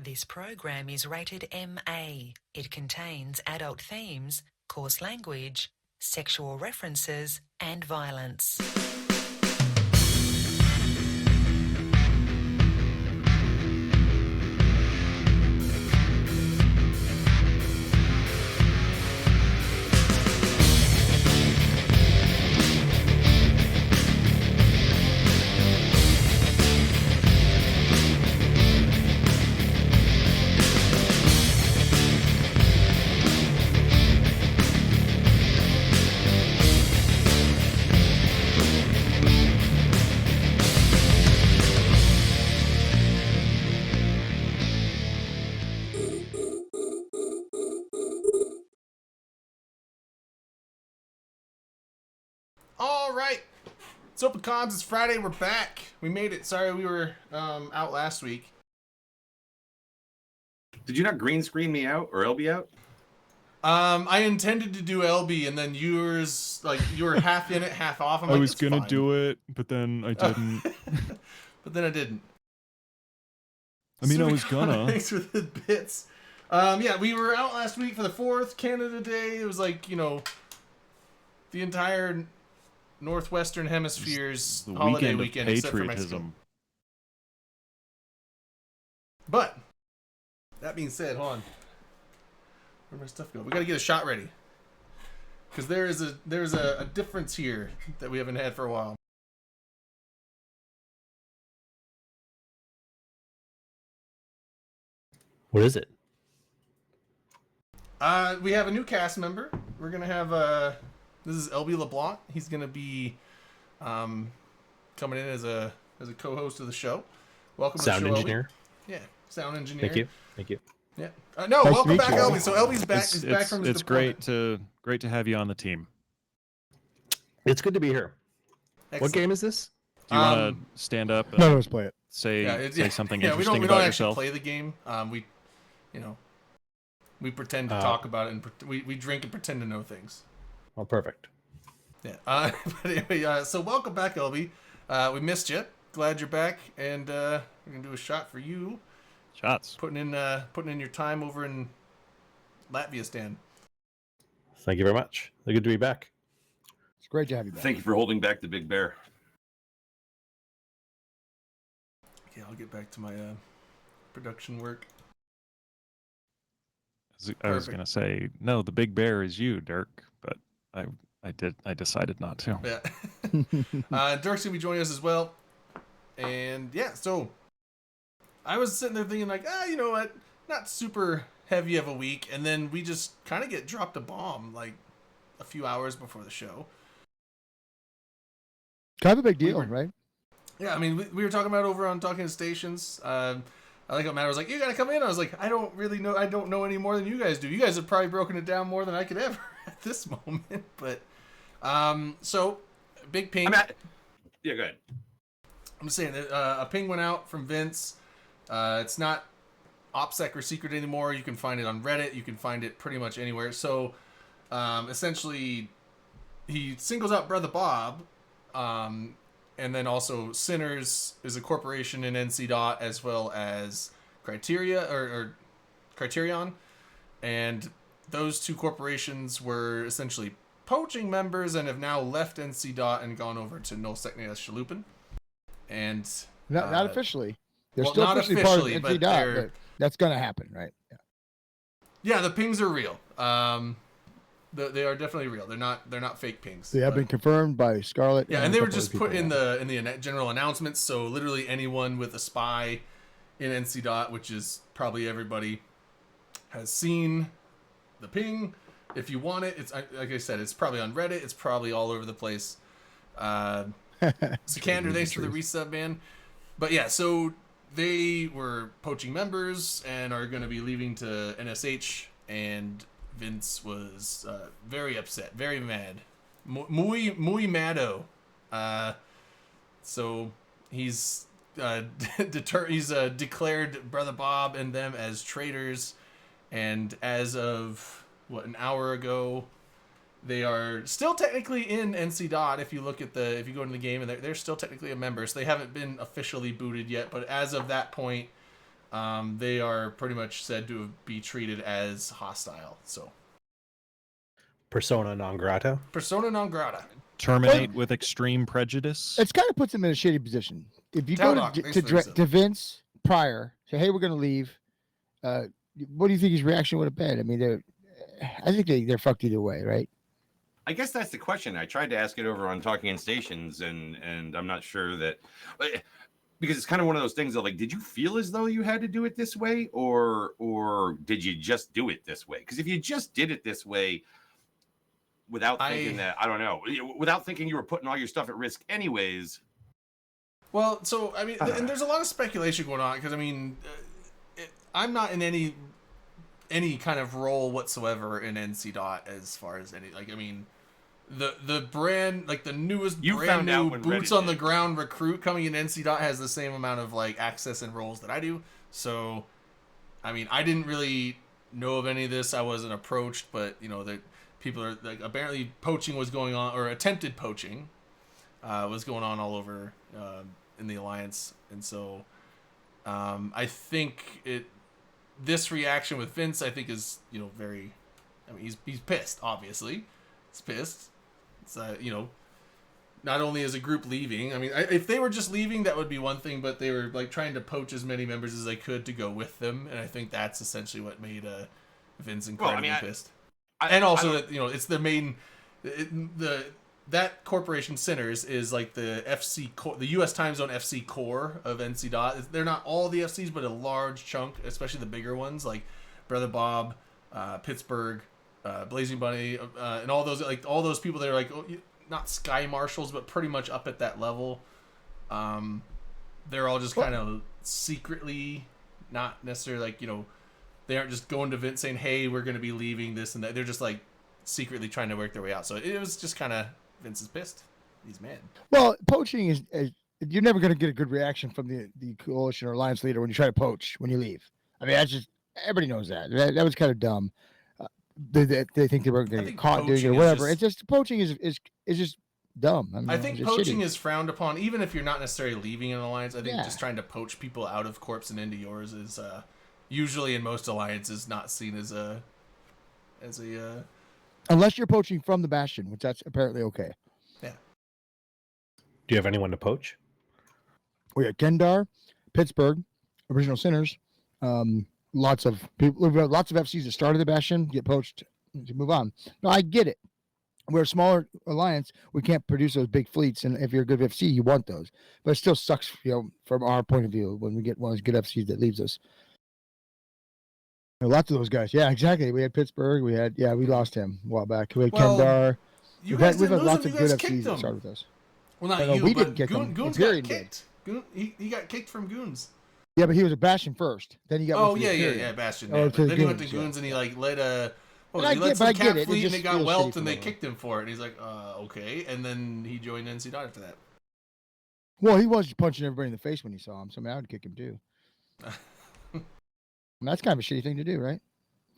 This program is rated MA. It contains adult themes, coarse language, sexual references, and violence. All right, it's Open Comms. It's Friday. We're back. We made it. Sorry, we were out last week. Did you not green screen me out or LB out? I intended to do LB, and then yours, like you were half in it, half off. I was gonna do it, but then I didn't. But then I didn't. I mean, I was Super gonna. Thanks for the bits. Yeah, we were out last week for the 4th Canada Day. It was like, you know, the entire Northwestern Hemisphere's The holiday weekend weekend, of except for Mexico. patriotism. But that being said, hold on. Where'd my stuff go? We gotta get a shot ready, because there's a difference here that we haven't had for a while. What is it? We have a new cast member. We're gonna have this is LB LeBlanc. He's gonna be coming in as a co-host of the show. Welcome Sound to the show, engineer. LB. Yeah, sound engineer. Thank you. Yeah. No, Nice to welcome meet back, you. LB. So LB's back. He's back from his It's deployment. great to have you on the team. It's good to be here. What Excellent. game is this? Do you want Um, to stand up and None of us play it. say something we interesting don't about actually yourself? play the game. We pretend to Uh, talk about it, and we drink and pretend to know things. Oh, perfect. Yeah. But anyway, so welcome back, LB. We missed you. Glad you're back, and we're gonna do a shot for you. Shots. Putting in your time over in Latvia, Stan. Thank you very much. Good to be back. It's great to have you back. Thank you for holding back the big bear. Okay, I'll get back to my production work. I was Perfect. gonna say no. The big bear is you, Dirk, but I decided not to. Yeah. Dirk's gonna be joining us as well, and yeah, so I was sitting there thinking like, you know what, not super heavy of a week, and then we just kind of get dropped a bomb like a few hours before the show. Kind of a big deal, were- right? Yeah, I mean, we were talking about it over on Talking to Stations. I like how Matt was like, "You gotta come in." I was like, "I don't really know. I don't know any more than you guys do. You guys have probably broken it down more than I could ever at this moment." But so Big Pink. Yeah, go ahead. I'm just saying that a ping went out from Vince. It's not OPSEC or secret anymore. You can find it on Reddit. You can find it pretty much anywhere. So essentially, he singles out Brother Bob. And then also Sinners is a corporation in NC Dot, as well as Criteria or Criterion. And those two corporations were essentially poaching members and have now left NC Dot and gone over to Nullsec Shalupin. And Not officially. They're well, still not officially part of officially, NC but Dot, they're- but that's going to happen, right? Yeah. yeah, the pings are real. They are definitely real. They're not fake pings. They have been confirmed by Scarlet. Yeah, and a they were couple just other put people. in the general announcements. So literally anyone with a spy in NC Dot, which is probably everybody, has seen the ping. If you want it, it's like I said, it's probably on Reddit. It's probably all over the place. Sikander, thanks for the resub, man. But yeah, so they were poaching members and are going to be leaving to NSH, and Vince was very upset, very mad. Muy mado. So he's declared Brother Bob and them as traitors, and as of an hour ago, they are still technically in NC Dot. If you go into the game, and they're still technically a member, so they haven't been officially booted yet. But as of that point, they are pretty much said to be treated as hostile. So Persona non grata. persona non grata. Terminate with extreme prejudice. It's kind of puts him in a shitty position. If you Tell go Doc, to, thanks to, for Dre- this. to Vince prior, say, hey, we're going to leave. What do you think his reaction would have been? I mean, I think they're fucked either way, right? I guess that's the question. I tried to ask it over on Talking in Stations, and I'm not sure that, because it's kind of one of those things of like, did you feel as though you had to do it this way, or did you just do it this way? Because if you just did it this way without thinking that, I don't know, without thinking you were putting all your stuff at risk anyways. Well, so I mean, and there's a lot of speculation going on because I mean, I'm not in any kind of role whatsoever in NC Dot as far as any like I mean, the brand like the newest You brand found out new when boots Reddit on the did. ground recruit coming in NC Dot has the same amount of like access and roles that I do. So, I mean, I didn't really know of any of this. I wasn't approached, but you know that people are like apparently poaching was going on or attempted poaching was going on all over in the alliance, and so I think this reaction with Vince I think is very, I mean he's pissed, obviously he's pissed. It's not only is a group leaving, I mean if they were just leaving that would be one thing, but they were like trying to poach as many members as they could to go with them, and I think that's essentially what made Vince incredibly pissed. And also that it's the main that corporation Sinners is like the FC core, the U.S. time zone FC core of NC Dot. They're not all the FCs, but a large chunk, especially the bigger ones like Brother Bob, Pittsburgh, Blazing Bunny, and all those people that are like not Sky Marshals, but pretty much up at that level. They're all just kind of secretly, not necessarily like they aren't just going to Vince saying, "Hey, we're going to be leaving this and that." They're just like secretly trying to work their way out. So it was just kind of Vince is pissed. He's mad. Well, poaching is you're never going to get a good reaction from the coalition or alliance leader when you try to poach when you leave. I mean, that's just everybody knows that. That was kind of dumb. They think they were going to get caught doing it or whatever. It's just poaching is just dumb. I think poaching is frowned upon, even if you're not necessarily leaving an alliance. I think just trying to poach people out of Corps and into yours is usually in most alliances not seen as a unless you're poaching from the Bastion, which that's apparently okay. Yeah. Do you have anyone to poach? We got Kendar, Pittsburgh, Original Sinners. Lots of people, lots of FCs that started the Bastion get poached to move on. No, I get it. We're a smaller alliance. We can't produce those big fleets, and if you're a good FC, you want those. But it still sucks, from our point of view, when we get one of those good FCs that leaves us. Lots of those guys. Yeah, exactly. We had Pittsburgh. We lost him a while back. We had Kendar. You guys we've didn't had lose lots him. of You good guys FCs kicked that him. started with us. Well, not No, you, we but didn't kick him. Goons Imperium got did. kicked. He got kicked from Goons. Yeah, but he was a Bastion first. Then he got. Oh moved to the Imperium. Bastion. Oh, Yeah. to But the then he went to Goons, yeah. Goons and he like led a. But Well, I he get- led but I some get cat it. It fleet and just it got feels whelped shitty and they for kicked him for it. And he's like, okay. And then he joined NC Dot after that. Well, he was punching everybody in the face when he saw him, so I would kick him too. And that's kind of a shitty thing to do, right?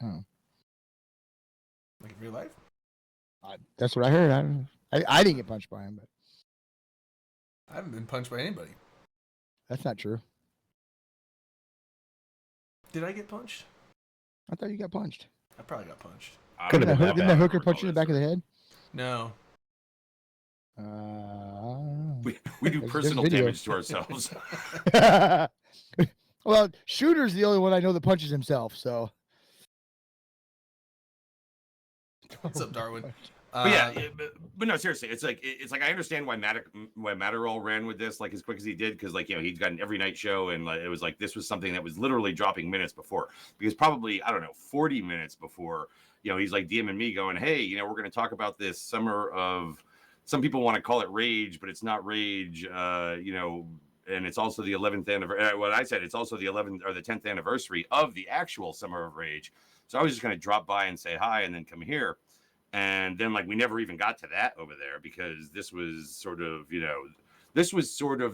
Oh, Like in real life. that's what I heard. I don't know. I didn't get punched by him, but I haven't been punched by anybody. that's not true. Did I get punched? I thought you got punched. I probably got punched. Could've been that Didn't bad. that hooker punch you in the back of the head? No. We do There's personal video. damage to ourselves. Well, Shooter's the only one I know that punches himself. So. What's up, Darwin? But no, seriously, it's like I understand why Matterall ran with this like as quick as he did, because he'd gotten every night show, and it was like this was something that was literally dropping minutes before, because probably 40 minutes before, he's like DMing me going, hey, we're going to talk about this summer of, some people want to call it Rage, but it's not Rage, and it's also the 11th anniversary. What I said, it's also the 11th or the 10th anniversary of the actual Summer of Rage. So I was just going to drop by and say hi and then come here. And then we never even got to that over there, because this was sort of,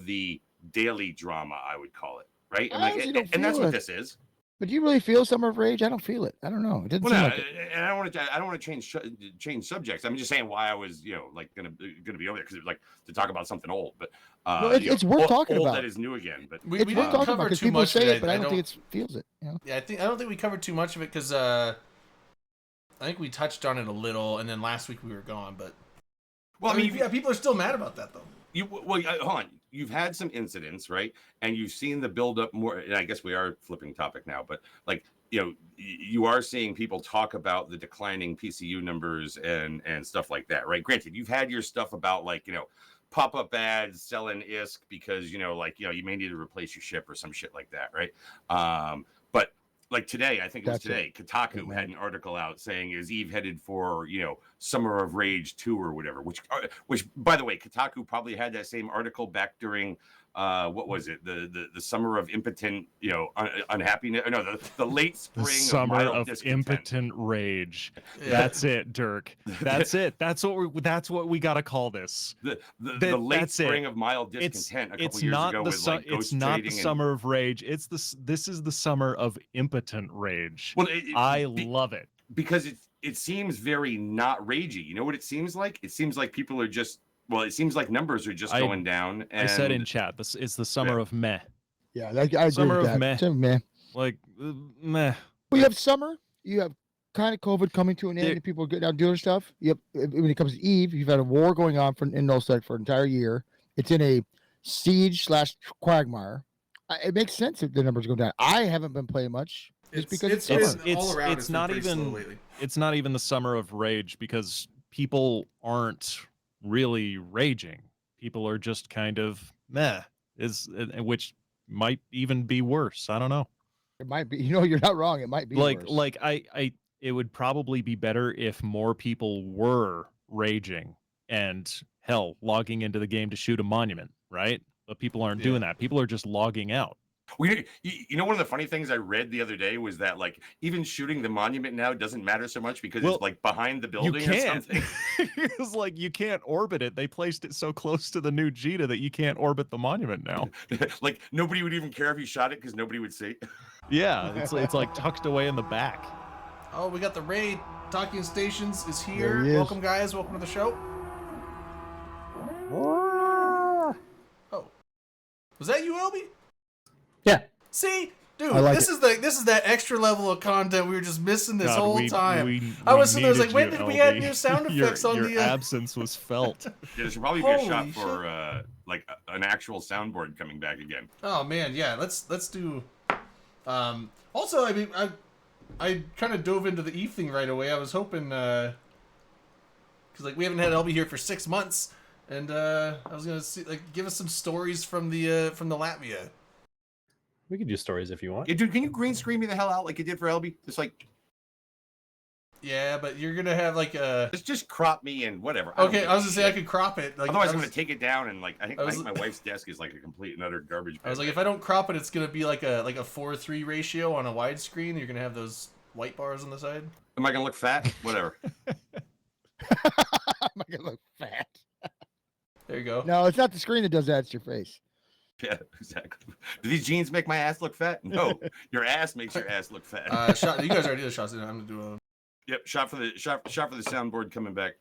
the daily drama, I would call it. Right. I honestly don't And that's feel what it. this is. But do you really feel Summer of Rage? I don't feel it. I don't know. It didn't Well, seem no, like it. and I don't want to change subjects. I'm just saying why I was, like gonna be over there because it was like to talk about something old, but No, it's worth talking old about. that is new again. But We It's didn't worth talking about cover because too people much say of it, but I don't think it feels it. Yeah, I don't think we covered too much of it because I think we touched on it a little, and then last week we were gone. But well, I mean, yeah, people are still mad about that though. Hold on. You've had some incidents, right? And you've seen the build up more. And I guess we are flipping topic now, but like, you are seeing people talk about the declining PCU numbers and stuff like that, right? Granted, you've had your stuff about like, pop-up ads selling ISK because, you may need to replace your ship or some shit like that, right? But like today, I think it was today, Kotaku had an article out saying, is Eve headed for, Summer of Rage 2 or whatever, which by the way, Kotaku probably had that same article back during what was it? The summer of impotent, unhappiness. No, the late spring The summer of discontent. impotent rage. Yeah. That's it, Dirk. That's it. That's what we gotta call this. The late that's spring it. of mild discontent a couple It's years not ago the with like ghost it's not the trading summer of rage. This is the summer of impotent rage. Well, I love it. because it seems very not ragey. You know what it seems like? It seems like people are just it seems like numbers are just going down. And I said in chat, this it's the summer of meh. Yeah, I agree Summer with of that. meh. Summer of meh. Like meh. Well, you have summer. You have kind of COVID coming to an end, There- and people getting out doing stuff. Yep. When it comes to Eve, you've had a war going on in Nullsec for an entire year. It's in a siege/quagmire. It makes sense if the numbers go down. I haven't been playing much just because it's summer. all around. it's not been pretty slow even- lately. It's not even the summer of rage because people aren't really raging. People are just kind of meh, which might even be worse. I don't know. It might be. You're not wrong. It might be worse. It would probably be better if more people were raging and hell logging into the game to shoot a monument, right? But people aren't doing that. People are just logging out. one of the funny things I read the other day was that like even shooting the monument now doesn't matter so much because it's like behind the You building or can't. something. It's like you can't orbit it. They placed it so close to the new JITA that you can't orbit the monument now. Like nobody would even care if you shot it because nobody would see. Yeah, it's like tucked away in the back. Oh, we got the raid. Talking Stations is There here. he is. Welcome, guys. Welcome to the show. Oh, was that you, Elby? Yeah. See, dude, I like this is that extra level of content we were just missing this God, whole time. we I was sitting there, needed like, when you, did we add LB. new sound effects on your the? absence was felt. Yeah, there should probably be a shot Holy for like an actual soundboard coming back again. Oh man, yeah. Let's do. Also, I mean, I kind of dove into the Eve thing right away. I was hoping, because like we haven't had LB here for 6 months, and I was gonna see give us some stories from the Latvia. We could do stories if you want. Yeah, dude, can you green screen me the hell out like you did for LB? Just like Yeah, but you're gonna have like a. just crop me and whatever. I don't Okay, give I a was gonna say I shit. could crop it. Like, Otherwise, I I'm was, gonna take it down and like I think I was- my wife's desk is like a complete and utter garbage. I was bin. like, if I don't crop it, it's gonna be like a 4:3 ratio on a widescreen. You're gonna have those white bars on the side. Am I gonna look fat? Whatever. I'm gonna look fat. There you go. No, it's not the screen that does that. It's your face. Yeah, exactly. Do these jeans make my ass look fat? No, your ass makes your ass look fat. Shot. You guys already did the shots. I'm gonna do a. Yep, shot for the soundboard coming back.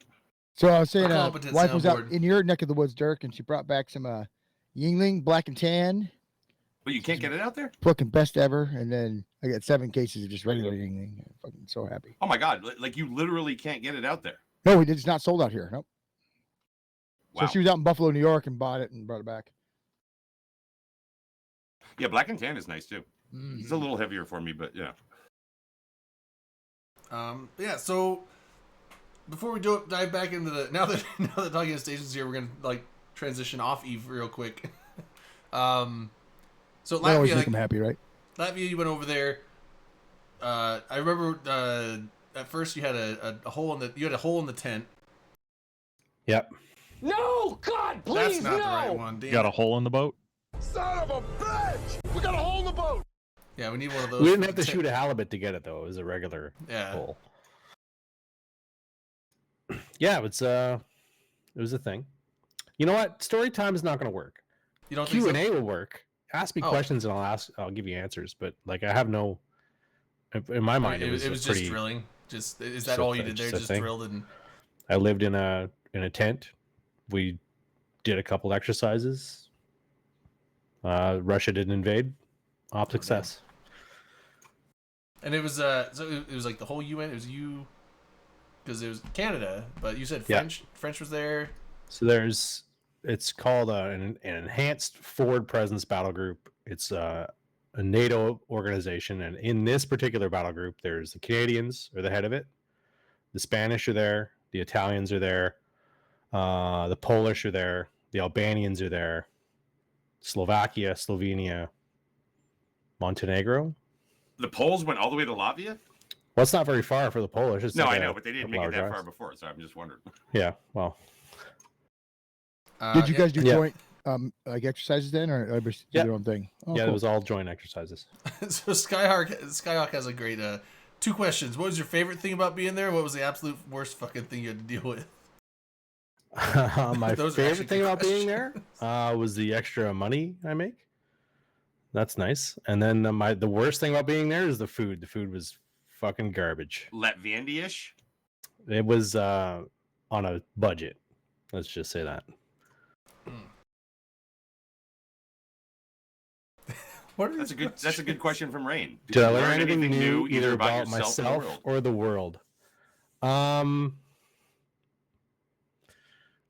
So I was saying, A competent wife was out soundboard. in your neck of the woods, Dirk, and she brought back some Yingling Black and Tan, But you can't get it out there? fucking best ever. And then I got 7 cases of just regular Yingling. I'm fucking so happy. Oh my god, like you literally can't get it out there. No, it's not sold out here. Nope. Wow. So she was out in Buffalo, New York, and bought it and brought it back. Yeah, black and tan is nice too. Mm. It's a little heavier for me, but yeah. Yeah. So before we dive back into the now that Talking Stations here, we're gonna like transition off Eve real quick. So That always Latvia, make them happy, right? Latvia, you went over there. I remember at first you had a hole in the tent. Yep. No, God, That's please, not no. the right one. Damn Got a it. hole in the boat? Son of a bitch! We got a hole in the boat. Yeah, we need one of those. We didn't have for to the shoot a halibut to get it though. It was a regular Yeah. hole. Yeah, it was a thing. You know what? Story time is not going to work. You don't think Q so? and A will work. Ask me Oh. questions and I'll give you answers. But like, I have no In my mind, it it was was pretty. just drilling. Just is that all you did there? just a Just thing. drilled and I lived in a tent. We did a couple exercises. Russia didn't invade. Op success. and it was so it was like the whole UN. It was you because it was Canada, but you said Yeah. French. French was there. So it's called an enhanced forward presence battle group. It's a NATO organization, and in this particular battle group, there's the Canadians are the head of it, the Spanish are there, the Italians are there, the Polish are there, the Albanians are there, Slovakia, Slovenia, Montenegro. The Poles went all the way to Latvia. Well, it's not very far for the Polish. It's No, like I a know, but they didn't make couple it hour that far drive. before, so I'm just wondering. Yeah, well, Did you guys do Yeah. joint like exercises then, or everybody did Yeah. their own thing? Oh, yeah, it cool. was all joint exercises. So Skyhawk has a great 2 questions. What was your favorite thing about being there? What was the absolute worst fucking thing you had to deal with? My Those are actually favorite thing good about being there was the extra money I make. That's nice. And then the worst thing about being there is the food. The food was fucking garbage. Latvian-ish. It was on a budget. Let's just say that. What are That's these a good question from Rain. Did I you learn anything new either about yourself myself or the world? or the world?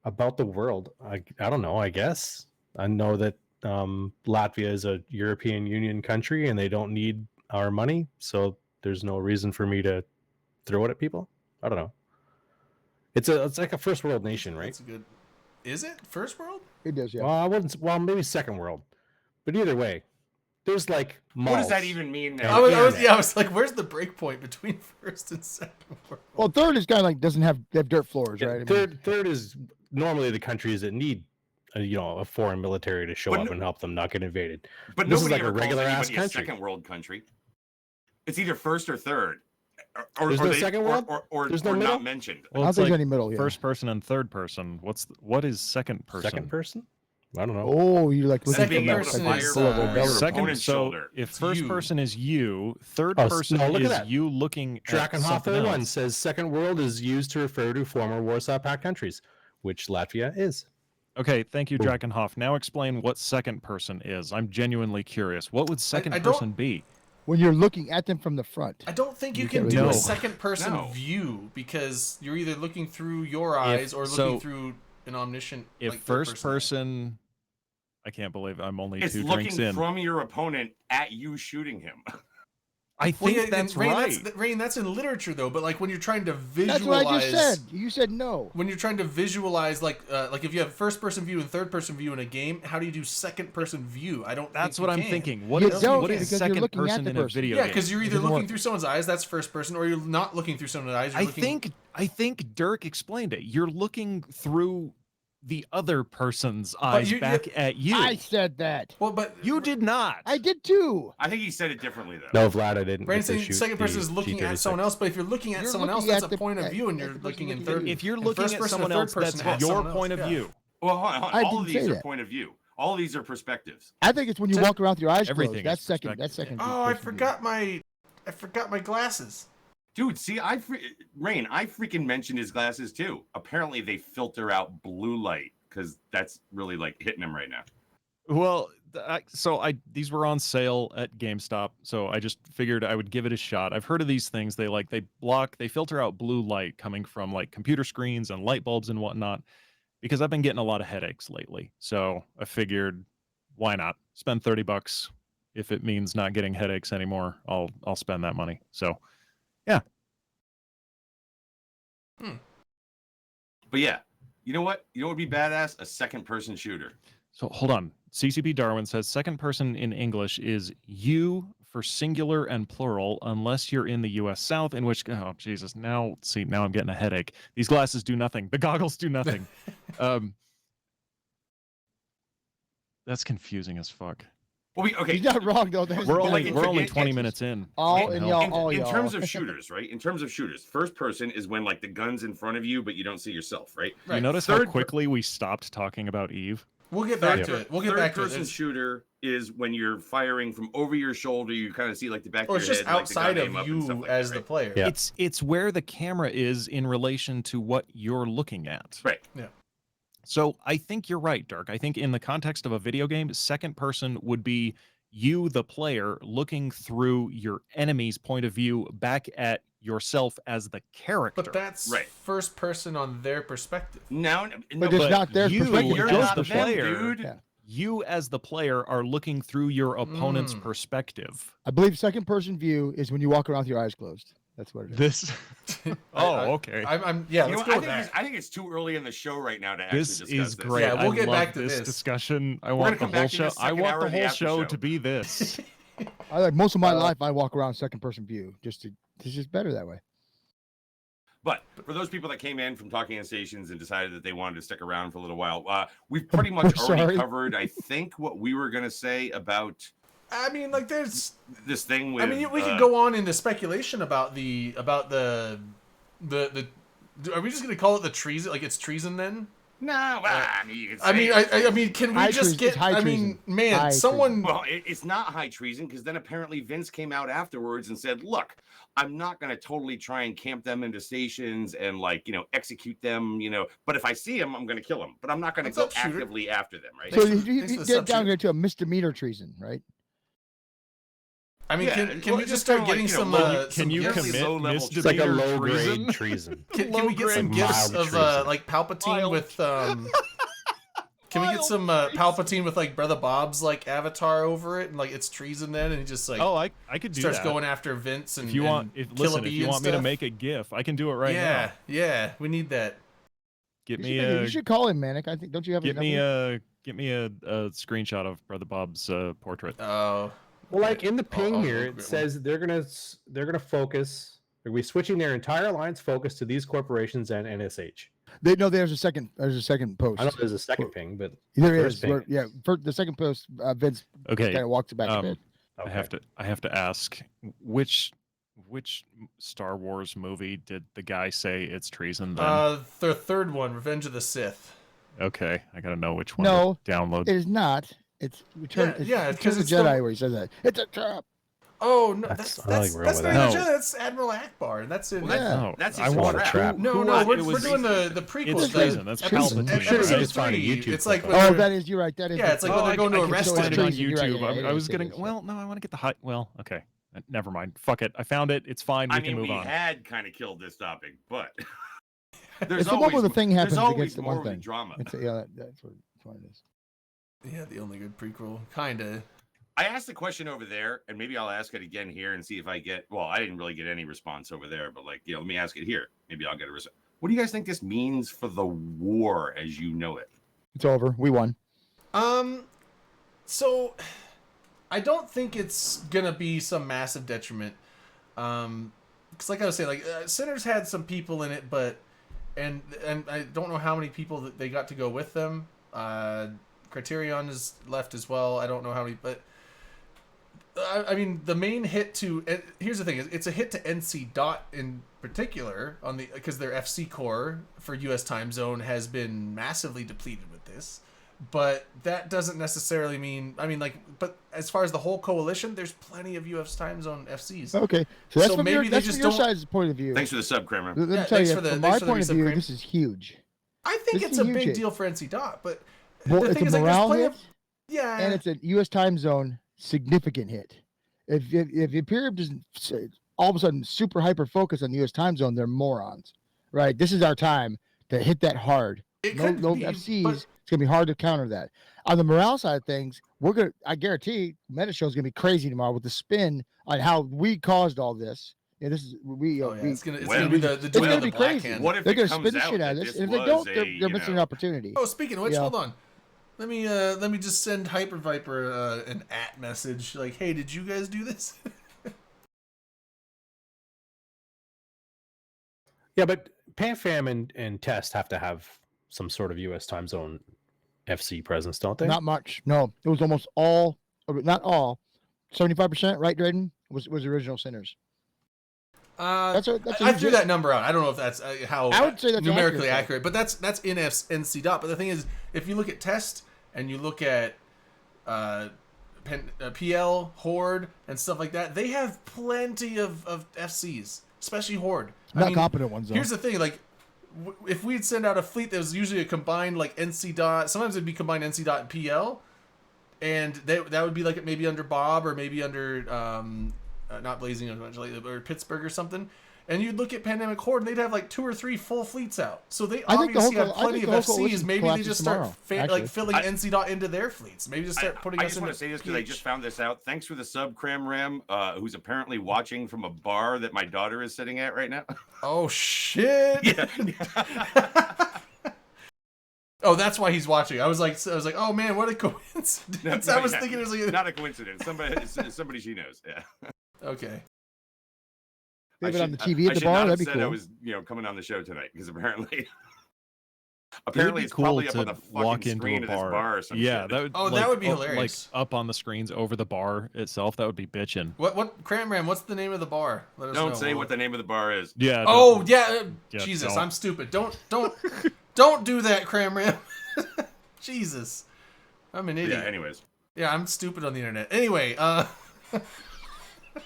About the world, I don't know. I guess I know that Latvia is a European Union country and they don't need our money, so there's no reason for me to throw it at people. I don't know. It's like a first world nation, right? That's a good. Is it first world? It does, yeah. Well, I wouldn't. Well, maybe second world, but either way, there's like malls. What does that even mean? Yeah. Now? I was like, where's the break point between first and second world? Well, third is kind of like doesn't have they have dirt floors, Yeah, right? I mean, third is normally the countries that need a foreign military to show But up no- and help them not get invaded. But This is nobody like a ever calls regular-ass anybody country. a second world country. It's either first or third. Or, There's or no they- second world? or There's no not middle? mentioned. Well, I don't it's think like there's any middle here. first person and third person. What is second person? Second person? I don't know. Oh, you like That's looking Second from that, person like, is, below their your belly. Second, opponent's so shoulder. if It's first you. person is you, third Oh, person no, look at is that. you looking at Drakenhoff something 31 else. says second world is used to refer to former Warsaw Pact countries, which Latvia is. Okay, thank you, Boom. Drakenhoff. Now explain what second person is. I'm genuinely curious. What would second I don't- person be? When you're looking at them from the front. I don't think you You can can't do really a do it. second person No. view because you're either looking through your eyes or looking so- through an omniscient. If like, third first person, I can't believe I'm only It's 2 looking drinks in. from your opponent at you shooting him. I Well, think yeah, that's Rain, right. Rain, that's in literature though. But like when you're trying to That's visualize, what I just said. You said no. when you're trying to visualize, like if you have first person view and third person view in a game, how do you do second person view? I don't. That's think what you I'm can. thinking. What You is don't, what is because you're second looking at person the in a person. video Yeah, game? because you're either Doesn't looking work. through someone's eyes, that's first person, or you're not looking through someone's eyes. You're looking... I think Dirk explained it. You're looking through the other person's But eyes you- back at you. I said that. Well, but You did not. I did too. I think he said it differently though. No, Vlad, I didn't. Brandon's get to saying shoot second person the is looking at G36. someone else, but if you're looking at You're someone else, looking that's at a the- point of at- view, and at you're the person looking in looking at third. you. If you're and looking first at person someone and third else, that's person at your someone else, point of yeah. view. Well, hold on. I All of didn't these say are that. point of view. All of these are perspectives. I think it's when you So- walk around with your eyes Everything closed. is That's second. perspective, That's second. Oh, I person view. forgot my glasses. Dude, see, Rain, I freaking mentioned his glasses too. Apparently, they filter out blue light because that's really like hitting him right now. Well, these were on sale at GameStop, so I just figured I would give it a shot. I've heard of these things. They filter out blue light coming from like computer screens and light bulbs and whatnot, because I've been getting a lot of headaches lately. So I figured, why not spend $30? If it means not getting headaches anymore, I'll spend that money. So yeah. But yeah, you know what? You know what would be badass? A second-person shooter. So hold on. CCP Darwin says second person in English is you for singular and plural, unless you're in the U.S. South, in which, oh, Jesus, now I'm getting a headache. These glasses do nothing. The goggles do nothing. That's confusing as fuck. Well, okay. He's not wrong though. There's We're that. only like, we're only forget 20 Texas. minutes in. all What the and hell? y'all, in y'all. terms of shooters, right? In terms of shooters, first person is when like the gun's in front of you, but you don't see yourself, right? You notice how Third per- quickly we stopped talking about Eve? We'll get back to it. We'll get back to it. Third-person shooter is when you're firing from over your shoulder. You kind of see like the back of Or your it's just head, like, the gun outside aim of up and stuff you like as that, the right? player. Yeah. It's where the camera is in relation to what you're looking at. Right. So I think you're right, Dirk. I think in the context of a video game, second person would be you, the player, looking through your enemy's point of view back at yourself as the character. But that's Right. first person on their perspective. No, But it's not their you, perspective. you're it's your as not the them, perspective. player, dude. Yeah. you as the player are looking through your opponent's Mm. perspective. I believe second person view is when you walk around with your eyes closed. That's what it is. This okay. Yeah, You know, let's go with that. I think it's too early in the show right now to actually This discuss is this. great. Yeah, we'll I get love back to this this. discussion. I We're want gonna the come whole back to show. this I second want hour the of the whole after show show. to be this. I like most of my life. I walk around second person view. It's just better that way. But for those people that came in from Talking Head Stations and decided that they wanted to stick around for a little while, we've pretty much Sorry. already covered, I think, what we were going to say about I mean, like, there's. this thing with. I mean, we could go on into speculation about the. Are we just gonna call it the treason? Like it's treason then? No, well, I mean, you can say I mean, can we High just treason. get? It's high I mean, treason. man, High someone. Well, it's not high treason because then apparently Vince came out afterwards and said, "Look, I'm not going to totally try and camp them into stations and execute them, But if I see them, I'm going to kill them. But I'm not going to What's go up, shooter? actively after them, right?" So Thanks for- you thanks for the get down substitute. here to a misdemeanor treason, right? I mean, Yeah, can well, we just just start kinda like, getting some? low- Can some you gifts? really commit low-level It's like a misdemeanor low treason? grade treason. Can we get some Like gifts mild of treason. like Palpatine Mild. with Can we get some Palpatine with like Brother Bob's like avatar over it and like it's treason then and he just like Oh, I could do starts that. going after Vince and If you want, and if Kill a listen, if Bee you and want me to stuff? make a GIF, I can do it right yeah, now. yeah, we need that. Get You me should, a you should call him, Manic. I think. Don't you have his get me number? a screenshot of Brother Bob's portrait. Oh, Well, like in the ping I'll here, look it at one. says they're gonna focus. They're gonna be switching their entire alliance focus to these corporations and NSH. There's a second. There's a second post. I know there's a second ping, but There first is. ping. For the second post, Vince Okay, kind of walked it back a bit. I have to ask which Star Wars movie did the guy say it's treason? Then the third one, Revenge of the Sith. okay, I gotta know which one. No, to download. It is not. It's Return. Yeah, it's 'cause Return of it's the the- Jedi where he says that. It's a trap. Oh no, That's- that's I like that's Roll that's with not that. even No. Jedi, that's Admiral Akbar, and that's in. Well, that's- No, that's I his want trap. a trap. No, Who no, was- we're it was doing the It's prequels. treason. That's Treason. Palpatine. You should've right? just found a YouTube It's like clip. when Oh, they're- that is. You're right. That is. Yeah, it's like when Oh, they're going to I can arrest find it on him. Treason. You're right, YouTube. yeah, I was it gonna. is, yeah. Well, no, I want to get the high. Well, okay, never mind. Fuck it. I found it. It's fine. We I can mean, move we on. had kind of killed this topic, but It's there's the one always where the thing there's happens always against the more one of a thing. drama. That's what it is. Yeah, the only good prequel, kinda. I asked the question over there, and maybe I'll ask it again here and see if I get. Well, I didn't really get any response over there, but let me ask it here. Maybe I'll get a response. What do you guys think this means for the war as you know it? It's over. We won. So I don't think it's gonna be some massive detriment. Because like I was saying, like Sinners had some people in it, but and I don't know how many people that they got to go with them. Criterion is left as well. I don't know how many, but I mean the main hit to here's the thing: it's a hit to NC Dot in particular on the because their FC core for U.S. time zone has been massively depleted with this. But that doesn't necessarily mean. I mean, but as far as the whole coalition, there's plenty of U.S. time zone FCs. Okay, so that's So from maybe your, they that's just from your don't- side's point of view. Thanks for the sub, Kramer. Let me Yeah, tell thanks you, for the- from thanks my for the point of resub, view, Cream. this is huge. I think This it's is a a big huge hit. deal for NC Dot, but Well, the it's thing a is, like, there's morale plenty hit, of yeah, and it's a U.S. time zone significant hit. If Imperium doesn't all of a sudden super hyper focus on the U.S. time zone, they're morons, right? This is our time to hit that hard. it No could be, FCs. but It's gonna be hard to counter that. On the morale side of things, I guarantee Metashow's gonna be crazy tomorrow with the spin on how we caused all this. Yeah, this is we. oh, yeah, we it's gonna Well, be the it's duel gonna of the be black crazy. hand. What if they're it gonna comes spin the out shit out that of this, this and if they was don't, a, they're missing an opportunity. Oh, speaking of which, Yeah. hold on. Let me just send Hyper Viper an message like, hey, did you guys do this? Yeah, but PanFam and Test have to have some sort of U.S. time zone FC presence, don't they? Not much. No, it was almost all, not all, 75%. Right, Drayden was original Sinners. That's a I huge threw hit. that number out. I don't know if that's how I would say that's numerically accurate, but that's in NC Dot. But the thing is, if you look at Test and you look at PL, Horde, and stuff like that, they have plenty of FCs, especially Horde. Not competent ones, though. Here's the thing, like, if we'd send out a fleet that was usually a combined, like, NC dot, sometimes it'd be combined NC dot and PL, and that would be, like, maybe under Bob, or maybe under, not Blazing, or Pittsburgh or something. And you'd look at Pandemic Horde, and they'd have like 2 or 3 full fleets out. So they obviously have plenty of FCs. Maybe they just start filling NC dot into their fleets. Maybe just start putting us in. I just want to say this because I just found this out. Thanks for the sub, Cram Ram, who's apparently watching from a bar that my daughter is sitting at right now. Oh shit! Yeah. Oh, that's why he's watching. I was like, oh man, what a coincidence! I was thinking it was like not a coincidence. Somebody she knows. Yeah. Okay. Leave it on the TV at the bar. That'd be cool. I was, coming on the show tonight because apparently it's cool probably up to on the walk fucking into screen a of this bar. bar or some Yeah, shit. that would. That would be hilarious. Like up on the screens over the bar itself. That would be bitching. What Cram Ram? What's the name of the bar? Let us know. Don't say what the name of the bar is. Yeah. Oh yeah. Yeah, Jesus, don't. I'm stupid. Don't don't do that, Cram Ram. Jesus, I'm an idiot. Yeah. Anyways, Yeah, I'm stupid on the internet. Anyway,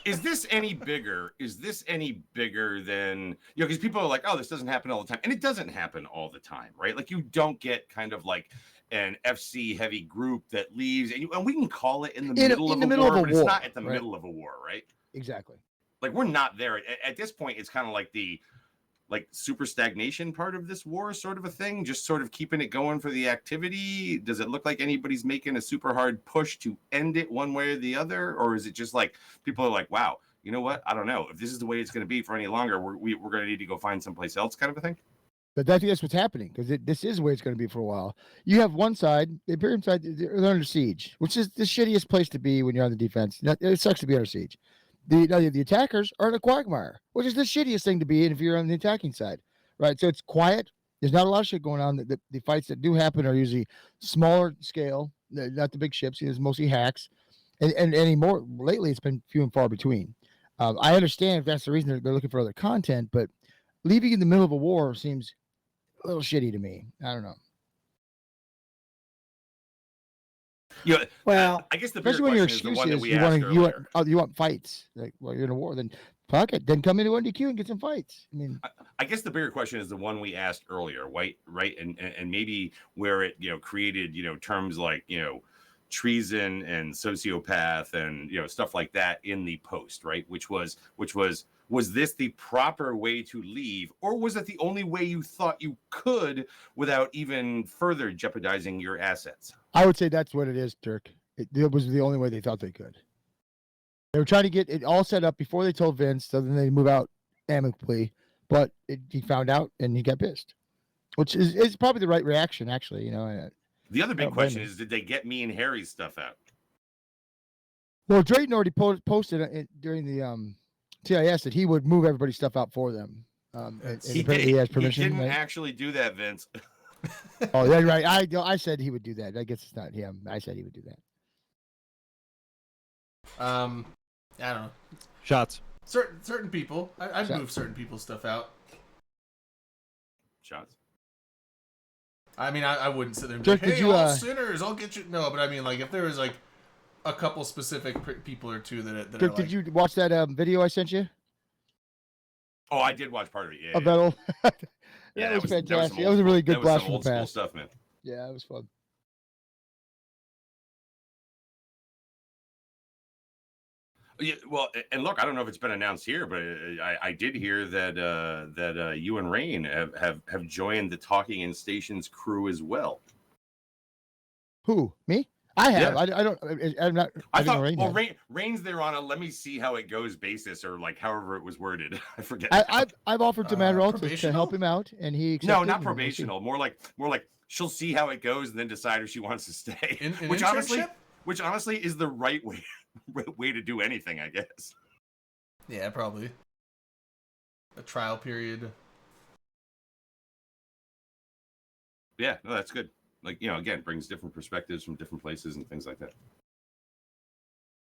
is this any bigger? Than because people are like, oh, this doesn't happen all the time, and it doesn't happen all the time, right? Like you don't get kind of like an FC heavy group that leaves, and we can call it in the middle of a war, but it's not at the middle of a war, right? Exactly. Like we're not there at this point. It's kind of like the super stagnation part of this war, sort of a thing, just sort of keeping it going for the activity. Does it look like anybody's making a super hard push to end it one way or the other, or is it just like people are like, wow, you know what? I don't know if this is the way it's going to be for any longer. We're going to need to go find someplace else, kind of a thing. But I think that's what's happening because this is the way it's going to be for a while. You have one side, the Imperium side, they're under siege, which is the shittiest place to be when you're on the defense. It sucks to be under siege. The attackers are in a quagmire, which is the shittiest thing to be in if you're on the attacking side, right? So it's quiet. There's not a lot of shit going on. The fights that do happen are usually smaller scale, not the big ships. It's mostly hacks, and anymore lately it's been few and far between. I understand if that's the reason they're looking for other content, but leaving in the middle of a war seems a little shitty to me. I don't know. Yeah, well, I guess the especially when your excuse is you want fights. Like, well, you're in a war, then fuck it. Then come into NDQ and get some fights. I mean, I guess the bigger question is the one we asked earlier, right? And maybe where it created terms like treason and sociopath and stuff like that in the post, right? Which was this the proper way to leave, or was it the only way you thought you could without even further jeopardizing your assets? I would say that's what it is, Dirk. It was the only way they thought they could. They were trying to get it all set up before they told Vince, so then they move out amicably. But he found out and he got pissed, which is probably the right reaction, actually. The other big question is, did they get me and Harry's stuff out? Well, Drayton already posted during the TIS that he would move everybody's stuff out for them. And he has permission. He didn't actually do that, Vince. Oh, yeah, right. I said he would do that. I guess it's not him. I said he would do that. I don't know. Shots. Certain people. I'd move certain people's stuff out. Shots. I mean, I wouldn't sit there and be like, hey, all sinners, I'll get you. No, but I mean, like, if there was, like, a couple specific people or two that Dirk, did you watch that video I sent you? Oh, I did watch part of it. Yeah. A battle. That was fantastic. That was a really good blast from the past. Stuff, man. Yeah, it was fun. Yeah, well, and look, I don't know if it's been announced here, but I did hear that you and Rain have joined the Talking in Stations crew as well. Who? Me? I have. Yeah. I'm not. I thought. Well, Rain's there on a let me see how it goes basis, or like however it was worded. I forget. I've offered to Madrell to help him out, and he accepted. No, not probational. More like she'll see how it goes and then decide if she wants to stay. Which honestly is the right way to do anything, I guess. Yeah, probably. A trial period. Yeah, no, that's good. Like, again, brings different perspectives from different places and things like that.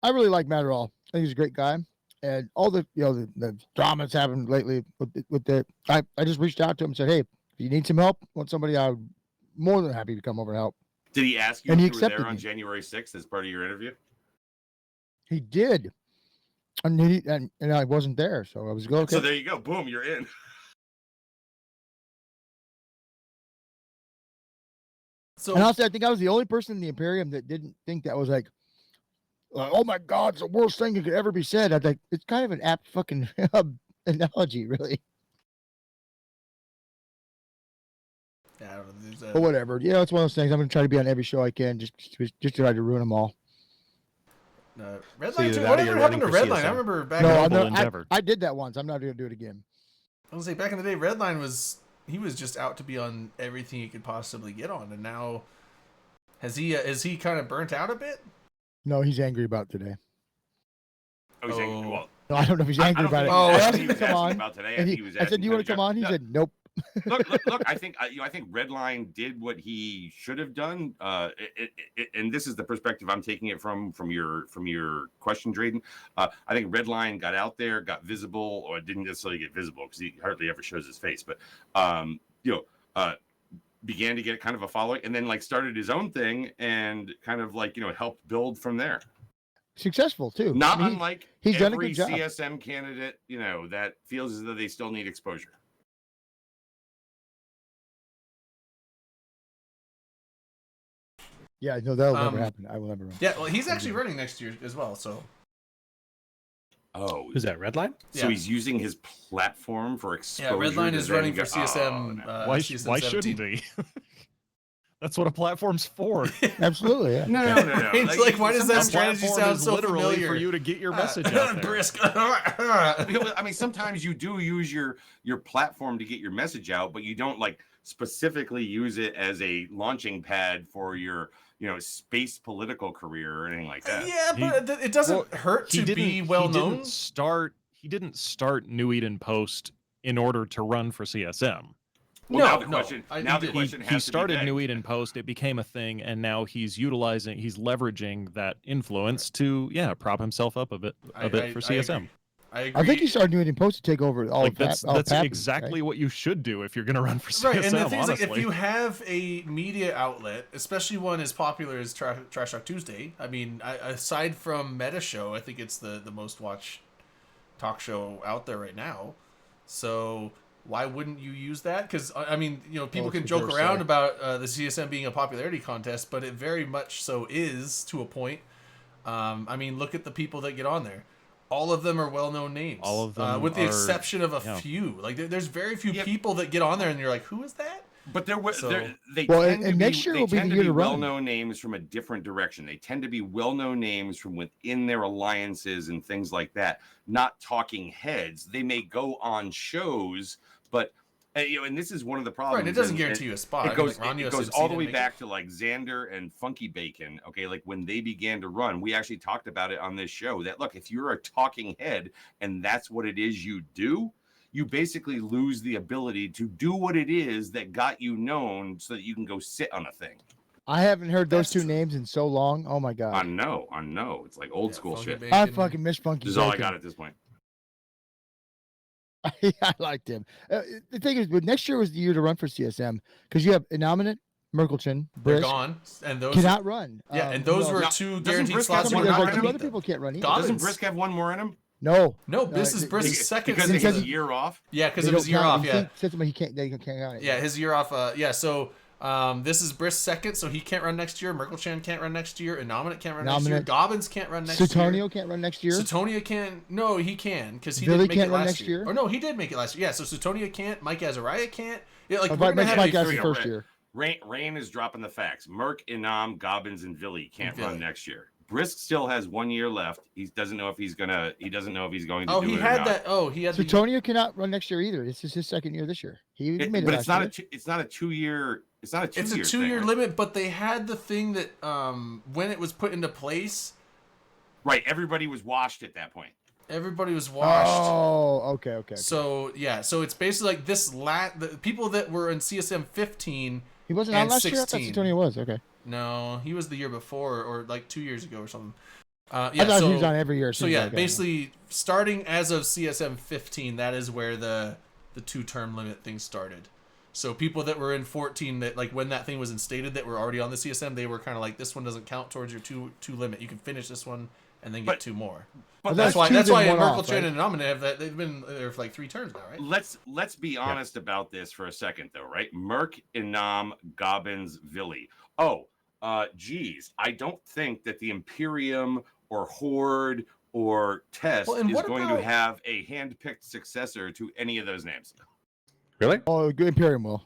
I really like Madrell. I think he's a great guy, and all the the drama that's happened lately with the. I just reached out to him and said, hey, if you need some help, want somebody, I'm more than happy to come over and help. Did he ask you And he if you were there accepted on me. January 6th as part of your interview? He did. And I wasn't there, so I was go okay. So there you go. Boom, you're in. So And honestly, I think I was the only person in the Imperium that didn't think that was like, oh my God, it's the worst thing that could ever be said. I think it's kind of an apt fucking analogy, really. yeah, I don't know, there's But whatever. You know, it's one of those things. I'm going to try to be on every show I can, just to try to ruin them all. Redline So either too. that or Whatever you're happened to running for Redline? I CSM. remember back. No, in, Noble I endeavor. did that once. I'm not going to do it again. I was say back in the day, Redline was just out to be on everything he could possibly get on, and now is he kind of burnt out a bit? No, he's angry about it today. Oh, he's angry. Oh. Well, No, I don't know if he's angry about it. Oh, I I asked think him he to was come asking on. about today. And He was I said, asking "Do you want to kind come of on?" He no. said, "Nope." Look. I think Redline did what he should have done. And this is the perspective I'm taking it from your question, Drayden. I think Redline got out there, got visible, or didn't necessarily get visible because he hardly ever shows his face, but began to get kind of a following, and then like started his own thing and kind of like helped build from there. Successful too. Not I mean, unlike he's done a every good job. CSM candidate, that feels as though they still need exposure. Yeah, no, that'll never Um, happen. I will never run. Yeah, well, he's actually running next year as well. So Oh, Who's that? Redline? so yeah. he's using his platform for yeah, exposure. Redline to is then running for go- CSM. Oh, no. Why, CSM why 17. shouldn't he? That's what a platform's for. Absolutely, yeah. No. It's like, why does that A strategy platform sound is so literally familiar? for you to get your message out there. Brisk. I mean, sometimes you do use your platform to get your message out, but you don't like specifically use it as a launching pad for your space political career or anything like that. Yeah, He- but it doesn't hurt to be well known. He didn't start New Eden Post in order to run for CSM. Well, now No, the no, question, I- now he the did. question He has to be started begged. New Eden Post, it became a thing, and now he's leveraging that influence to prop himself up a bit for CSM. I agree. I think he started doing it in post to take over all Like of that's all that's Pappy, exactly right? what you should do if you're going to run for CSM. Right, and the thing is, honestly, like, if you have a media outlet, especially one as popular as Trash Talk Tuesday, I mean, aside from Meta Show, I think it's the most watched talk show out there right now. So why wouldn't you use that? Because I mean, people it's can the joke first around side. about the CSM being a popularity contest, but it very much so is to a point. I mean, look at the people that get on there. All of them are well-known names. All of them with the are- exception of a yeah. few. Like there's very few Yep. people that get on there, and you're like, who is that? But So- they Well, tend and to next year they will be tend the to year to run. well-known names from a different direction. They tend to be well-known names from within their alliances and things like that. Not talking heads. They may go on shows, but and this is one of the problems. Right, it doesn't and- guarantee you a spot. I It mean, goes, like, Ronyo it goes said all he the way didn't make back to like Xander and Funky Bacon. Okay, like when they began to run, we actually talked about it on this show. That look, if you're a talking head and that's what it is you do, you basically lose the ability to do what it is that got you known, so that you can go sit on a thing. I haven't heard those That's two true. names in so long. Oh my I god, know. It's like old Yeah, school Funky shit. Bacon. I fucking miss Funky. This is all I Bacon. got at this point. I liked him. The thing is, but next year was the year to run for CSM because you have Innominate, Merkelchen, They're Brisk gone, and those cannot run. yeah, and who those else? were No, two doesn't guaranteed Brisk slots. have Somebody one else, more like in two him? other people can't run either. Dobbins. Doesn't Brisk have one more in him? No, No, this is they- Brisk's second Because Because it's season. a year off. Yeah, because they of his don't year count- off. he Yeah, said somebody he can't. They can't count it. yeah, his year off. Yeah, so this is Brisk's second, so he can't run next year. Merkelchan can't run next year. Innominate can't run next year. Innominate. Dobbins can't run next year. Sutonio can't run next year. Sutonia can. No, he can because he Billy didn't make can't it run last next year? Or no, he did make it last year. Yeah, so Sutonia can't. Mike Azariah can't. Yeah, like If we're I gonna mention have Mike a- as the three, first right. year. Rain is dropping the facts. Merck, Inam, Gobbins, and Villy can't Villy. run next year. Brisk still has 1 year left. He doesn't know if he's going to Oh, do he it or had not. that. Oh, he had the. Sutonio cannot run next year either. This is his second year this year. He made it But last it's not year. it's not a 2 year. It's not a 2 It's year. a 2 year thing, limit, but they had the thing that when it was put into place, right? Everybody was washed at that point. everybody was washed. Oh, okay. So yeah, so it's basically like this. The people that were in CSM 15. He wasn't on and last year. I thought 16. Sutonio was. Okay. No, he was the year before, or like 2 years ago or something. I Yeah, thought so he was on every year. so since, yeah, like, basically starting as of CSM 15, that is where the 2-term limit thing started. So people that were in 14, that like when that thing was instated, that were already on the CSM, they were kind of like, this one doesn't count towards your two limit. You can finish this one and then get But- 2 more. But That's that's two, why then one Merkel, off, Chen, right? and Nominative, that they've been there for like 3 turns now, right? let's be honest about this for a second, though, right? Merc, Inam, Gobbins, Villy. Geez, I don't think that the Imperium or Horde or Test Well, and is what going about- to have a hand-picked successor to any of those names. Really? Oh, good Imperium will.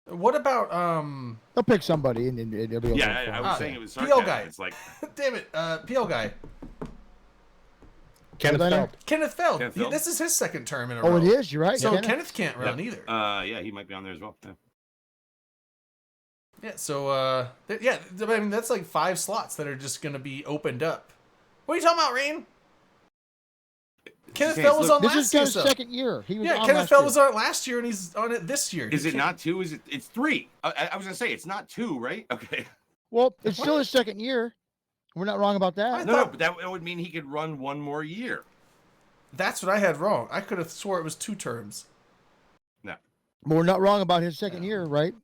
What about They'll pick somebody and it'll be okay. Yeah, for I them. was Ah, saying it was PL sarcasm. guy. It's like damn it, PL guy, Kenneth What Feld. Kenneth Feld. Kenneth Feld? This is his 2nd term in a Oh, row. it is. You're right. So Kenneth. Kenneth can't run either. yeah, he might be on there as well. Yeah. Yeah, so yeah, I mean that's like 5 slots that are just gonna be opened up. What are you talking about, Rain? Kenneth saying, Feld was look, on This last is year. Kenneth's So. second year. He was Yeah, on Kenneth last Feld year. was on it last year, and he's on it this year. Is He it can't- not 2? It's 3? I was gonna say it's not 2, right? Okay. Well, it's still his second year. We're not wrong about that. No, but that would mean he could run 1 more year. That's what I had wrong. I could have swore it was 2 terms. But we're not wrong about his second year, right?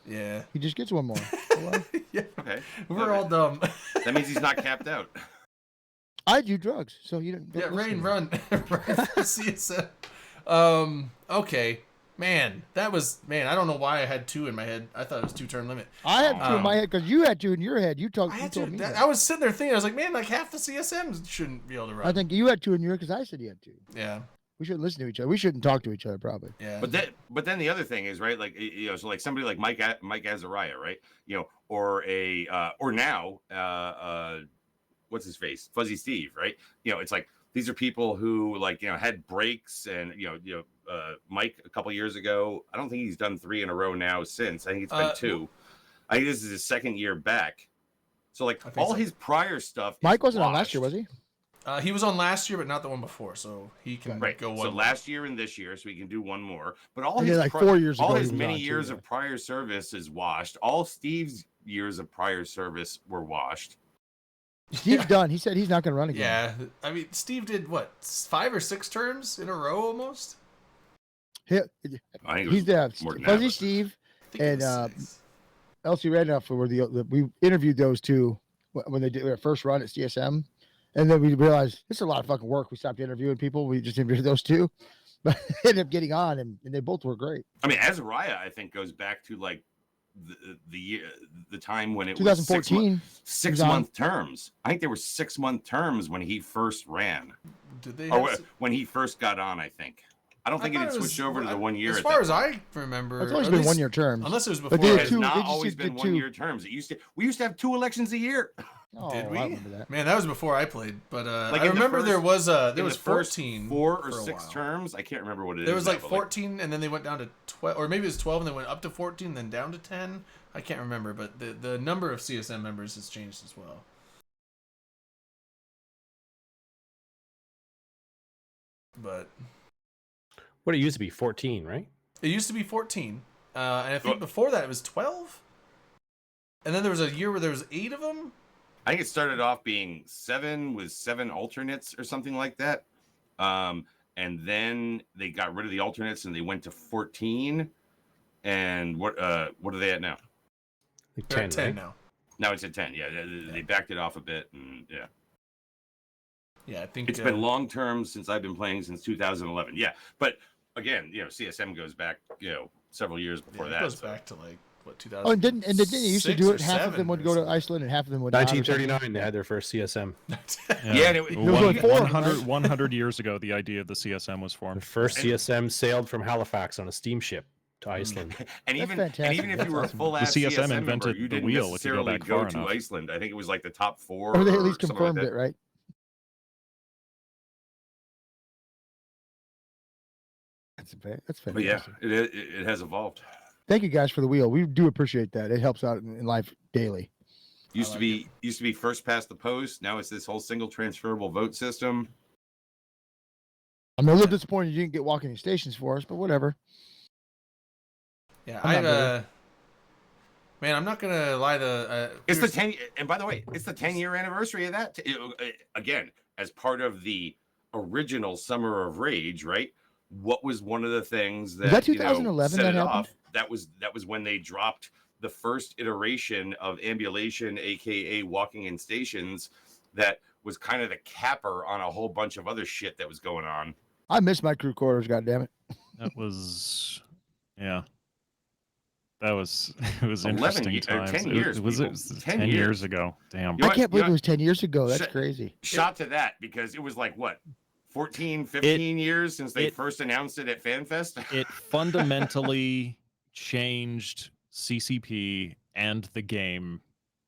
Yeah. He just gets 1 more. Well, Yeah. Okay. We're all dumb. That means he's not capped out. I do drugs, so you don't. Yeah, listen to Rain, me. run. CSM. Okay. Man, that was I don't know why I had 2 in my head. I thought it was 2 turn limit. I had 2 in my Um, head because you had 2 in your head. You told, I you had told to. me That, that. I was sitting there thinking, I was like, man, like half the CSMs shouldn't be able to run. I think you had 2 in your because I said you had 2. Yeah. We shouldn't listen to each other. We shouldn't talk to each other, probably. Yeah. But then the other thing is, right, like, so like somebody like Mike Azariah, right, or or now what's his face, Fuzzy Steve, right? It's like these are people who like had breaks, and Mike a couple years ago. I don't think he's done 3 in a row now since. I think it's been 2. I think this is his 2nd year back. So like I think all so. his prior stuff. Mike wasn't on last year, was he? He was on last year, but not the one before, so he can Right. go So one. last year and this year, so he can do 1 more. But all And his then, like, 4 years all ago, he his was many on, too, years yeah. of prior service is washed. All Steve's years of prior service were washed. Steve's done. He said he's not going to run again. Yeah, I mean, Steve did what 5 or 6 terms in a row almost. He, I think it he's was the more than Fuzzy that, but- Steve, I think it And, was 6. Elsie Randolph were we interviewed those 2 when they did their first run at CSM, and then we realized it's a lot of fucking work. We stopped interviewing people. We just interviewed those 2, but ended up getting on, and they both were great. I mean, Azariah, I think, goes back to like the year, the time when it was 2014. six He's on. month terms. I think there were 6-month terms when he first ran, Did they? or have when he first got on. I think. I don't think it thought had was- switched over to the 1 year. As at far that as point. I remember, It's always or at been least- 1 year terms. unless it was But before. they It had has 2 not they just always did been 2. 1 year terms. We used to have 2 elections a year. Oh, Did we? I remember that. Man, that was before I played. But Like I in the remember there first- was there In was the first 14 4 or for a 6 while. terms. I can't remember what it is. There was now, like but, 14, and then they went down to 12, or maybe it was 12, and they went up to 14, then down to 10. I can't remember, but the number of CSM members has changed as well. But What it used to be 14, right? it used to be 14, and I think Well- before that it was 12. And then there was a year where there was 8 of them. I think it started off being 7 with 7 alternates or something like that. And then they got rid of the alternates and they went to 14. And what are they at now? Like They're 10, at 10 right? now. Now it's at 10. Yeah, they backed it off a bit, and yeah, Yeah, I think it's been long term since I've been playing since 2011. Yeah, but again, CSM goes back, several years before it that. goes so- back to like what 2000. Oh, and didn't they used to do it? 6 or Half of 7 them would or go to something. Iceland, and half of them would not. or something. 1939, they had their first CSM. Yeah, and it- was only 4 of them, 100, right? 100 years ago, the idea of the CSM was The formed. first CSM sailed from Halifax on a steamship to Iceland. And That's even fantastic. if That's you were a awesome. full ass The CSM member, invented you the didn't wheel if you go necessarily back go far to enough. Iceland. I think it was like the top 4. Or they at least something like confirmed that. it, right? That's fantastic. But yeah, it has evolved. Thank you guys for the wheel. We do appreciate that. It helps out in life daily. Used like to be first past the post. Now it's this whole single transferable vote system. I'm a little disappointed you didn't get walking stations for us, but whatever. Yeah, I'm not I man, I'm not gonna lie. It's the here's- 10, and by the way, it's the 10-year anniversary of that. Again, as part of the original Summer of Rage, right? what was one of the things that, that 2011 set that it happened? off? That was when they dropped the first iteration of ambulation, aka walking in stations, that was kind of the capper on a whole bunch of other shit that was going on. I miss my crew quarters. God damn it! That was, yeah. That was it was 11 interesting or 10 times. years, It was people. 10 10 years years. ago. Damn. You know I what- can't believe you it know- was 10 years ago. That's Shut- crazy. Shot to that, because it was like what, 14, 15 years since they first announced it at FanFest. It fundamentally changed CCP and the game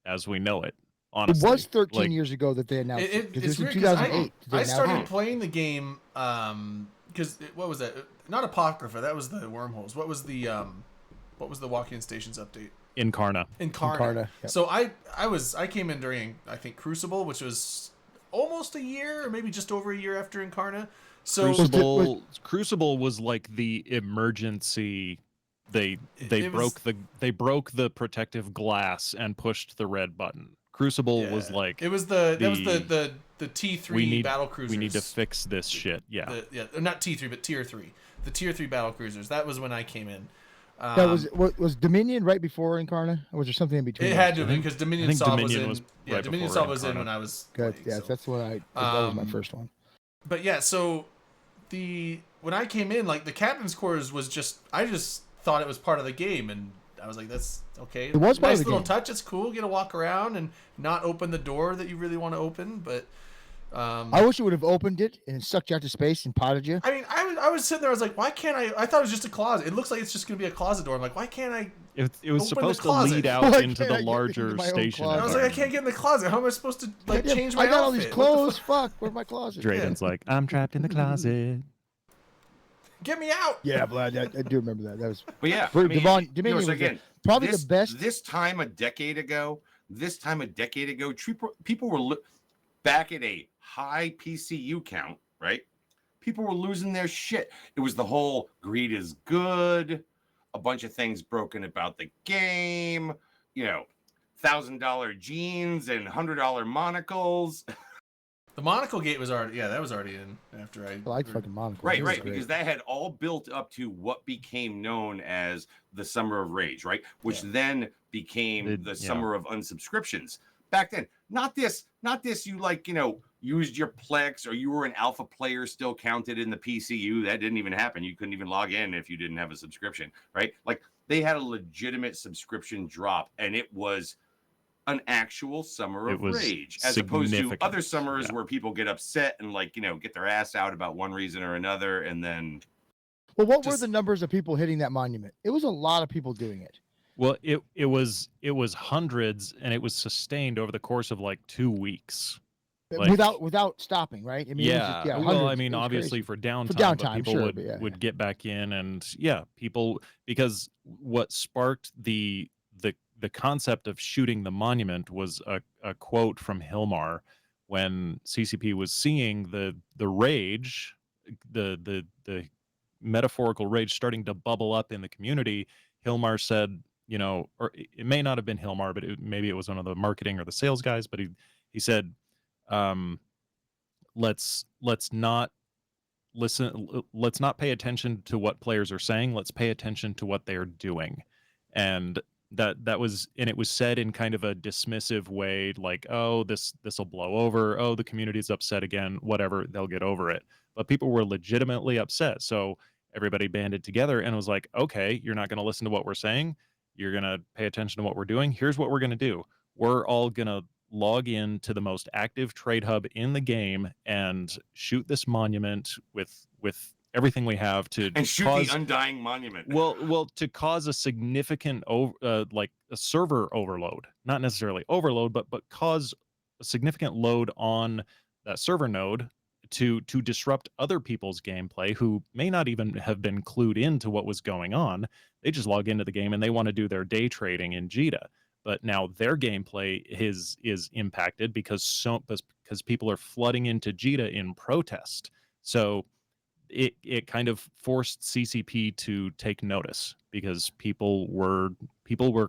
as we know it. Honestly, It was 13 Like, years ago that they announced it. Because It's it was in weird 'cause 2008. that they I announced started it. playing the game because what was that? Not Apocrypha. That was the Wormholes. What was the Walk-In Stations update? Incarna. Incarna. Incarna, yep. So I came in during, I think, Crucible, which was almost a year or maybe just over a year after Incarna. So Crucible was like the emergency. They It was- broke the protective glass and pushed the red button. Crucible was yeah. like that was the T3 battle cruisers. We need to fix this shit. Yeah. Not T3 but Tier 3. The Tier 3 battle cruisers. That was when I came in. That was Dominion right before Incarna, or was there something in between? It had to have been because Dominion think Saw Dominion was was in. Yeah, right Dominion before Saw was in Incarna. when I was. Good. playing, Yeah, so. that's what that was my Um, first one. But yeah, so when I came in, like the captain's quarters was I just thought it was part of the game, and I was like, that's okay. It was part nice of the little game. touch. It's cool. Get to walk around and not open the door that you really want to open, but. I wish it would have opened it and sucked you out to space and potted you. I mean, I was sitting there. I was like, why can't I? I thought it was just a closet. It looks like it's just gonna be a closet door. I'm like, why can't I? It was Open the supposed to closet. lead out Why into can't I the get larger into my own station. closet? I was like, I can't get in the closet. How am I supposed to like Yeah, change my I got all outfit? these What the clothes. Fuck, where's my closet? Drayden's like, I'm trapped in the closet. Get me out. Yeah, Vlad, I do remember that. That was But yeah, For I mean, Dominion you know, was so again, probably this, the best. This time a decade ago, people were back at a high PCU count, right? People were losing their shit. It was the whole greed is good, a bunch of things broken about the game, $1,000 jeans and $100 monocles. The monocle gate was already that was already in after I I like fucking Monaco. Right, It was right, great. because that had all built up to what became known as the Summer of Rage, right? Which then became the Summer of Unsubscriptions. Back then, not this. You used your Plex or you were an alpha player still counted in the PCU. That didn't even happen. You couldn't even log in if you didn't have a subscription, right? Like they had a legitimate subscription drop, and it was an actual Summer It of was Rage, as opposed to significant. other summers Yeah. where people get upset and get their ass out about one reason or another, and then Well, what were just- the numbers of people hitting that monument? It was a lot of people doing it. Well, it was hundreds, and it was sustained over the course of like 2 weeks. Like- without stopping, right? I mean, it was Yeah. just, well, hundreds. I mean, It was obviously crazy. for downtime, but downtime, people sure, would but yeah, would yeah. get back in, and people, because what sparked the concept of shooting the monument was a quote from Hilmar when CCP was seeing the rage, the metaphorical rage starting to bubble up in the community. Hilmar said, or it may not have been Hilmar, but maybe it was one of the marketing or the sales guys, but he said, let's not pay attention to what players are saying. Let's pay attention to what they are doing. And that was, and it was said in kind of a dismissive way, like, oh, this will blow over. Oh, the community's upset again, whatever, they'll get over it. But people were legitimately upset. So everybody banded together and was like, okay, you're not going to listen to what we're saying. You're going to pay attention to what we're doing. Here's what we're going to do. We're all going to log in to the most active trade hub in the game and shoot this monument with everything we have to shoot cause, the undying monument. well, to cause a significant like a server overload, not necessarily overload, but cause a significant load on that server node to disrupt other people's gameplay who may not even have been clued into what was going on. They just log into the game and they want to do their day trading in Jita. But now their gameplay is impacted because people are flooding into Jita in protest. So it kind of forced CCP to take notice because people were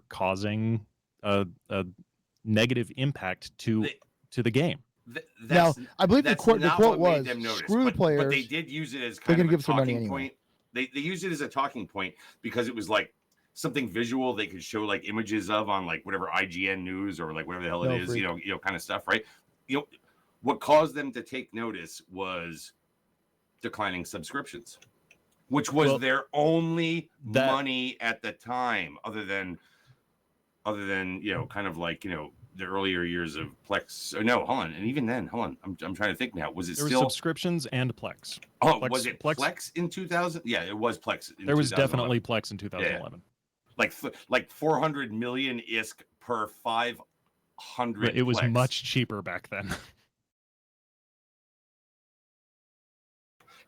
causing a negative impact to the game. Now, I believe the that's quote not was, what made them notice, "Screw the but players." they did use it as They're kind gonna of a give us their money talking anyway. point. They used it as a talking point because it was like something visual they could show like images of on like whatever IGN news or like whatever the hell it No is, freak. you know, kind of stuff, right? You know, what caused them to take notice was declining subscriptions, which was Well, their only that- money at the time, other than you know, kind of like, you know, the earlier years of Plex. No, hold on, and even then, hold on, I'm trying to think now. Was it There were still? subscriptions and Plex. Oh, Plex- was it Plex- Plex in 2000? Yeah, it was Plex. There was 2011. definitely Plex in 2011. like 400 million ISK per 500. But it was Plex. much cheaper back then.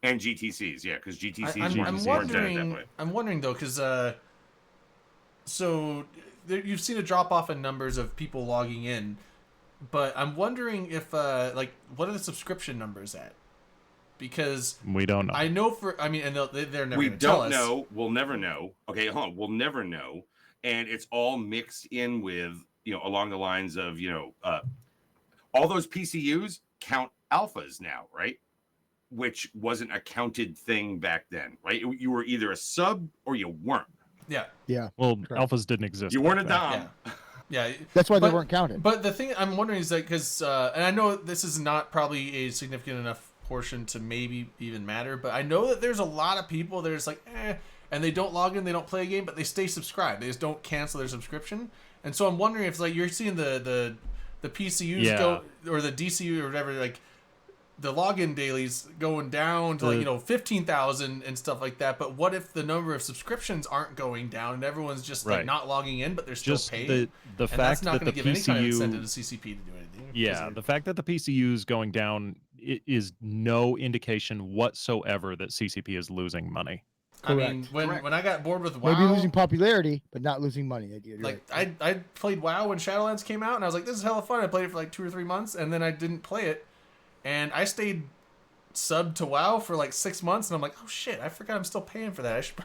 And GTCs, yeah, because GTCs I'm weren't done at that point. I'm wondering though, because so you've seen a drop off in numbers of people logging in, but I'm wondering if like what are the subscription numbers at? Because We don't know. I know and they're never We gonna tell don't us. know. We'll never know. Okay, hold on. We'll never know. And it's all mixed in with, you know, along the lines of, you know, all those PCUs count alphas now, right? Which wasn't a counted thing back then, right? You were either a sub or you weren't. Yeah, Well, Correct. alphas didn't exist. You weren't a back then. dom. yeah. That's why they But- weren't counted. But the thing I'm wondering is that because, and I know this is not probably a significant enough portion to maybe even matter, but I know that there's a lot of people that are just like, and they don't log in, they don't play a game, but they stay subscribed. They just don't cancel their subscription. And so I'm wondering if it's like you're seeing the PCUs Yeah. go, or the DCU or whatever, like the login dailies going down to like, you know, 15,000 and stuff like that. But what if the number of subscriptions aren't going down and everyone's just like Right. not logging in, but they're still Just paying? the And that's fact not that going the to give any kind of PCU incentive to CCP to do anything. Yeah, the fact that the PCU is going down is no indication whatsoever that CCP is losing money. I mean, Correct. when I got bored with WoW, Maybe losing popularity, but not losing money. You're like right. I played WoW when Shadowlands came out, and I was like, this is hella fun. I played it for like 2 or 3 months, and then I didn't play it, and I stayed sub to WoW for like 6 months, and I'm like, oh shit, I forgot I'm still paying for that. I should,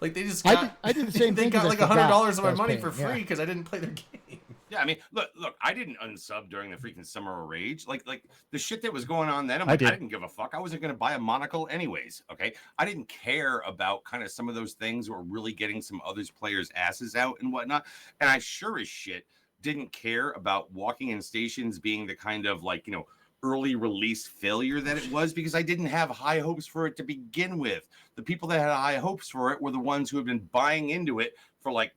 like they just got, I did the same they thing. 'cause got I like forgot $100 of I my was money paying, for yeah. free because I didn't play their game. Yeah, I mean, look, I didn't unsub during the freaking Summer of Rage. Like the shit that was going on then, I'm I like, I did. didn't give a fuck. I wasn't going to buy a monocle anyways, okay? I didn't care about kind of some of those things that were really getting some others players' asses out and whatnot. And I sure as shit didn't care about walking in stations being the kind of like, you know, early release failure that it was, because I didn't have high hopes for it to begin with. The people that had high hopes for it were the ones who had been buying into it for like,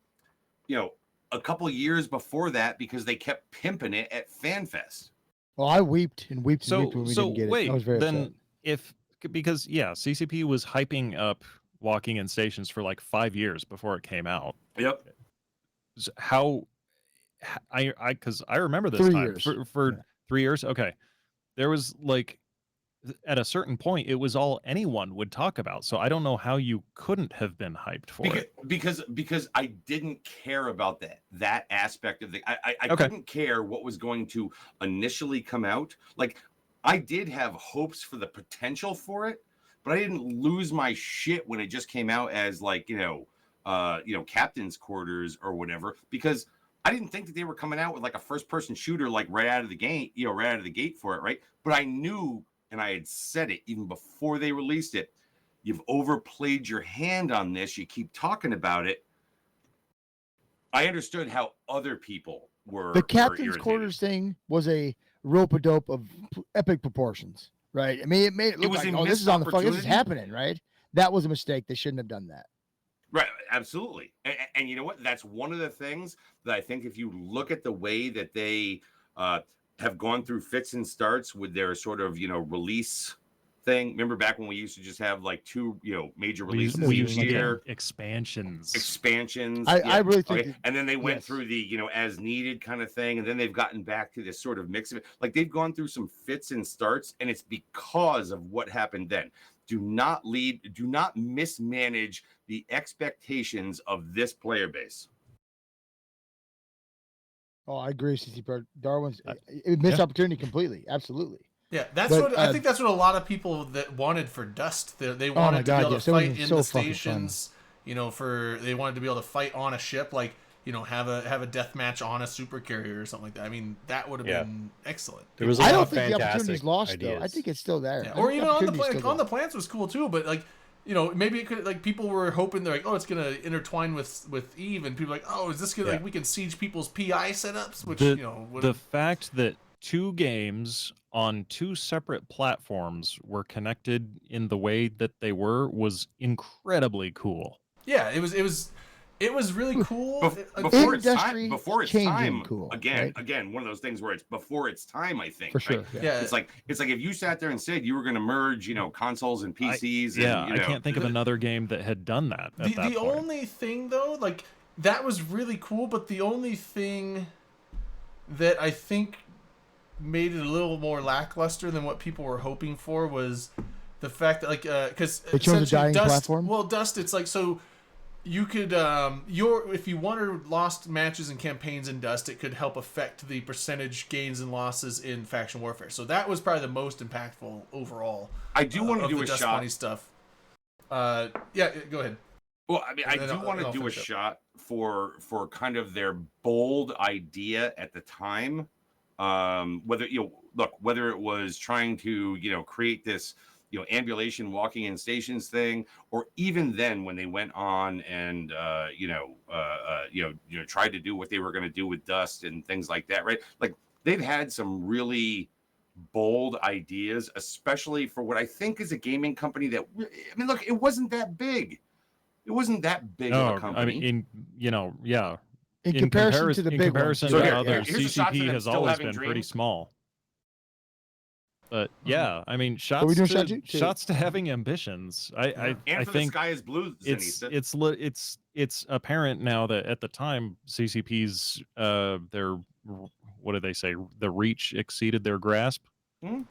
you know, a couple years before that because they kept pimping it at FanFest. Well, I weeped and weeped and So weeped when we so didn't get wait, it. I was very then upset. because yeah, CCP was hyping up walking in stations for like 5 years before it came out. Yep. How I because I remember this 3 time years. for Yeah. 3 years. Okay, there was like at a certain point, it was all anyone would talk about. So I don't know how you couldn't have been hyped for it. Because I didn't care about that aspect of the I Okay. couldn't care what was going to initially come out. Like I did have hopes for the potential for it, but I didn't lose my shit when it just came out as like, you know, captain's quarters or whatever, because I didn't think that they were coming out with like a first person shooter like right out of the gate, you know, right out of the gate for it, right? But I knew, and I had said it even before they released it, you've overplayed your hand on this. You keep talking about it. I understood how other people were. The were captain's irritated. quarters thing was a rope-a-dope of epic proportions, right? I mean, it made it look was like, a oh, this is on the fuck, this is missed happening, right? That was a mistake. They shouldn't have done that. Right, absolutely. And you know what? That's one of the things that I think if you look at the way that they have gone through fits and starts with their sort of, you know, release thing. Remember back when we used to just have like 2, you know, major We used, releases we each used to get year, expansions. expansions. I really think Okay. that- And then they went yes. through the, you know, as needed kind of thing. And then they've gotten back to this sort of mix of it. Like they've gone through some fits and starts, and it's because of what happened then. Do not mismanage the expectations of this player base. Oh, I agree, CC Bird. Darwin's it missed yeah. opportunity completely. Absolutely. Yeah, that's But, what I think. That's what a lot of people that wanted for Dust. They Oh my wanted to God, be able yes, to that fight was in so the fucking fun. stations. You know, they wanted to be able to fight on a ship. Like have a death match on a super carrier or something like that. I mean, that would have Yeah. been excellent. There was a I lot don't of think the fantastic opportunity's lost ideas. though. I think it's still there. Yeah. I Or think even on the opportunity's plan, still on the there. plants was cool too, but like, maybe it could, like, people were hoping they're like, oh, it's gonna intertwine with Eve, and people are like, oh, is this gonna, like, we can siege people's PI setups, which The fact that 2 games on 2 separate platforms were connected in the way that they were was incredibly cool. yeah, it was really cool. Before its Industry time, before its changing time. cool, Again, right? one of those things where it's before its time. I think For sure. right? Yeah. Yeah, It's like if you sat there and said you were going to merge, consoles and PCs. And, I can't think of another game that had done that at that the point. only thing though, like, that was really cool, but the only thing that I think made it a little more lackluster than what people were hoping for was the fact that, like, because They chose a dying platform? Well, Dust, it's like, so you could if you won or lost matches and campaigns in Dust, it could help affect the percentage gains and losses in Faction Warfare. So that was probably the most impactful overall. I do want to of do the a Dust shot. Bunny stuff. Yeah, go ahead. Well, I mean, I And then do I'll- want to I'll do a finish up. shot for kind of their bold idea at the time. Whether whether it was trying to create this ambulation walking in stations thing, or even then when they went on and tried to do what they were going to do with Dust and things like that, right? Like, they've had some really bold ideas, especially for what I think is a gaming company that, I mean, look, it wasn't that big. It wasn't that big of a company. I mean, yeah. In comparison to the in big comparison ones. So to here- others, here's a shot for CCP them has still always having been pretty dreams. small. But Mm-hmm. yeah, I mean, we doing shots to having ambitions. And I for think the sky is blue, Zenitha. it's apparent now that at the time CCP's their, what did they say, the reach exceeded their grasp.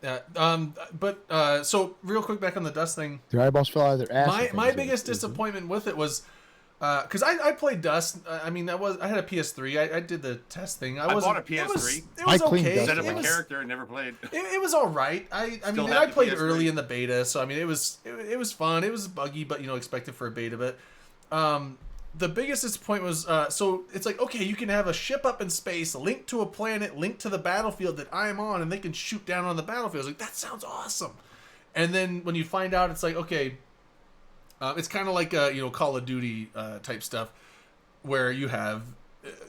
Yeah. So real quick, back on the Dust thing. Their eyeballs fell out of their ass. I think My is what biggest it is. disappointment with it was because I played Dust. I mean, I had a PS3. I did the test thing. I bought a PS3. It was I cleaned okay. Dust Set up It a was- character and never played. It was all right. I Still mean, have I the played PS3. early in the beta, so I mean, it was fun. It was buggy, but expected for a beta. But the biggest disappointment was so it's like, okay, you can have a ship up in space, linked to a planet, linked to the battlefield that I'm on, and they can shoot down on the battlefield. It's like, that sounds awesome. And then when you find out, it's like, okay, it's kind of like Call of Duty type stuff, where you have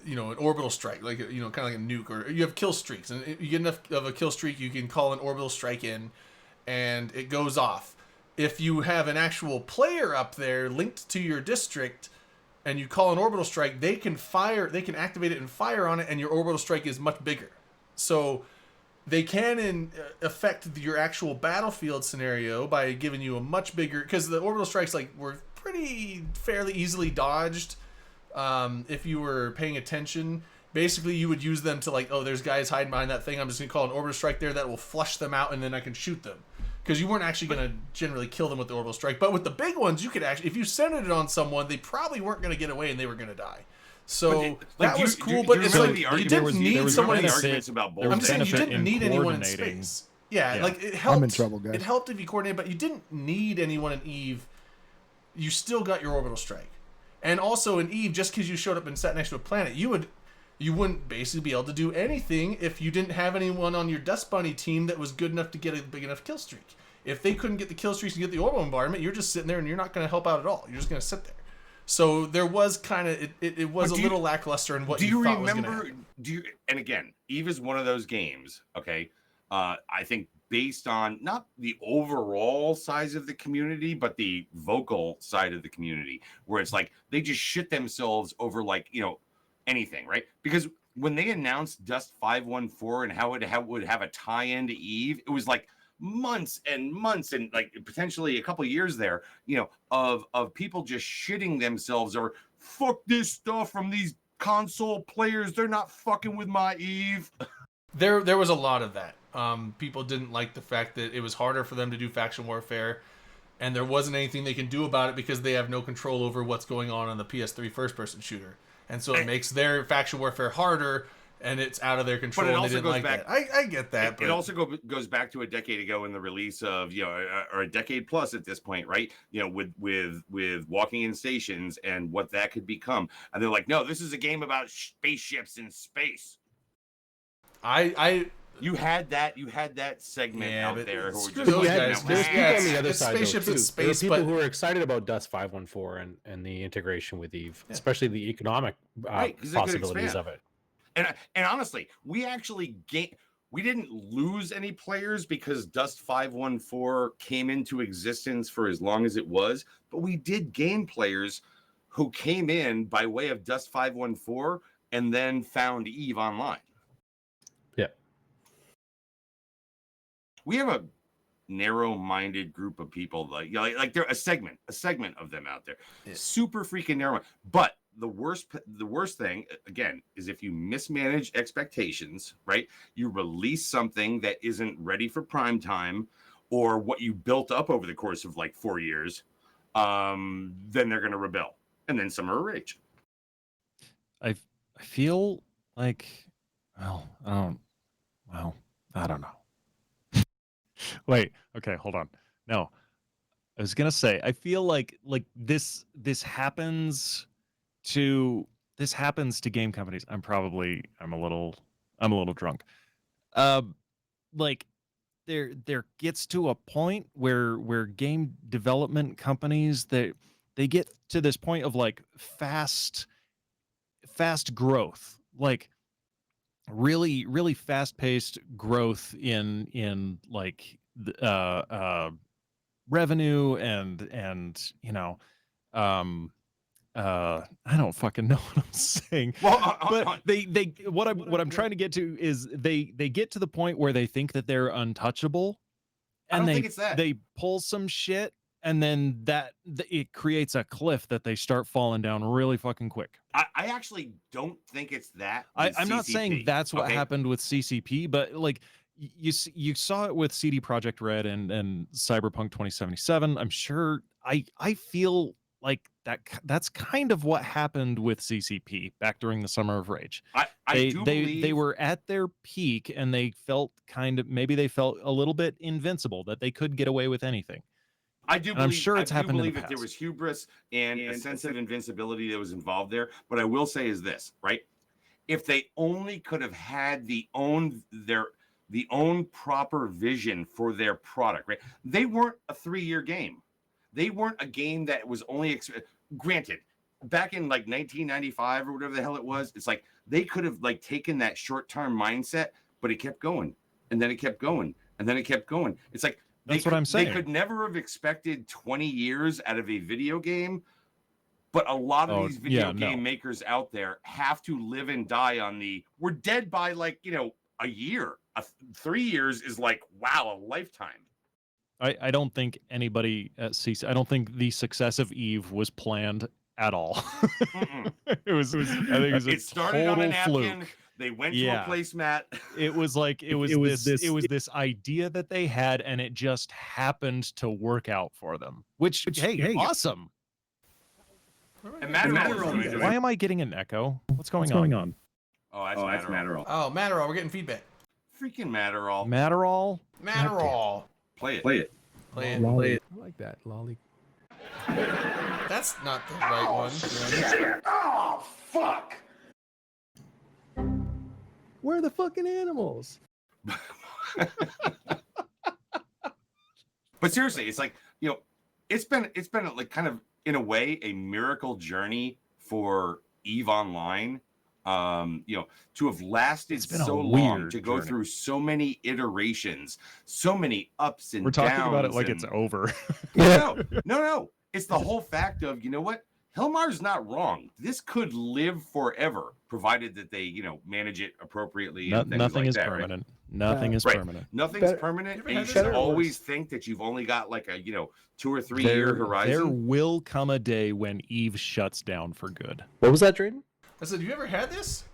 an orbital strike, like kind of like a nuke, or you have kill streaks, and you get enough of a kill streak, you can call an orbital strike in, and it goes off. If you have an actual player up there linked to your district, and you call an orbital strike, they can activate it and fire on it, and your orbital strike is much bigger. So they can affect your actual battlefield scenario by giving you a much bigger, because the orbital strikes were fairly easily dodged. If you were paying attention, basically you would use them to there's guys hiding behind that thing, I'm just gonna call an orbital strike there that will flush them out, and then I can shoot them, because you weren't actually gonna generally kill them with the orbital strike. But with the big ones, you could actually, if you centered it on someone, they probably weren't gonna get away and they were gonna die. So that was cool, but it's like you didn't need someone in arguments about there was I'm saying you benefit didn't in need anyone in coordinating. space. Yeah, Yeah. like it helped. I'm in trouble, guys. It helped if you coordinated, but you didn't need anyone in Eve. You still got your orbital strike, and also in Eve, just because you showed up and sat next to a planet, you wouldn't basically be able to do anything if you didn't have anyone on your Dust Bunny team that was good enough to get a big enough kill streak. If they couldn't get the kill streaks and get the orbital environment, you're just sitting there and you're not going to help out at all. You're just going to sit there. So there was kind of it was a little lackluster in what you thought was going to happen. And again, Eve is one of those games, okay? I think based on not the overall size of the community, but the vocal side of the community, where it's like they just shit themselves over anything, right? Because when they announced Dust 514 and how it would have a tie-in to Eve, it was like months and months and potentially a couple of years there, of people just shitting themselves or fuck this stuff from these console players. They're not fucking with my Eve. There was a lot of that. People didn't like the fact that it was harder for them to do faction warfare, and there wasn't anything they can do about it because they have no control over what's going on the PS3 first-person shooter. And so it makes their faction warfare harder, and it's out of their control. But it and they also didn't goes like back. that. I get that. It but also goes back to a decade ago in the release of, you know, or a decade plus at this point, right? You know, with Walking in Stations and what that could become. And they're like, no, this is a game about spaceships in space. You had that segment out there who were screw just those like, guys. no, There's people on the other it's side, though, spaceships too. in space, there are people but- who are excited about Dust 514 and the integration with Eve, especially the economic Right, 'cause it could possibilities expand. of it. And honestly, we didn't lose any players because Dust 514 came into existence for as long as it was, but we did gain players who came in by way of Dust 514 and then found Eve Online. Yeah. We have a narrow-minded group of people, like they're a segment of them out there. Yeah. Super freaking narrow. But the worst thing, again, is if you mismanage expectations, right? You release something that isn't ready for prime time, or what you built up over the course of like 4 years, then they're going to rebel, and then some are rage. I feel like, well, I don't know. Wait, okay, hold on. No, I was gonna say, I feel like this happens to game companies. I'm a little drunk. Like there gets to a point where game development companies, they get to this point of like fast growth, like really fast-paced growth in like revenue and you know, I don't fucking know what I'm saying. Well, But what I'm trying to get to is they get to the point where they think that they're untouchable, I and don't think it's that. they pull some shit, and then it creates a cliff that they start falling down really fucking quick. I actually don't think it's that. I'm not saying CCP, that's what okay? happened with CCP, but like you saw it with CD Projekt Red and Cyberpunk 2077. I'm sure I feel like that's kind of what happened with CCP back during the Summer of Rage. They They were at their peak, and they felt maybe they felt a little bit invincible, that they could get away with anything. I do. And I'm sure it's I do happened in the believe that there past. was hubris and a sense of invincibility that was involved there. But I will say is this, right? If they only could have had the own proper vision for their product, right? They weren't a 3-year game. They weren't a game that was only granted back in like 1995 or whatever the hell it was. It's like they could have like taken that short-term mindset, but it kept going, and then it kept going, and then it kept going. It's like That's what I'm saying. They could never have expected 20 years out of a video game, but a lot of these video game makers out there have to live and die on we're dead by like, you know, a year. 3 years is like, wow, a lifetime. I don't think anybody at CC, I don't think the success of Eve was planned at all. it was I think it was a It started on a total napkin. fluke. They went to a placemat. It was like it was this idea that they had, and it just happened to work out for them. Which hey, awesome. And Matterall. Why am I getting an echo? What's going on? Oh, that's Matterall. Oh, Matterall, we're getting feedback. Freaking Matterall. Matterall? Matterall. Play it. Play it. I like that. Lolly. That's not the right one. Oh, fuck! Where are the fucking animals? But seriously, it's like, you know, it's been like kind of in a way a miracle journey for EVE Online. You know, to have lasted so long, to go through so many iterations, so many ups and downs. We're talking about it like it's over. No. It's the whole fact of, you know what? Hilmar's not wrong. This could live forever, provided that they, you know, manage it appropriately. And things nothing like is that, permanent. Nothing is right? permanent. Nothing's permanent. And you should always think that you've only got like a, you know, 2 or 3 year horizon. There will come a day when Eve shuts down for good. What was that, Drayden? I said, you ever had this?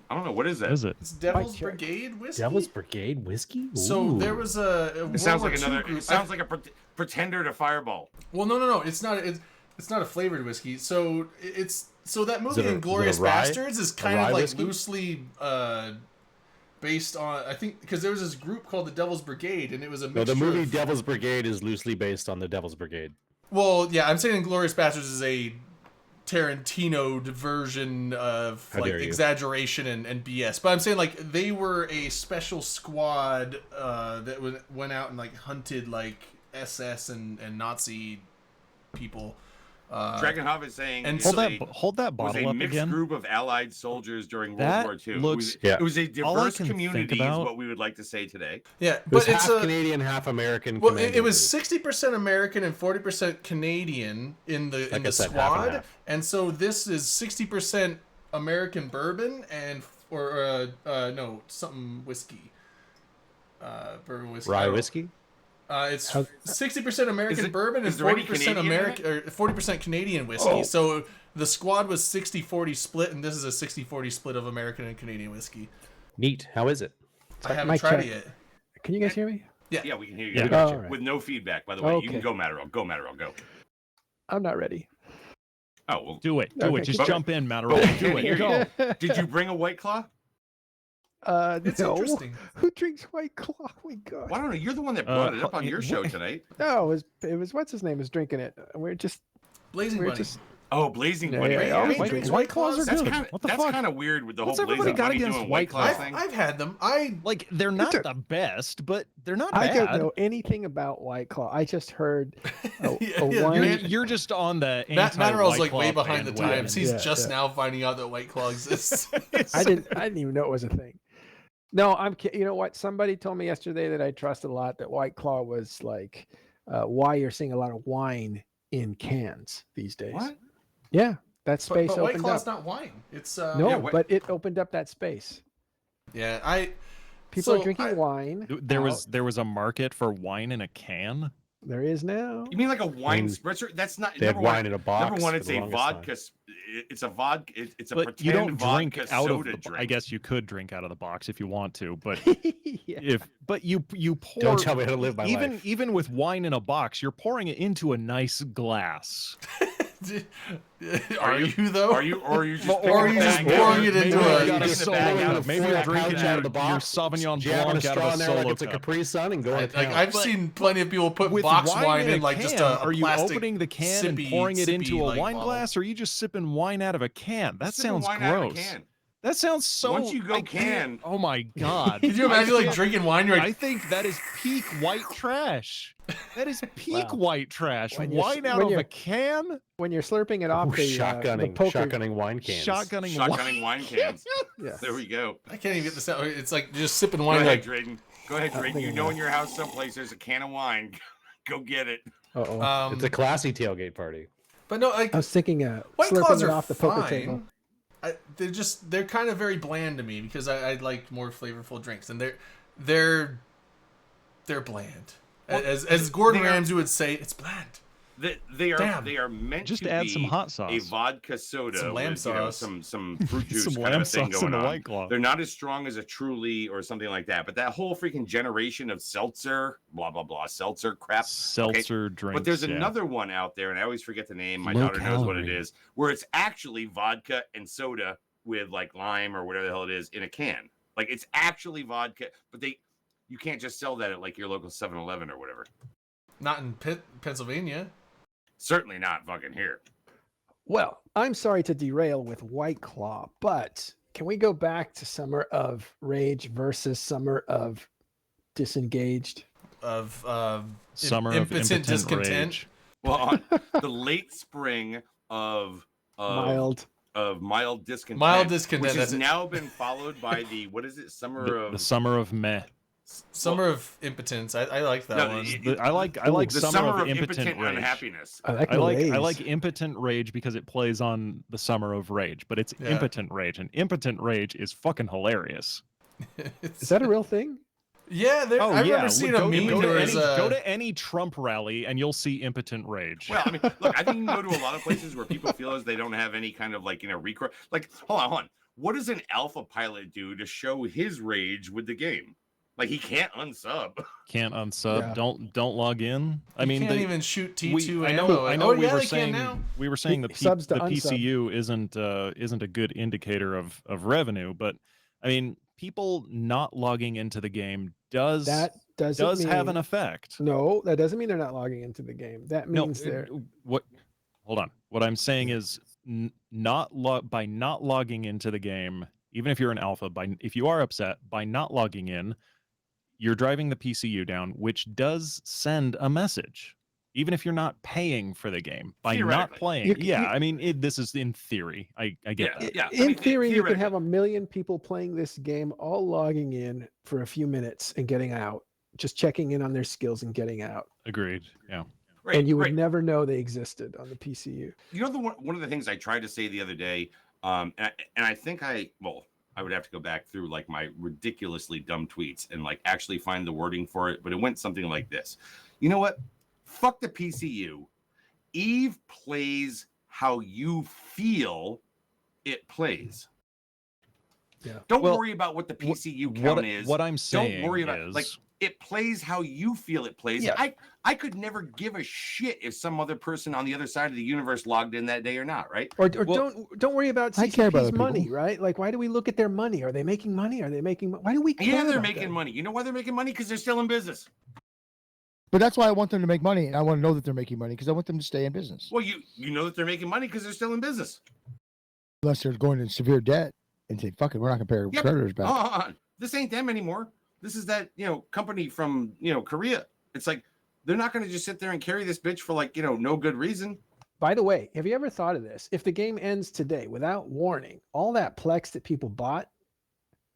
I don't know. What is that? What is it? It's Devil's Brigade whiskey. Devil's Brigade whiskey? So Ooh. there was a It sounds like World War II another. group. It sounds like a pretender to Fireball. Well, no. It's not a flavored whiskey. So it's So that Is movie, it a Inglourious rye? Bastards, is kind of rye like whiskey? loosely based on, I think, because there was this group called the Devil's Brigade, and it was a No, mixture the movie of, Devil's Brigade is loosely based on the Devil's Brigade. Well, yeah, I'm saying Inglourious Bastards is a Tarantino version of How like dare you. exaggeration and BS. But I'm saying like they were a special squad that went out and like hunted like SS and Nazi people. Dragonhoff is saying and it's so- Hold that was bottle a up mixed again. group of Allied soldiers during That World War II. looks- Yeah. It was a All I diverse can think community, is about- what we would like to say today. Yeah, It was but it's half a Canadian, half American. well, commando it was group. 60% American and 40% Canadian in the Like in I the said, half and squad, half. and so this is 60% American bourbon and no, something whiskey. Bourbon whiskey. I Rye don't- whiskey. It's How- 60% American bourbon and is there any 40% Canadian in American or 40% Canadian whiskey. Oh. So the squad was 60-40 split, and this is a 60-40 split of American and Canadian whiskey. Neat. How is it? I haven't Mic tried check. it yet. Can you guys hear me? Yeah, we can hear you. Yeah. We got you. All right. With no feedback, by the way. You can Okay. go, Matterall. Go, Matterall. Go. I'm not ready. Oh, well. Do it. Do Okay, it. Just keep- jump in, But Matterall. we Do can't it. hear you. Did you bring a White Claw? It's No. interesting. Who drinks White Claw? Oh my God. Well, I don't know. You're the one that brought it up on your show tonight. No, it was what's his name is drinking it. We're just Blazing we're Bunny. just Oh, Blazing Yeah, Bunny. yeah, Ray- yeah. Ray White- drinks White Claws are That's good. kind What the that's fuck? kind of weird with the What's whole everybody Blazing got Bunny against doing White White Claw Claws? thing. I've had them. I Like they're not the best, but they're not I bad. don't know anything about White Claw. I just heard a Yeah, a yeah, wine. You're just on the Matterall's like anti-White way Claw behind the bandwagon. times. He's Yeah, just yeah. now finding out that White Claw exists. I didn't even know it was a thing. No, you know what? Somebody told me yesterday that I trust a lot that White Claw was like why you're seeing a lot of wine in cans these days. What? Yeah, that space but White opened Claw's up. not wine. It's No, Yeah, what- but it opened up that space. yeah. People So are drinking I- wine. There out. was a market for wine in a can. There is now. You mean like a wine mean, spritzer? That's not. They had number one- wine in a box. Number one, for it's the a longest vodka. time. It's a vodka. It's a But pretend you don't drink vodka out of soda the. drink. I guess you could drink out of the box if you want to, but Yeah. but you pour. Don't tell me how to live my life. Even with wine in a box, you're pouring it into a nice glass. Are you though? Are you just Or are you just pouring it into Maybe a- you got a just solo pouring out it of- Maybe Pour you're that drinking pouch out of the your box, Sauvignon jabbing Blanc a out straw of in a there like solo it's a cup. Capri Sun and going to Like town. I've But seen plenty of people put With box wine wine in in a like just can, a are you plastic opening the can and sippy- pouring it into sippy, a like, wine bottle. glass, or are you just sipping wine out of a can? That sipping sounds wine out of a gross. can. That sounds so. Once you go I can't- can- Oh my god! Could you imagine like drinking wine? You're I like, think that is peak white trash. That is peak Wow. white trash. When you're s- Wine out when of you're- a can. When you're slurping it off the shotgunning, poker. shotgunning wine cans. Shotgunning, Shotgunning wine cans. Yes. There we go. I can't even get this out. It's like just sipping Go wine. ahead, Like, Drayden. Go ahead, Drayden. You know in your house someplace there's a can of wine. Go get it. Uh-oh. It's a classy tailgate party. but no, like I was thinking White slurping Claws it are off the poker fine. table. They're kind of very bland to me because I like more flavorful drinks, and they're bland. Well, As Gordon they are- Ramsay would say, it's bland. They Damn. are meant Just to add be some hot sauce. a vodka soda Some lamb with, you know, sauce. some fruit juice Some kind lamb of a thing sauce going in the on. White Claw. They're not as strong as a Truly or something like that. But that whole freaking generation of seltzer, blah blah blah, seltzer crap. Seltzer drinks. But there's yeah. another one out there, and I always forget the name. My Low daughter knows what it calorie. is, where it's actually vodka and soda with like lime or whatever the hell it is in a can. Like it's actually vodka, but you can't just sell that at like your local 7-Eleven or whatever. Not in Pennsylvania. Certainly not fucking here. Well, I'm sorry to derail with White Claw, but can we go back to Summer of Rage versus Summer of Disengaged? Of Summer of impotent impotent discontent. rage. Well, on the late spring of Mild. mild discontent, Mild discontent, which has that's it. now been followed by the what is it? Summer The of summer of meh. Summer of impotence. I like that No, one. I like the summer of impotent rage. unhappiness. I like I like Malaise. impotent rage because it plays on the summer of rage, but it's Yeah. impotent rage, and impotent rage is fucking hilarious. Is that a real thing? Yeah, I remember seeing a meme. Go There to, was go to any Trump rally and you'll see impotent rage. Well, I mean, look, I think you can go to a lot of places where people feel as they don't have any kind of like, recourse. Like, hold on. What does an alpha pilot do to show his rage with the game? Like he can't unsub. Can't unsub. Yeah. Don't log in. I mean, can't they, even shoot T2 I ammo. know. I know. Oh, we yeah, were they can saying now. the Subs to the unsub. PCU isn't a good indicator of revenue, but I mean, people not logging into the game does That doesn't have an mean- effect. No, that doesn't mean they're not logging into the game. That means they're what? Hold on. What I'm saying is by not logging into the game, even if you're an alpha, if you are upset by not logging in, you're driving the PCU down, which does send a message, even if you're not paying for the game by not Theoretically. playing. I mean, this is in theory. I get that. Yeah. I in mean, theory, you can theoretically. have 1 million people playing this game, all logging in for a few minutes and getting out, just checking in on their skills and getting out. Agreed. Yeah. Right, And you would right. never know they existed on the PCU. You know, one of the things I tried to say the other day, and I think I would have to go back through like my ridiculously dumb tweets and like actually find the wording for it, but it went something like this. You know what? Fuck the PCU. Eve plays how you feel it plays. Yeah. Don't Well, worry about what the PCU count is. What I'm saying Don't worry about is, like it plays how you feel it plays. Yeah. I could never give a shit if some other person on the other side of the universe logged in that day or not, right? Or Well, don't worry about I care about CCP's other money, people. right? Like, why do we look at their money? Are they making money? Are they making? Why do we care? Yeah, they're about making that? money. You know why they're making money? Because they're still in business. But that's why I want them to make money, and I want to know that they're making money because I want them to stay in business. Well, you know that they're making money because they're still in business. Unless they're going into severe debt and say, "Fuck it, we're not going to pay our Yeah, creditors back." Hold on. This ain't them anymore. This is that company from Korea. It's like they're not going to just sit there and carry this bitch for like no good reason. By the way, have you ever thought of this? If the game ends today without warning, all that Plex that people bought,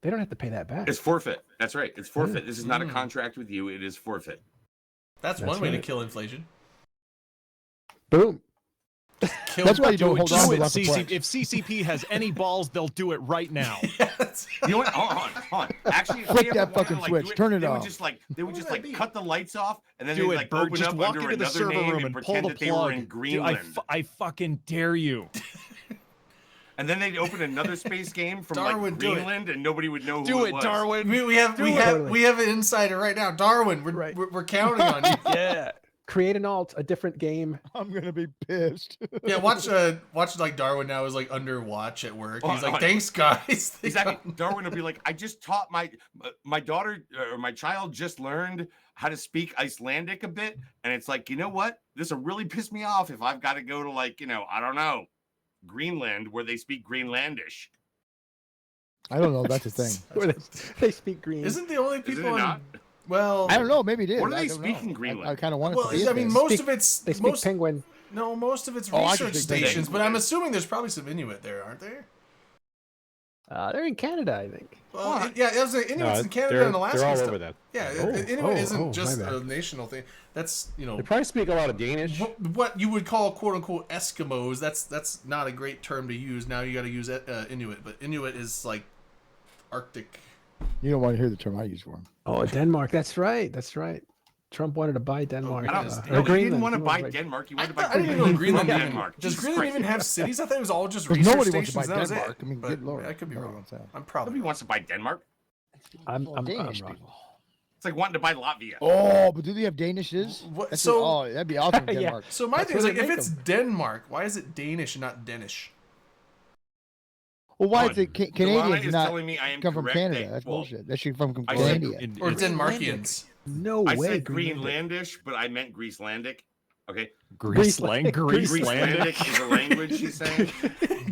they don't have to pay that back. It's forfeit. That's right. It's forfeit. This is not a Mm. contract with you. It is forfeit. That's That's one way right. to kill inflation. Boom. Kill, That's why you don't do it, hold just on do to it. lots of Plex. If CCP has any balls, they'll do it right now. Yes. You know what? Hold on. Actually, if Flick they ever that wanted to, fucking like, switch. do it, Turn it they off. Would just like they would What just would that like be? cut the lights off and then Do they it, like Bert. open Just up walk under into the another server name room and and pull pretend the that they were plug. in Dude, Greenland. I fucking dare you. And then they'd open another space game from Darwin, like do it. Greenland, and nobody would know who Do it it, was. Darwin. We have Totally. an insider right now, Darwin. We're Right. we're counting on you. Yeah. Create an alt, a different game. I'm going to be pissed. Yeah, watch like Darwin now is like under watch at work. He's Oh, like, oh, thanks guys. They Exactly. got- Darwin would be like, I just taught my daughter or my child just learned how to speak Icelandic a bit, and it's like, you know what? This will really piss me off if I've got to go to like I don't know, Greenland where they speak Greenlandish. I don't know. That's a thing. Where they speak green. Isn't the only Isn't people it in not? well I don't know. Maybe it is. What do I they don't speak know. in Greenland? I kind of want it well, to be. I mean a thing. most of it's They speak most penguin. no, most of it's Oh, I can research speak Penguin. stations, but I'm assuming there's probably some Inuit there, aren't there? They're in Canada, I think. Well, yeah, it was like Inuits in Canada they're, and Alaska. they're all and stuff. over that. Yeah, Oh, Inuit isn't my just bad. a national thing. That's They probably speak a lot of Danish. what you would call quote unquote Eskimos. That's not a great term to use. Now you got to use Inuit, but Inuit is like Arctic. You don't want to hear the term I use for them. Oh, Denmark. That's right. That's right. Trump wanted to buy Denmark. I don't, Yes, no, or he Greenland. didn't want to He buy wanted Denmark. He I, wanted to buy I didn't even know Greenland from even. Denmark. Does Jesus Greenland Christ. even have cities? I thought it was all just Because research nobody wants to stations. buy That was Denmark. it. I mean, But good lord. I could be Nobody wrong. wants that. I'm probably Nobody wants to buy Denmark. I'm Danish wrong. people. It's like wanting to buy Latvia. Oh, but do they have Danishes? What- That's so- oh, that'd be awesome. Yeah. Denmark. So my That's thing is where like, they if make it's Denmark, why is it Danish and not Danish? Well, why Come is it Delana Canadians is not telling me I am come from correct Canada? that- That's well, bullshit. That should come from I said- Canada. Or It- Denmarkians? No I way. said Greenland. Greenlandish, but I meant Greaselandic. Okay. Greaseland. Greaselandic is a language, she's saying.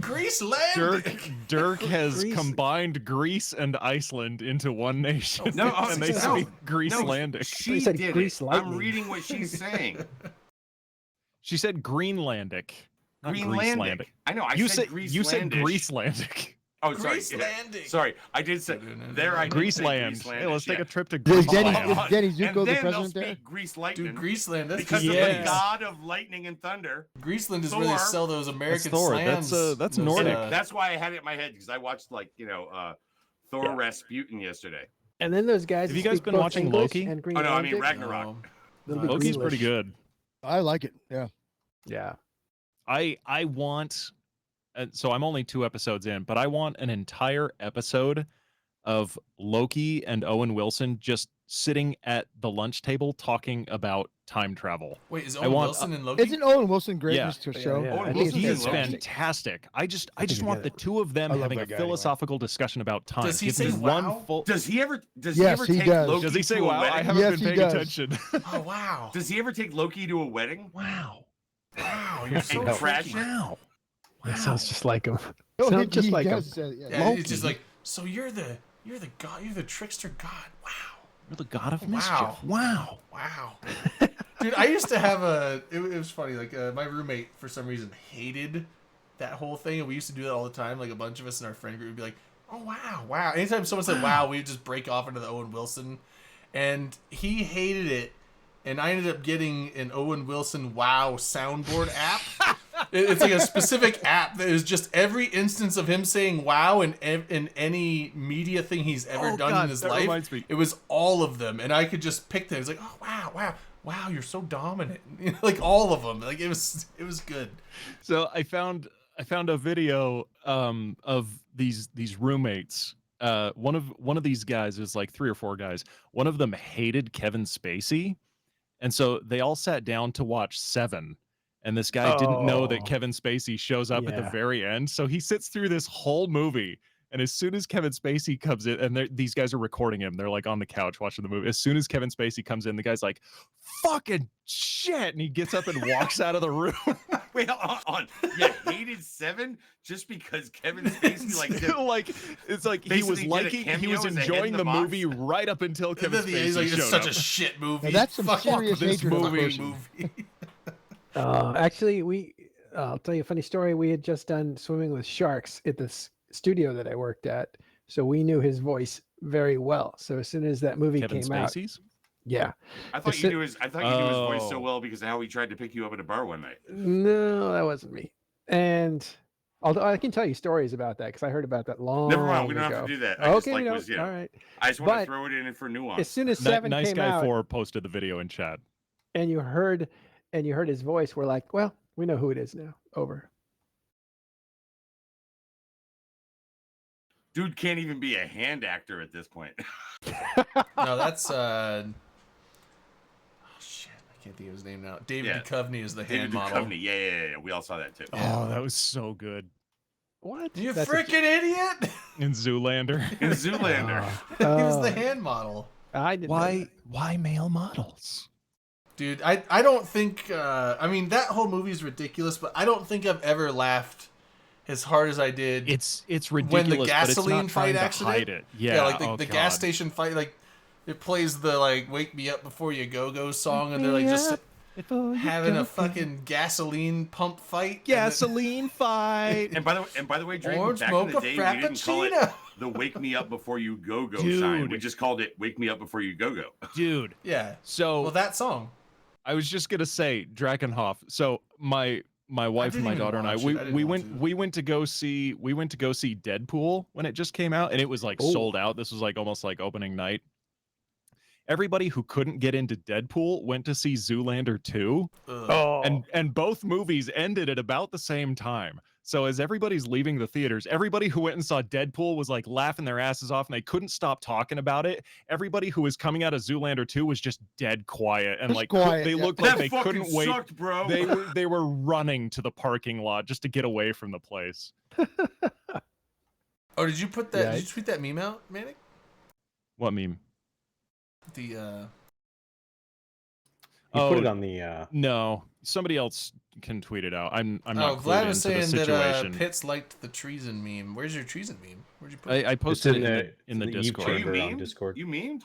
Greaseland. Dirk has Greece- combined Greece and Iceland into one nation. No, and they no, speak Greaselandic. She said did Grease it. lightning. I'm reading what she's saying. She said Greenlandic. Not Greenlandic. Greaselandic. I know. I You said said you said Greaselandish. Greaselandic. Oh, sorry. Yeah. Greaselandic. Sorry, I did say there. I did say Greaseland. Hey, let's Greaselandish, take yeah. a trip to Is Denny, Greaseland. is Denny Zuko And the then they'll president there? speak Grease lightning Dude, Greaseland. That's because of Yes. the god of lightning and thunder. Greaseland is where they Thor. sell those That's American Thor. slams. That's Those, Nordic. That's why I had it in my head because I watched Thor Yeah. Rasputin yesterday. And then those guys. Have you that guys speak been both watching English Loki? And Oh no, I mean Greenlandic. Ragnarok. Little bit Loki's pretty Greenish. good. I like it. Yeah. Yeah. I want so I'm only 2 episodes in, but I want an entire episode of Loki and Owen Wilson just sitting at the lunch table talking about time travel. Wait, is I Owen want- Wilson in Loki? Isn't Owen Wilson great Yeah. in this Yeah, show? yeah. Owen I think Wilson He it's is Loki. fantastic. I just want together. the two of them I love having a that guy anyway. philosophical discussion about time. Does he Give say me one wow? full. Does he ever Yes, he take does. Loki Does he say to a wow? I wedding? haven't Yes, been he paying does. attention. Oh wow! Does he ever take Loki to a wedding? Wow. Wow, you're so And No. crash freaky. it? Wow. That sounds just like him. Oh, Sounds just he like him. does say it, yeah. Yeah, it's just Loki. like, so you're the god, you're the trickster god. Wow, You're the god of Wow. mischief. Wow. wow. Dude, I used to have it was funny. Like my roommate for some reason hated that whole thing, and we used to do that all the time. Like a bunch of us in our friend group would be like, "Oh wow, wow!" Anytime someone said "wow," we'd just break off into the Owen Wilson, and he hated it. And I ended up getting an Owen Wilson Wow soundboard app. It's like a specific app that is just every instance of him saying "wow" in any media thing he's ever Oh, done God, in his that life. reminds me. It was all of them, and I could just pick them. It's like, "Oh wow, wow, wow, you're so dominant." Like all of them. Like it was good. So I found a video of these roommates. One of these guys is like 3 or 4 guys. One of them hated Kevin Spacey, and so they all sat down to watch Seven. And this guy didn't know that Oh. Kevin Spacey shows up at the Yeah. very end, so he sits through this whole movie. And as soon as Kevin Spacey comes in, and these guys are recording him, they're like on the couch watching the movie. As soon as Kevin Spacey comes in, the guy's like, "Fucking shit!" And he gets up and walks out of the room. Wait, hold on. You hated Seven just because Kevin Spacey like did, Like it's like he was basically did a liking, he cameo was as a head enjoying in the the box? movie right up until And Kevin then he's Spacey like, "It's showed such up. a shit movie." Now, that's some Fuck serious this hatred of a movie. person. Actually, I'll tell you a funny story. We had just done Swimming with Sharks at this studio that I worked at, so we knew his voice very well. So as soon as that movie Kevin came out, Spacey's? yeah, I thought Is you it- knew his voice so Oh. well because of how he tried to pick you up at a bar one night. no, that wasn't me. And although I can tell you stories about that because I heard about that long. Never mind, we don't ago. have to do that. I just Okay, like we was, don't. you know, All right. I just want But to throw it in for nuance. As soon as Seven Nice came guy out, 4 posted the video in chat. and you heard his voice, we're like, well, we know who it is now. Over. Dude can't even be a hand actor at this point. No, that's oh shit, I can't think of his name now. David Yeah. Duchovny is the David hand model. Duchovny. Yeah. We all saw that too. Oh, that was so good. What? You That's a- freaking idiot! In Zoolander. In Zoolander. He was the Oh, hand model. I didn't. know that. Why male models? Dude, I don't think I mean that whole movie is ridiculous, but I don't think I've ever laughed as hard as I did It's when ridiculous, the but it's gasoline not fight trying to accident. hide it. Yeah, like the, oh, the gas God. station fight, like it plays the like "Wake Me Up Before You Go" song, and they're like just having a fucking gasoline pump fight. and then- gasoline fight. And by the way, Drake, Orange back in the mocha day, we didn't call it frappuccino. the "Wake Me Up Before You Go" Dude. sign. We just called it "Wake Me Up Before You Go." Dude. Yeah. So Well, that song. I was just gonna say Drakenhof. So my wife and didn't my even daughter and I, watch it. I didn't we want went to. we went to go see Deadpool when it just came out, and it was like Oh. sold out. This was like almost like opening night. Everybody who couldn't get into Deadpool went to see Zoolander 2, Ugh. Oh, and both movies ended at about the same time. So as everybody's leaving the theaters, everybody who went and saw Deadpool was like laughing their asses off, and they couldn't stop talking about it. Everybody who was coming out of Zoolander 2 was just dead quiet, and Just like quiet, they yeah. looked like That they fucking couldn't wait. sucked, bro. They were running to the parking lot just to get away from the place. Oh, did you put that? Yeah, Did you it's- tweet that meme out, Manic? What meme? The You Oh, put it on the. No, somebody else can tweet it out. I'm oh, not clued Vlad was into the saying that situation. Pitts liked the treason meme. Where's your treason meme? Where'd you put it? I It's posted in it the in the Eve Discord. you chamber on memed? Discord. You memed?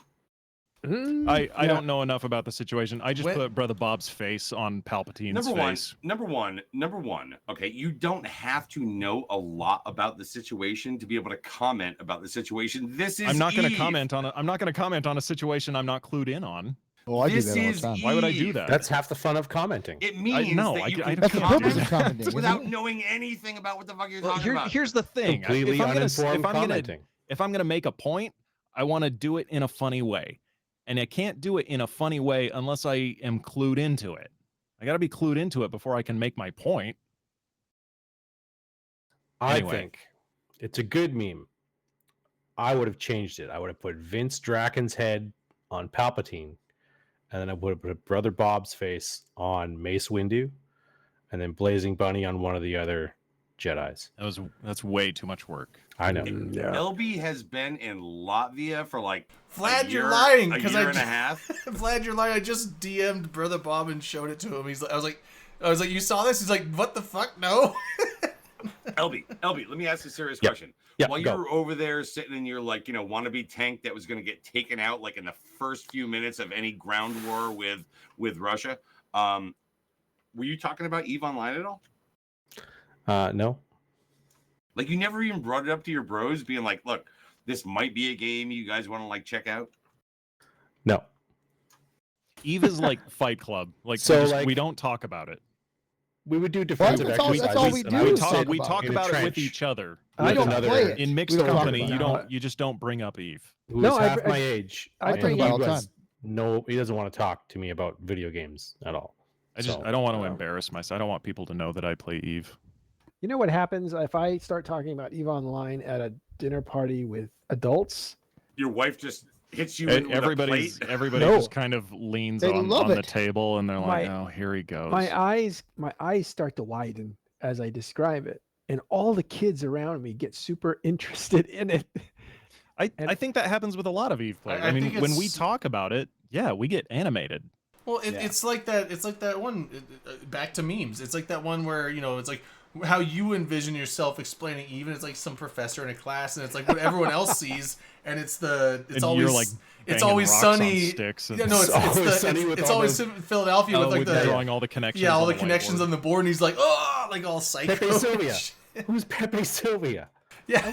I yeah. don't know enough about the situation. I just When- put Brother Bob's face on Palpatine's face. Number one. Okay, you don't have to know a lot about the situation to be able to comment about the situation. This is. I'm not going to Eve. comment on I'm not going to comment on a situation I'm not clued in on. Oh, I do This that all the is time. Why would I do Eve. that? That's half the fun of commenting. It means no, that I- you I can That's the can't do purpose comment of commenting. isn't without it? knowing anything about what the fuck you're Well, talking about. here's the thing. Completely if I'm gonna, uninformed commenting. if I'm gonna make a point, I want to do it in a funny way, and I can't do it in a funny way unless I am clued into it. I got to be clued into it before I can make my point. I Anyway. think it's a good meme. I would have changed it. I would have put Vince Draken's head on Palpatine, and then I would put Brother Bob's face on Mace Windu, and then Blazing Bunny on one of the other Jedis. That's way too much work. I know. Yeah. LB has been in Latvia for like Vlad, a you're year, lying a because year I and a half. Vlad, you're lying. I just DM'd Brother Bob and showed it to him. I was like, you saw this? He's like, what the fuck? No. LB, let me ask you a serious Yep. question. Yep, While you go. were over there sitting in your like, wannabe tank that was going to get taken out like in the first few minutes of any ground war with Russia, were you talking about EVE Online at all? No. Like you never even brought it up to your bros, being like, "Look, this might be a game you guys want to like check out." No. Eve is like Fight Club. Like, So, we don't talk about it. We would do defensive that's all- that's all we and I do would is talk sit We about talk in a about it with trench each other. I with don't another- play it. In mixed We don't talk company, about it. you just don't bring up Eve. who No, is I- half I- my age. I and bring it up he all the was no, he doesn't want to talk to me about video games at all. I So, don't want to embarrass myself. I don't want people to know that I play Eve. You know what happens if I start talking about EVE Online at a dinner party with adults? Your wife just hits you with a Everybody No. just kind of leans They on love the it. table and they're like, My- "Oh, here he goes." My eyes start to widen as I describe it, and all the kids around me get super interested in it. I think that happens with a lot of Eve players. I I mean, think when we it's- talk about it, yeah, we get animated. Well, Yeah. it's like that. It's like that one. Back to memes. It's like that one where it's like how you envision yourself explaining Eve, and it's like some professor in a class, and it's like what everyone else sees, and it's And always you're like it's banging always rocks on sunny. sticks and Yeah, no, it's always sunny with it's all always those- Philadelphia with like the drawing all the connections. all on the connections whiteboard. on the board, and he's like, oh, like all psycho. Pepe Sylvia. Who's Pepe Sylvia? I Yeah.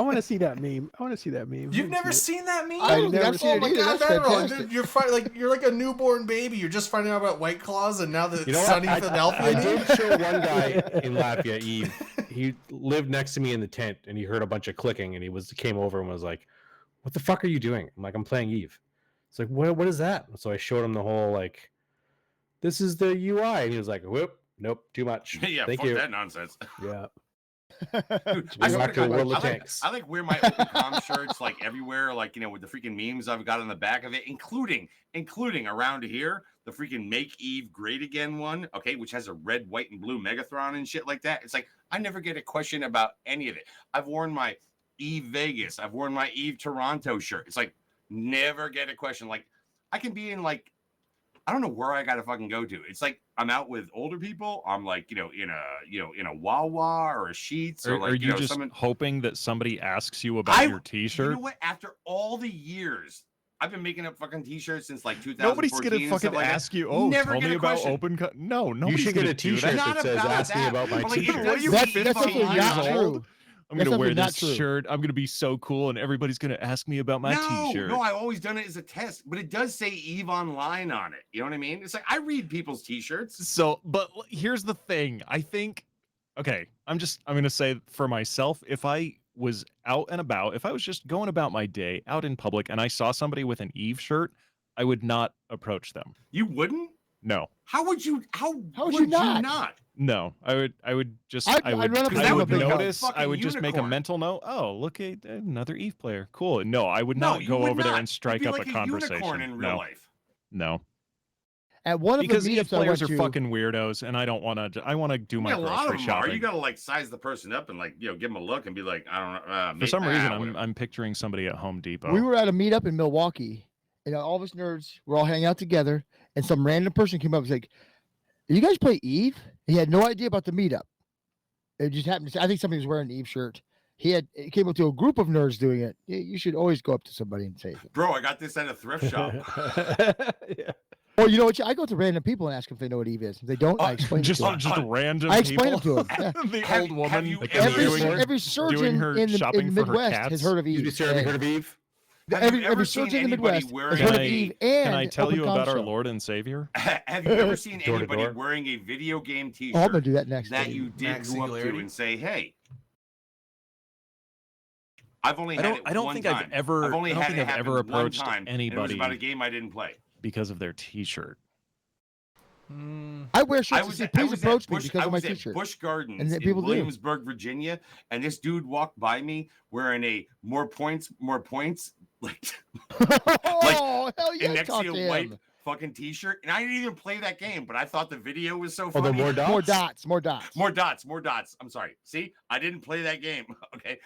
want to see that meme. I want to see that meme. You've Let's never see seen that meme? I don't think never I've seen it either. That's fantastic. You're like a newborn baby. You're just finding out about White Claws, and now that You know sunny what? Philadelphia. I did show one guy in Latvia, Eve. He lived next to me in the tent, and he heard a bunch of clicking, and he came over and was like, "What the fuck are you doing?" I'm like, "I'm playing Eve." It's like, "What is that?" So I showed him the whole like, "This is the UI," and he was like, "Whoop, nope, too much." Yeah, Thank fuck you. that nonsense. Yeah. Dude, We're I swear back to to the God, world of I like, tanks. I like wear my OpenCom shirts like everywhere, like with the freaking memes I've got on the back of it, including around here, the freaking Make Eve Great Again one, okay, which has a red, white, and blue Megatron and shit like that. It's like I never get a question about any of it. I've worn my Eve Vegas, I've worn my Eve Toronto shirt. It's like never get a question. Like I can be in like I don't know where I gotta fucking go to. It's like I'm out with older people. I'm like, in a Wawa or a Sheets or like are you just someone. hoping that somebody asks you about your You T-shirt? know what? After all the years, I've been making up fucking T-shirts since like 2014. Nobody's gonna and fucking stuff like that. ask you. Oh, Never tell get me a about question. open. No, You nobody's should gonna get a do T-shirt that. Not that says about "Ask me that, about my but, like, it T-shirt." does you, That's 15 definitely years not old? true. I'm That's gonna wear definitely not this true. shirt. I'm gonna be so cool, and everybody's gonna ask me about my T-shirt. No, I've always done it as a test, but it does say Eve Online on it. You know what I mean? It's like I read people's T-shirts. So, but here's the thing. I think, okay, I'm going to say for myself, if I was out and about, if I was just going about my day out in public and I saw somebody with an Eve shirt, I would not approach them. You wouldn't? No, How would you? How would would you not? no, I would just, I'd I would, run up and I down would with a notice, I fucking would just make a unicorn. mental note. Oh, look at another Eve player. Cool. No, I would not you go would over there not. and strike You'd be up like a conversation. unicorn in real No, life. no, At one of because the Eve meetups I went players are to, fucking weirdos, and I don't want to. I want to do my Yeah, a lot grocery of them are. shopping. You gotta like size the person up and like give them a look and be like, I don't know. For some reason, whatever. I'm picturing somebody at Home Depot. we were at a meetup in Milwaukee, and all of us nerds were all hanging out together, and some random person came up and was like, "You guys play Eve?" He had no idea about the meetup. It just happened to say, I think somebody was wearing an Eve shirt. It came up to a group of nerds doing it. You should always go up to somebody and say it. Bro, I got this at a thrift shop. Yeah. Or you know what? I go to random people and ask them if they know what Eve is. If they don't, I explain just it to them. just random I explain people. it to them. Yeah. The Have- old woman have you like, ever Every, doing- every surgeon her in the shopping for her Midwest has cats? heard of You Eve. ever heard of Eve? Have you Every ever seen surgeon in the anybody Midwest wearing has heard of Can I- Eve and Can I tell you Open about our Console. Lord and Savior? Have you ever seen Door to anybody door? wearing a video game Oh, I'm gonna T-shirt do that next. that day. you did Max go up to Singularity? and say, "Hey"? I've only I had don't- it I don't one think I've time. ever- I've only I don't had think it I've happen ever one approached time, and it was anybody- about a game I didn't play. Because of their T-shirt. I wear I shirts to was say, at- please I was approach at me Busch- because I of my was at t-shirt. Busch Gardens And then in people do. Williamsburg, Virginia, and this dude walked by me wearing a more points like Oh, hell yeah! and next Talk to to your white him. fucking t-shirt. And I didn't even play that game, but I thought the video was so Oh, funny. the more dots. More dots. More dots. More dots. I'm sorry. See, I didn't play that game. Okay,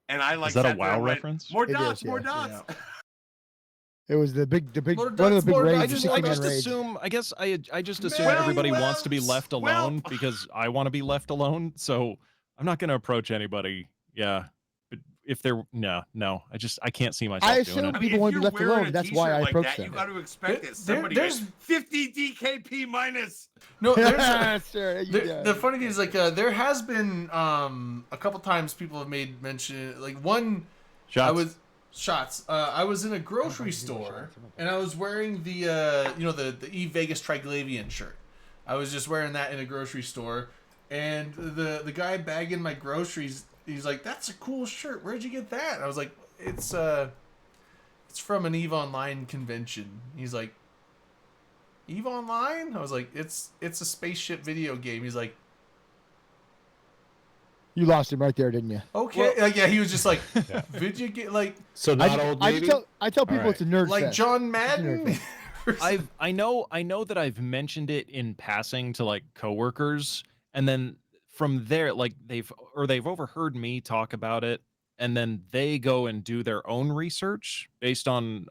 and I like Is that a sat there WoW and went, reference? More It dots, is, more yeah. dots. Yeah. It was the big, More one of dots, the big more raids. dots. the I 60 I man just raid. assume. I guess I just assume Well, everybody wants to be well, left alone because I want to be left alone. So I'm not going to approach anybody. Yeah, but if they're no, I can't see myself I doing assume it. people if want to be you're left wearing alone. a That's why t-shirt I like approached that, you them. got to expect There- that somebody there's- went 50 DKP minus. No, there's Sure, the funny thing is, like, there has been a couple times people have made mention, like, one Shots. I was in a grocery store and I was wearing the the Eve Vegas Triglavian shirt. I was just wearing that in a grocery store, and the guy bagging my groceries, he's like, "That's a cool shirt. Where'd you get that?" And I was like, It's from an Eve Online convention." He's like, "Eve Online?" I was like, It's a spaceship video game." He's like, You lost him right there, didn't you? "Okay." Yeah, he was just like, "Did you get like So not old Navy. I tell people All it's a nerd like fest. John Madden?" I know that I've mentioned it in passing to like coworkers, and then from there, like they've overheard me talk about it, and then they go and do their own research based on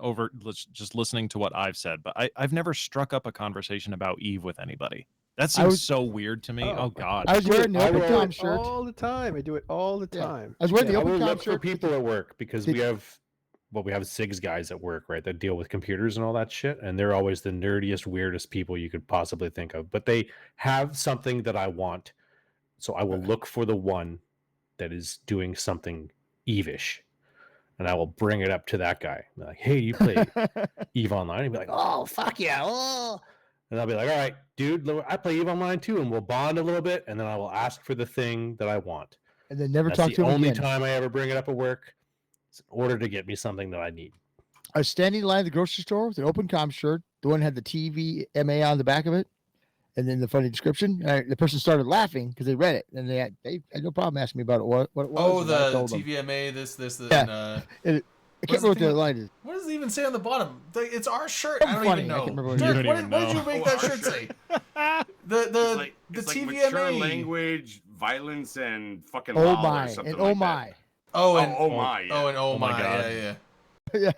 just listening to what I've said. But I've never struck up a conversation about Eve with anybody. That seems was- so weird to me. Oh God. I was wearing the I open will- com it shirt. all the time. I do it all the Yeah. time. I was wearing the I open will com look for shirt. people at work because Did- we have SIGs guys at work, right, that deal with computers and all that shit, and they're always the nerdiest, weirdest people you could possibly think of. But they have something that I want, so I will look for the one that is doing something Eve-ish, and I will bring it up to that guy. Be like, "Hey, you play Eve Online?" He'd be like, "Oh, fuck yeah!" Oh. And I'll be like, "All right, dude, I play Eve Online too," and we'll bond a little bit, and then I will ask for the thing that I want. and then never That's talk the to him only again. time I ever bring it up at work. It's in order to get me something that I need. I was standing in line at the grocery store with an open com shirt. The one had the TVMA on the back of it, and then the funny description. And the person started laughing because they read it, and they had no problem asking me about it. What it was? Oh, and I the told them. TVMA, this, Yeah. and I can't remember what the line is. what does it even say on the bottom? Like, it's our shirt. I don't Funny. even I know. can't remember what it Dirk, is. what, You don't what did even you make know. that shirt say? The It's TVMA. mature language, violence, and fucking Oh lol or my, something and like oh that. my. Oh, and oh my, yeah. Oh, and oh, Oh my my. God. Yeah. Yeah,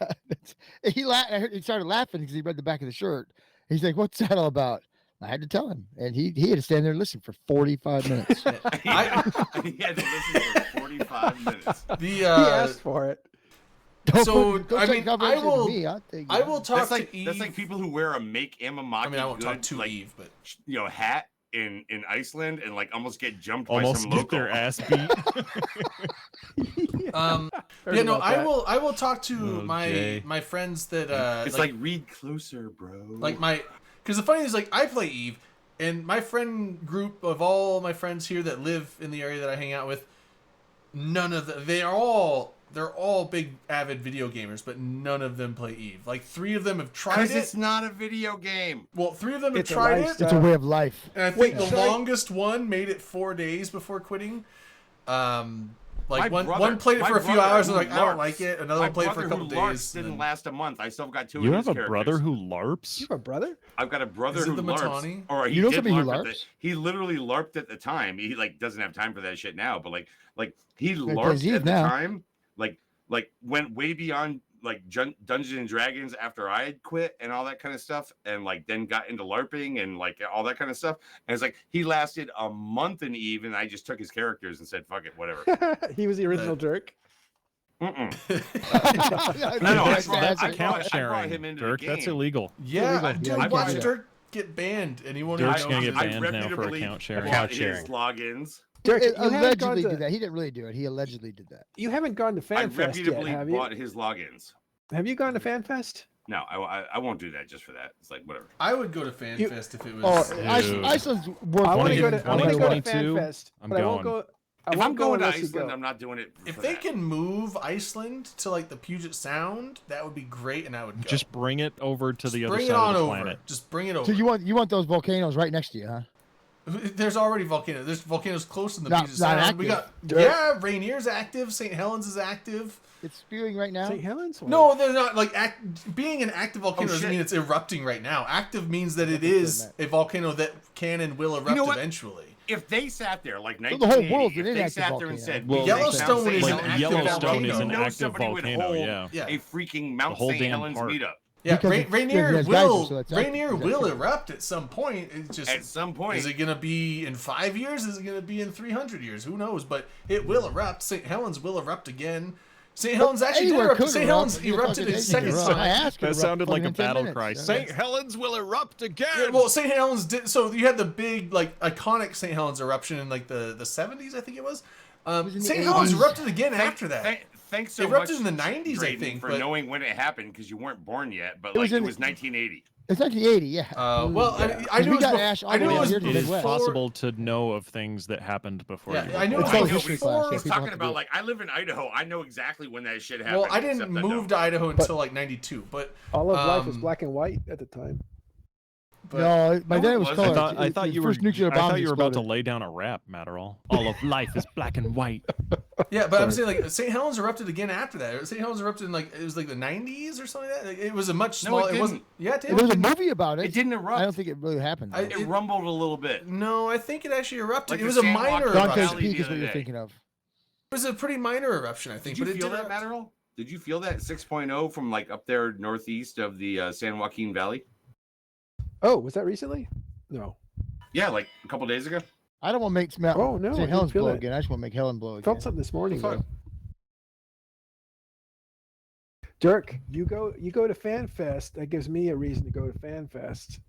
he laughed. He started laughing because he read the back of the shirt. He's like, "What's that all about?" I had to tell him, and he had to stand there and listen for 45 minutes. he had to listen for 45 minutes. The He asked for it. So, don't I take mean, conversation I will- to me. I'll take I it. will talk That's like to Eve. that's like people who wear a make Amamaki I mean, I won't talk good, to like, Eve, but hat in Iceland and like almost get jumped by Almost some get local. their ass beat. Heard yeah, no, about I that. will. I will talk to Oh, my Jay. my friends that It's like read closer, bro. like my, because the funny thing is, like, I play Eve, and my friend group of all my friends here that live in the area that I hang out with, none of them, they're all big avid video gamers, but none of them play Eve. Like, 3 of them have tried because it. it's not a video game. Well, 3 of them have It's a tried it, lifestyle. It's a way of life. and I think Wait, the so- longest one made it 4 days before quitting. Like, My one brother- played it my for a few brother hours and who like, I don't LARPs- like it. Another My one played it for a brother couple who LARPs days. didn't and- last a month. I still got 2 You of have his a brother characters. who You LARPs? have a brother? I've got a brother Is it who the LARPs, Matani? or he You know did somebody who LARP. LARPs? He literally LARPed at the time. He like doesn't have time for that shit now, but like he plays LARPed Eve at the now. time. Like went way beyond like Dungeons and Dragons after I had quit and all that kind of stuff, and like then got into LARPing and like all that kind of stuff. And it's like he lasted a month in Eve, and I just took his characters and said, "Fuck it, whatever." He was the original jerk. Mm-mm. No, no, That's, I that's brought- account I brought sharing. him into the Dirk, that's game. illegal. Yeah, illegal. dude, Yeah, you can't watch do that. Dirk get banned, and he won't Dirk's even gonna know get it's- banned now for reputably account sharing. bought Account his sharing. logins. Dirk, It you haven't gone allegedly to did that. He didn't really do it. He allegedly did that. you haven't gone to I FanFest yet, reputably have you? bought his logins. Have you gone to FanFest? No, I won't do that just for that. It's like whatever. I would go to You- FanFest if it Oh, was. Dude. Iceland's worth I want to go money. to I want to go to 2022, FanFest, I'm but I won't going. go. I If won't I'm go going to unless you Iceland, go. I'm not doing it. If for they that. can move Iceland to like the Puget Sound, that would be great, and I would go. Just bring it over to the Just other bring side it on of the over. planet. Just bring it over. So you want those volcanoes right next to you, huh? There's already volcanoes. There's volcanoes close in the Not- Puget not Sound. We got active. Rainier's active. St. Helens is active. It's spewing right now. St. Helens? No, they're not like being an active volcano doesn't shit. mean it's erupting right now. Active means that it is a volcano that can and will erupt know what? eventually. If they sat there like the whole 1980, world's if an they inactive sat there and volcano. said, Well, "We Yellowstone think is Mount an St. active Helens volcano. you is an know active somebody would volcano, hold yeah. Yeah. a freaking Mount whole St. damn Helens park. meetup Yeah, Because it Rainier has will geysers, so that's Rainier active. will That's it. erupt at some point. It's just at some point. is it going to be in 5 years? Is it going to be in 300 years? Who knows? But it will erupt. St. Helens will erupt again. St. Helens actually did Anywhere erupt. could St. erupt. Helens You're erupted fucking its taking second it wrong. I time. asked it That to sounded erupt like a fucking in 10 battle minutes. cry. That's- St. Helens will erupt again. Yeah, well, St. Helens did. So you had the big, like, iconic St. Helens eruption in like the 70s, I think it was. was in the St. Helens 80s. erupted again after that. Thanks so It erupted much in the 90s, I Drayden, think, for but- knowing when it happened because you weren't born yet. But It was like in it the- was 1980. It's 1980, yeah. Well, Yeah. I knew We it was. got ash all I knew the it way was here to the It is Midwest. possible to know of things that happened before. Yeah, you were I knew. born. It's I all knew history before. class, yeah. He's people talking have to about do it. like I live in Idaho. I know exactly when that shit happened. Well, I except didn't don't. move to Idaho until like '92, but All of life was Um, black and white at the time. No, by No, then it it was wasn't. color. I thought The you were. first nuclear I bombs thought you were about to exploded. lay down a rap, Matterall. All of life is black and white. yeah, but I'm saying like St. Helens erupted again after that. St. Helens erupted in like it was like the '90s or something like that. Like, it was a much No, smaller. it it wasn't. didn't. Yeah, it did. There was a movie about it. It didn't erupt. I don't think it really happened. I- though. It rumbled a little bit. No, I think it actually erupted. Like it the was a San minor Joaquin eruption. Dante's Valley Peak the is what other you're day. thinking of. It was a pretty minor eruption, I think. Did you but it feel did that, erupt. Matterall? Did you feel that 6.0 from like up there northeast of the San Joaquin Valley? Oh, was that recently? No. Yeah, like a couple days ago. I don't want to make Oh, no, I St. didn't Helens feel blow that. again. I just want to make Helen blow I again. felt something this morning. Fuck. Though. Dirk, you go to FanFest. That gives me a reason to go to FanFest.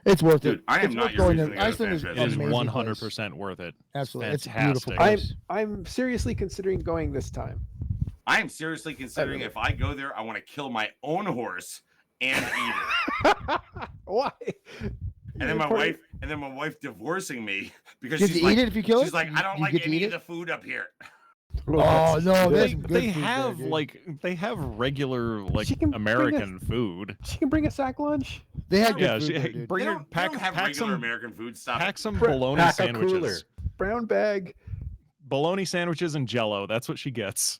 It's worth Dude, it. I am It's not worth your going reason to. to go to Iceland is FanFest. It is amazing 100% worth it. Absolutely, it's a fantastic. beautiful place. I'm seriously considering going this time. I am seriously considering really- if I go there, I want to kill my own horse and eat it. Why? And then my wife divorcing me because Get to she's eat like, it if you kill it. she's like, I don't You like get to any eat of it? the food up here. Oh no, there's They, some good they food there, have dude. they have regular like She can bring American food. She can bring a sack lunch. They had good Yeah, food there, she, dude. bring They her don't, pack they don't have pack regular some American food. Stop pack it. some Pack bologna a sandwiches. cooler. Brown bag. Bologna sandwiches and Jello. That's what she gets.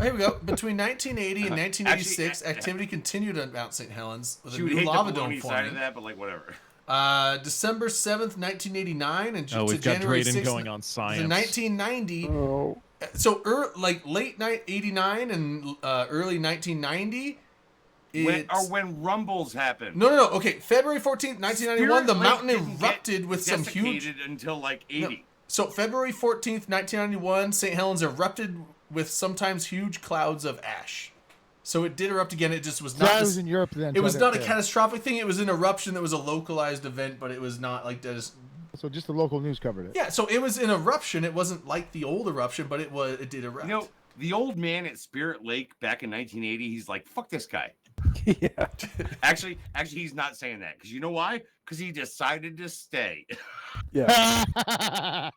Here we go. Between 1980 and 1986, Actually, activity continued at Mount St. Helens with She a would new hate lava the dome bologna side of forming. that, but like whatever. December 7th, 1989, and Oh, to we've got January Drayden 6th, going on to science. 1990. Oh, So, like late night 89 and early 1990. When rumbles happen. No. Okay, February 14th, 1991, the Spirit Lake mountain didn't get erupted with some huge. desiccated until like 80. So February 14th, 1991, St. Helens erupted with sometimes huge clouds of ash. So it did erupt again. It just was So not. I was this- in Europe then. it so was I not a didn't care. catastrophic thing. It was an eruption that was a localized event, but it was not like that. So just the local news covered it. Yeah, so it was an eruption. It wasn't like the old eruption, but it did erupt. You know, the old man at Spirit Lake back in 1980, he's like, fuck this guy. yeah. Actually, he's not saying that. Because you know why? Because he decided to stay. Yeah.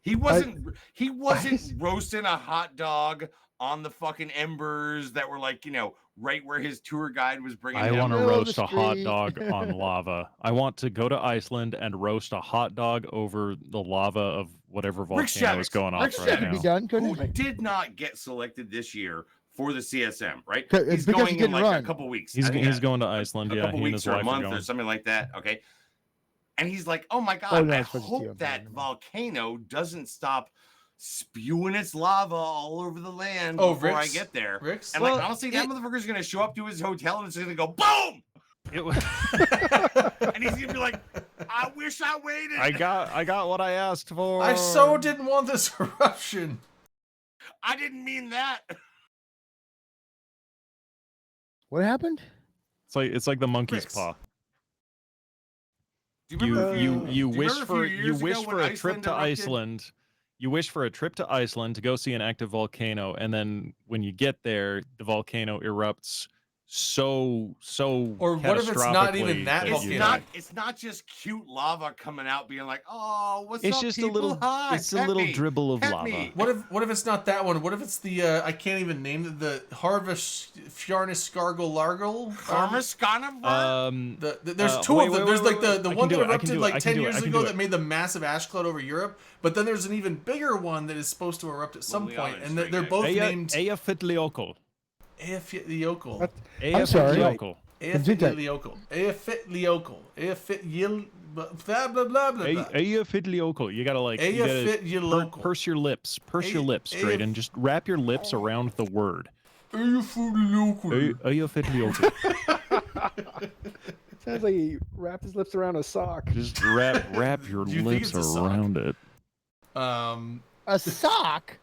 He wasn't roasting a hot dog on the fucking embers that were like, right where his tour guide was bringing I him. want to Middle of roast the a hot street. dog on lava. I want to go to Iceland and roast a hot dog over the lava of whatever volcano is Reykjavik. going off Reykjavik. right Could be now. done, Who couldn't it? did not get selected this year for the CSM, right? It's He's because he going in didn't like run. a couple weeks. He's I think he's a- going to Iceland. a Yeah, couple he and weeks his or a wife are month going. or something like that. Okay. And he's like, oh my God, Oh, no, I it's supposed to be hope on that fire. volcano doesn't stop spewing its lava all over the land Oh, before I Rick's- get there. Rick's? And Well, like, honestly, that motherfucker's going to show up to his hotel and it's going to go boom. It was, And he's going to be like, I wish I waited. I got what I asked for. I so didn't want this eruption. I didn't mean that. What happened? It's like the monkey's Rick's. paw. Do you remember? You do you wish remember a for few you years wish ago for when a trip Iceland to erupted? Iceland. You wish for a trip to Iceland to go see an active volcano, and then when you get there, the volcano erupts so Or what if it's not even catastrophically that you It's volcano? not. It's not just cute lava coming out, being like, "Oh, what's It's up, just people? a little. Hi, It's a pet little me, dribble of pet lava. me." What if it's not that one? What if it's the I can't even name it, the Harvest Fjarniskargel Largel? Karmaskana. There's two wait, of them. wait, There's wait, like wait, the I can one do that it, I can erupted do it, like I 10 can do it, years I can ago do that it. made the massive ash cloud over Europe. But then there's an even bigger one that is supposed to erupt at some Lonely point, Island and String they're Egg. both named Eyjafjallajökull. Eyjafjallajökull. I'm sorry. Eyjafjallajökull. Eyjafjallajökull. Eyjafjallajökull. Eyjafjallajökull. Blah blah blah blah blah. Eyjafjallajökull. You gotta Eyjafjallajökull. purse your lips. Purse your lips straight and just wrap your lips around the word. Eyjafjallajökull. Eyjafjallajökull. Sounds like he wrapped his lips around a sock. Just wrap your Do you think lips it's a sock? around it. A sock.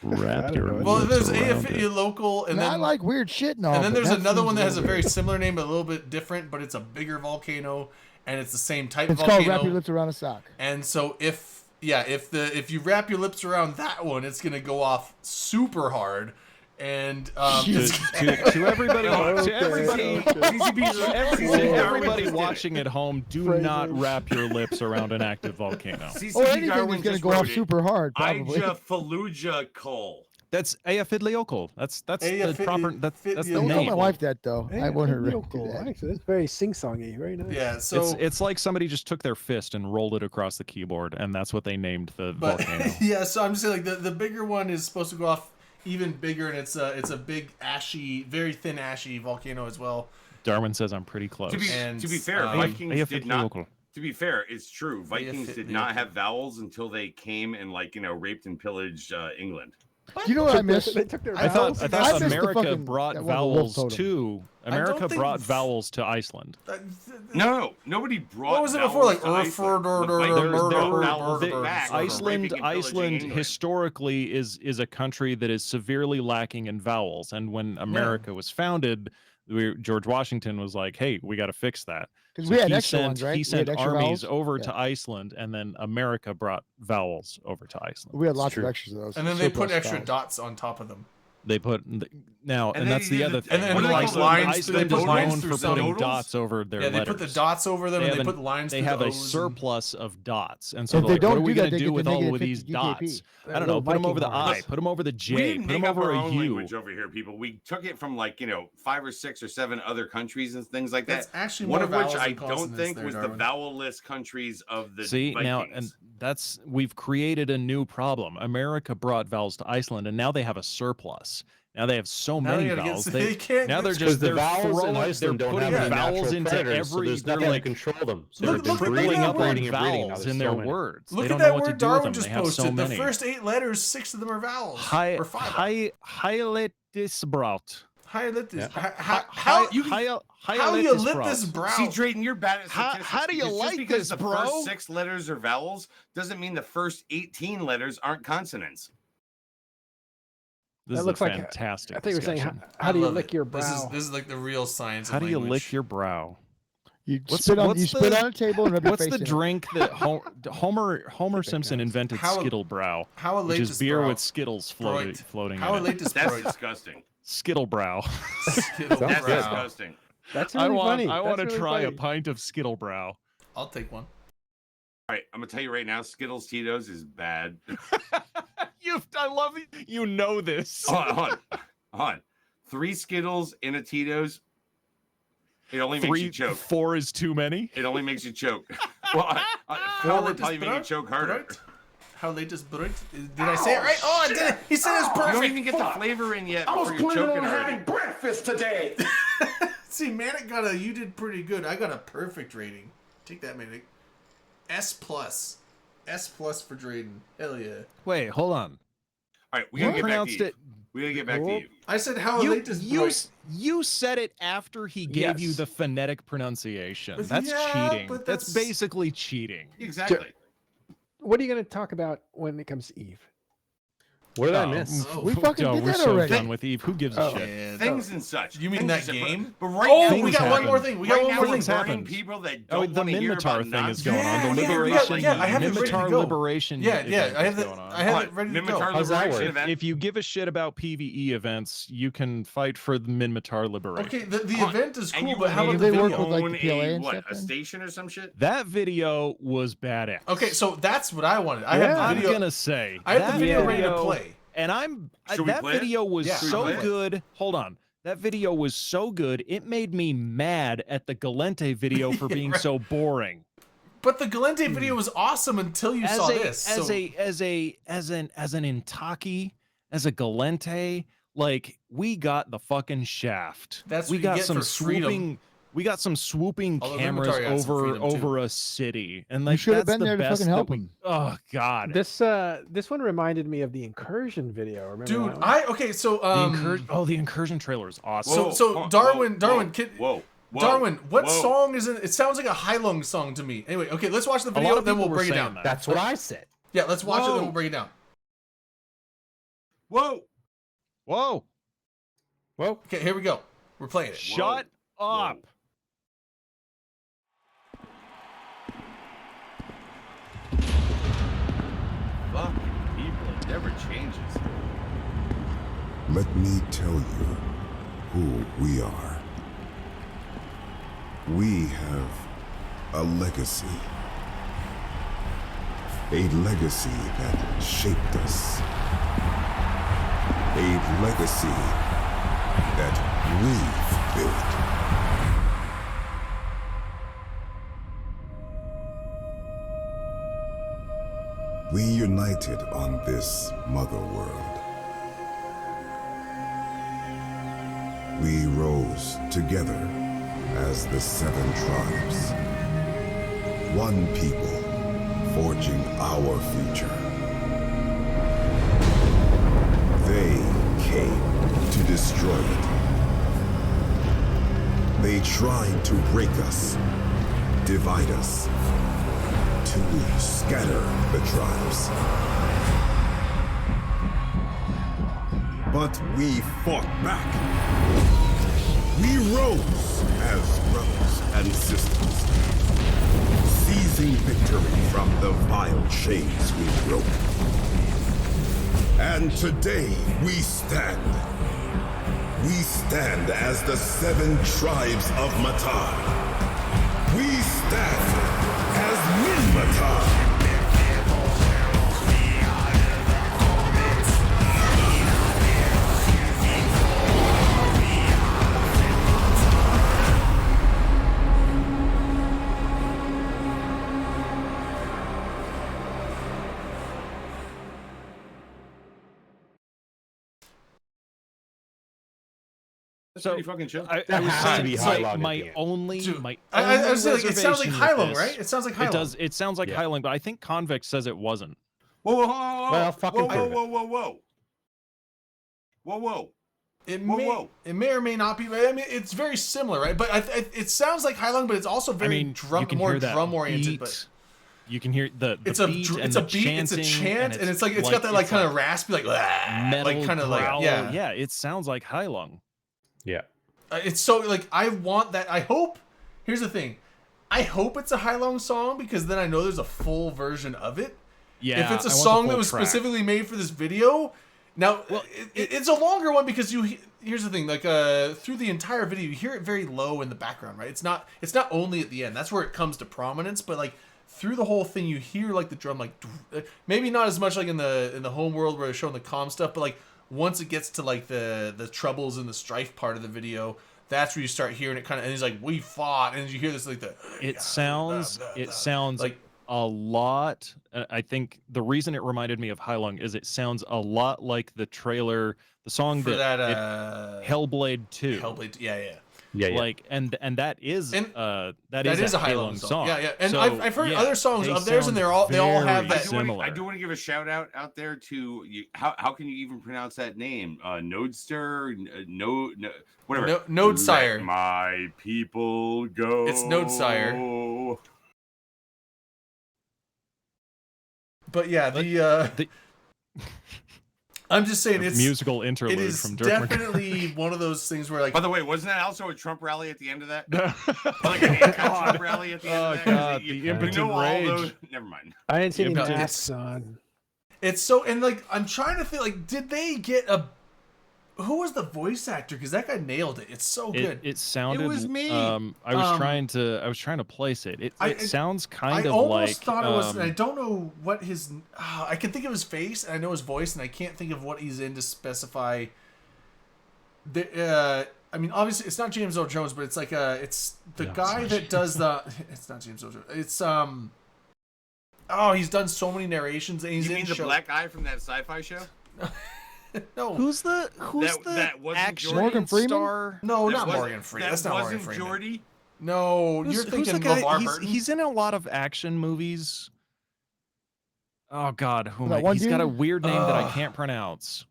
Wrap your lips Well, there's around it. Eyjafjallajökull, and I then like weird shit and all. and then but there's that another seems one that has a little very weird. similar name, but a little bit different. But it's a bigger volcano, and it's the same type It's of called volcano. wrap your lips around a sock. And so if you wrap your lips around that one, it's gonna go off super hard. And to everybody, Okay, to everybody, okay. to everybody watching at home, do not Phrases. wrap your lips around an active volcano. Or CCP anything Darwin that's gonna just go off wrote it. super hard, probably. Eyjafjallajökull coal. That's Eyjafjallajökull. That's the Eyjafjallajökull. proper. That's the Don't Don't tell name. my wife that though. I want her to do cool. that. Actually, that's very sing-songy. Very nice. yeah, so It's like somebody just took their fist and rolled it across the keyboard, and that's what they named the but volcano. yeah, so I'm just saying like the bigger one is supposed to go off even bigger, and it's a big ashy, very thin ashy volcano as well. Darwin says I'm pretty close. To be And, fair, um, Vikings did not. Eyjafjallajökull. To be fair, it's true. Vikings did not have vowels until they came and raped and pillaged England. Do you know what I miss? They took their I vowels. thought I missed the America fucking- brought that one with the wolf vowels totem. to I don't America think- brought vowels to Iceland. No, nobody brought. What was it vowels before, like to Iceland. Erfurt or The Vikings There- brought there- vowels there- back there- from Iceland, raping and pillaging Iceland England. historically is a country that is severely lacking in vowels. And when America was founded, George Washington was like, "Hey, we got to fix that." Because So we had he extra sent ones, right? he We sent had extra armies vowels. over Yeah. to Iceland, and then America brought vowels over to Iceland. We had lots true. of extras of those. And then they put surplus extra vowels. dots on top of them. They put now, And and they that's the did other it- thing. and then what do they call like those? lines, Iceland they is put lines known through for some putting totals. dots over their Yeah, they letters. put the dots over them, They and they have put lines. They through have the a O's and- surplus of dots, and so If they're they like, don't what are do we that, going to they do get with the all of negative these 50 dots? GKP. I don't know. Put them over the Viking I. horns. Put them over the We J. didn't Put them make up over our a own U. language over here, people. We took it from 5 or 6 or 7 other countries and things like that. That's actually One more of which vowels I than don't consonants think there, was the Darwin. vowel-less countries of the See Vikings. now, and that's we've created a new problem. America brought vowels to Iceland, and now they have a surplus. Now they have so Now they many gotta get- vowels. they can't Now get- they're Because just the they're vowels in throwing, they're Iceland don't putting have any vowels natural into predators, so every. there's They're nothing to like control them. So Look- they've been look at breeding that and word. breeding and breeding. Now vowels there's in so their many. words. Look They at don't that know what to word do with Darwin them. just They have so posted. The many. first 8 letters, 6 of them are vowels. Hi, or 5. Heiletisbraut. How lit this? Yeah. How you lit this brow? See, Drayton, you're bad at How- statistics. how do you because like just because this, the bro? first 6 letters are vowels doesn't mean the first 18 letters aren't consonants. This That is looks a like fantastic. I think you were saying, discussion. how do you love lick it. your brow? This is like the real science. How of do you language. lick your brow? You What's- spit on what's you spit the- on a table and rub your What's face the in it. drink that Homer Simpson invented? How- Skittle Brow, How which late is this beer brow? with Skittles Broit. floating How in it. late this That's broit? disgusting. Skittle Brow. Skittle That's brow. disgusting. That's I really want funny. I want to That's really try a funny. pint of Skittle Brow. I'll take one. All right, I'm gonna tell you right now, Skittles Tito's is bad. I love it. You know this. Hold on. 3 Skittles in a Tito's. It only makes you choke. 4 is too many. It only makes you choke. Well, 4 How would late probably this make you broit? choke harder. Broit? How late is broit? Did I say it right? Oh, I did it. He said it's You don't perfect. even get the flavor in yet I was before you're planning choking on already. having breakfast today. See, Manic you did pretty good. I got a perfect rating. Take that, Manic. S+. S+ for Drayden. Hell yeah. Wait, hold on. All right, we gotta You get back pronounced to you. it. We gotta get back to you. I said how late is broit? You said it after he gave you Yes. the phonetic pronunciation. But That's yeah, cheating. but That's that's- basically cheating. Exactly. What are you going to talk about when it comes to Eve? What did I miss? We fucking Oh, did we're that so already. done with Eve. Who gives a Oh. shit? Yeah, Things and such. You mean Things that and such, game? But right Oh, now, we Things got one happen. more thing. We got right one now more we're thing. Things burning happen. people that Oh, don't the want to hear about Minmatar thing is nonsense. going on. Yeah, The we got- Liberation, yeah, I have it ready to Minmatar go. Liberation. Yeah, event I have is it. going on. I have it ready to go. Minmatar How's that Liberation work? event. If you give a shit about PvE events, you can fight for the Minmatar Liberation. Okay, the Huh. event is And cool, you but how will about they the work video? with, like, own the PLA a and what? stuff A then? station or some shit? That video was badass. Okay, so that's what I wanted. I Yeah. have the I'm video. gonna say I have that the video ready to play. and Should we that play it? video was Yeah. Should we so play it? good. Hold on. That video was so good. It made me mad at the Galente video for being Right. so boring. But the Galente video was awesome until you saw this. As an Intaki, as a Galente, like we got the fucking shaft. That's we what you got get some for freedom. swooping. We got some swooping Although cameras Minmatar got some over freedom, too. over a city, and like should have that's been the there to best fucking help that we. him. Oh God, This one reminded me of the incursion video. Remember Dude, that one? okay, so the incursion trailer is awesome. So- Whoa, so whoa, Darwin- whoa, Darwin, whoa, kid- whoa, whoa, Darwin, what whoa. song is it? It sounds like a Hylung song to me. Anyway, okay, let's watch the a video, lot of then people we'll were break it saying down. that. That's what I said. Yeah, let's watch it, then Whoa. we'll break it down. Whoa! Whoa! Well, Okay, here we go. We're playing it. Shut Whoa. up! Fucking people, it never changes. Let me tell you who we are. We have a legacy. A legacy that shaped us. A legacy that we've built. We united on this mother world. We rose together as the 7 tribes. One people forging our future. They came to destroy it. They tried to break us, divide us, to scatter the tribes. But we fought back. We rose as brothers and sisters, seizing victory from the vile chains we broke. And today we stand. We stand as the 7 tribes of Matar. We stand as Minmatar. That's So, pretty fucking chill. I That was has to saying, be it's Hylung like at my the end. only, Dude, my I was saying, like, it sounds like reservation with Hylung, this- right? It sounds like Hylung. It does. It sounds like Yeah. Hylung, but I think Convict says it wasn't. Whoa, whoa, whoa, whoa, Well, fucking whoa, whoa, prove it. whoa, whoa, whoa, whoa, whoa. It Whoa, may, whoa. it may or may not be. I mean, it's very similar, right? But it sounds like Hylung, but it's also very I mean, drum, you can more hear that drum oriented. beat. But You can hear the it's a beat dr- and it's the a beat, it's a chanting, chant, and it's like it's got that like it's kind of raspy, like metal like kind of like growl. yeah. It sounds like Hylung. yeah. It's so like I want that. I hope. Here's the thing. I hope it's a Hylung song because then I know there's a full version of it. Yeah, If it's a I want the song that full was track. specifically made for this video, now it's a longer one because here's the thing, like through the entire video you hear it very low in the background, right? It's not only at the end. That's where it comes to prominence, but like through the whole thing you hear like the drum like maybe not as much like in the home world where they're showing the calm stuff, but like once it gets to like the troubles and the strife part of the video, that's where you start hearing it kind of, and he's like, we fought, and you hear this like the It sounds like a lot. I think the reason it reminded me of Hylung is it sounds a lot like the trailer, the song for that Hellblade 2. Hellblade, yeah. Yeah, yeah. Like and that is And that is a Hylung song. Yeah. And So, I've heard yeah, other songs they of theirs, and sound they all have very that. similar. I do want to give a shout out there to you. How can you even pronounce that name? Nodester, no, whatever. Nodesire. Let my people go. It's Nodesire. But yeah, I'm just saying A it's musical It interlude is from Dirk McGovern. definitely one of those things where like By the way, wasn't that also a Trump rally at the end of that? Like an anti-Trump rally at the end Oh, of that? God, You- the you impotent know all rage. those- Never mind. I didn't see any Yeah, but masks on. it's so and like I'm trying to think like did they get who was the voice actor? Because that guy nailed it. It's so good. It sounded. was me. I was trying to place it. It sounds kind I of almost like. thought it was. And I don't know what his. I can think of his face and I know his voice, and I can't think of what he's in to specify. I mean, obviously, it's not James Earl Jones, but it's like it's the guy that does the. It's not James Earl Jones. It's Oh, he's done so many narrations, and he's You in mean the show. black guy from that sci-fi show? No, Who's the that wasn't action Jordan Morgan Freeman? star? no, That not wasn't- Morgan Freeman. That That's not Morgan wasn't Freeman. Geordie. No, Who's you're the thinking guy? LeVar He's, Burton. he's in a lot of action movies. Oh God, who am That I? one He's got a dude? weird name that I Ugh. can't pronounce.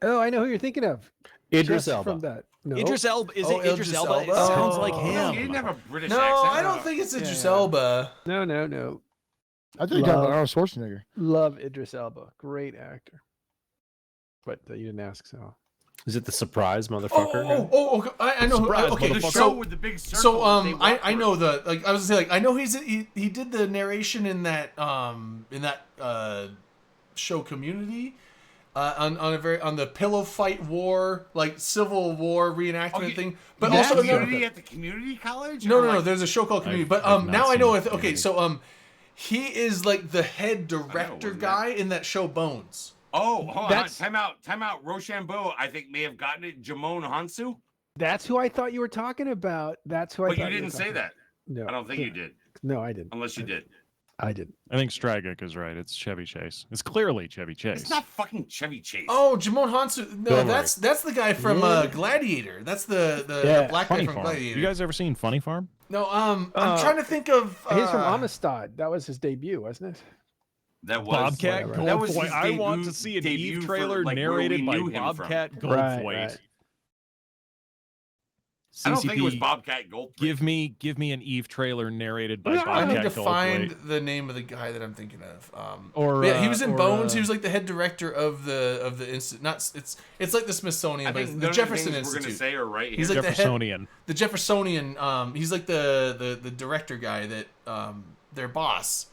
Oh, I know who you're thinking of. Idris Just Elba. From that. No. Idris Elba. Is Oh, it Idris Idris Elba? It Elba? sounds like Oh. No, him. he didn't have a British No, accent. I don't think it's Idris Yeah. Elba. No. I think you got Love- Arnold Schwarzenegger. Love Idris Elba. Great actor. But you didn't ask, so. Is it the surprise motherfucker? Okay. I know. Surprise, Okay, The motherfucker. show with the big circle. so that they walk I through. know the like I was gonna say like I know he did the narration in that show Community on the pillow fight war like Civil War reenactment thing, but But also community at the community college. no, Or no, like- there's a show called Community, but I've not now I seen know it. it. Okay, so he is like the head director wasn't guy in that show Bones. Oh, hold on. That's- Time out. Rochambeau, I think, may have gotten it. Jamon Hansu. That's who I thought you were talking about. That's who I But thought you were didn't say talking that. about. No. I don't think you did. No, I didn't. Unless you did. I didn't. I think Stragic is right. It's Chevy Chase. It's clearly Chevy Chase. It's not fucking Chevy Chase. Oh, Jamon Hansu. No, Don't that's the guy from Gladiator. That's the Yeah, black Funny guy from Farm. Gladiator. You guys ever seen Funny Farm? No, I'm trying to think of. He's from Amistad. That was his debut, wasn't it? That was Bobcat whatever. That was Goldthwait. his I want debut- to see an debut Eve for, trailer like, where we narrated by knew him from. Bobcat Right, Goldthwait. right. I don't think it was CCP, Bobcat Goldthwait. Give me an Eve trailer narrated by I Bobcat need to Goldthwait. find the name of the guy that I'm thinking of. Or, yeah, he was in or, Bones. He was like the head director of the institute. Not it's like the Smithsonian, I but think it's none the of the Jefferson things we're gonna Institute. say are right He's here. like the head- Jeffersonian. The Jeffersonian. He's like the director guy that their boss.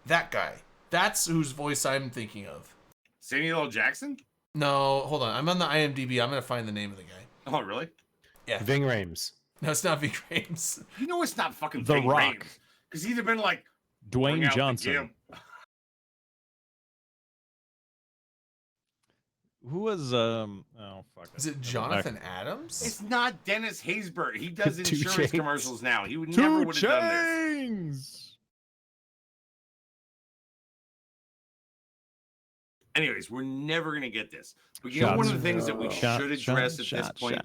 That guy. That's whose voice I'm thinking of. Samuel L. Jackson. No, hold on. I'm on the IMDb. I'm gonna find the name of the guy. Oh, really? Ving Rhames. No, it's not Ving Rhames. You know it's not fucking The Ving Rock. Because he'd have been like bring Dwayne out the Johnson. gimp. Who was oh fuck. Is it Jonathan Adams? It's not Dennis Haysbert. He does Two insurance Chainz. commercials now. He would Two never would have done this. Chainz. Anyways, we're never gonna get this. But you know, one of Shots. the things that we Shot, should shot, address at shot, this point.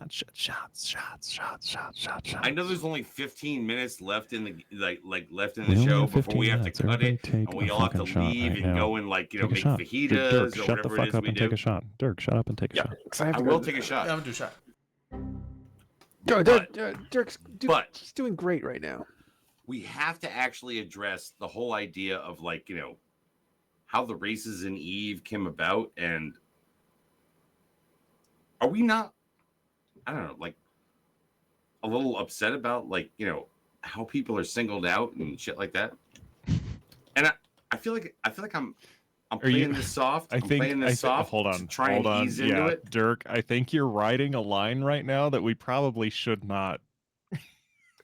Shots. I know there's only 15 minutes left in the left in We the only show have before we 15 have to minutes. cut Everybody it, take and we a all have to fucking shot leave right and now. go and Take a make shot. fajitas Dirk, or shut the whatever it fuck is up we and do. take a shot. Dirk, shut up and take a Yeah. shot. 'Cause I have I to will go take a Yeah, shot. I'm gonna do a shot. Dirk's he's doing great right now. We have to actually address the whole idea of how the races in Eve came about, and are we not, I don't know, a little upset about how people are singled out and shit like that? And I feel like I'm playing this soft. I'm playing this soft. Hold to on. try Hold and on. ease into Yeah, it. Dirk, I think you're writing a line right now that we probably should not.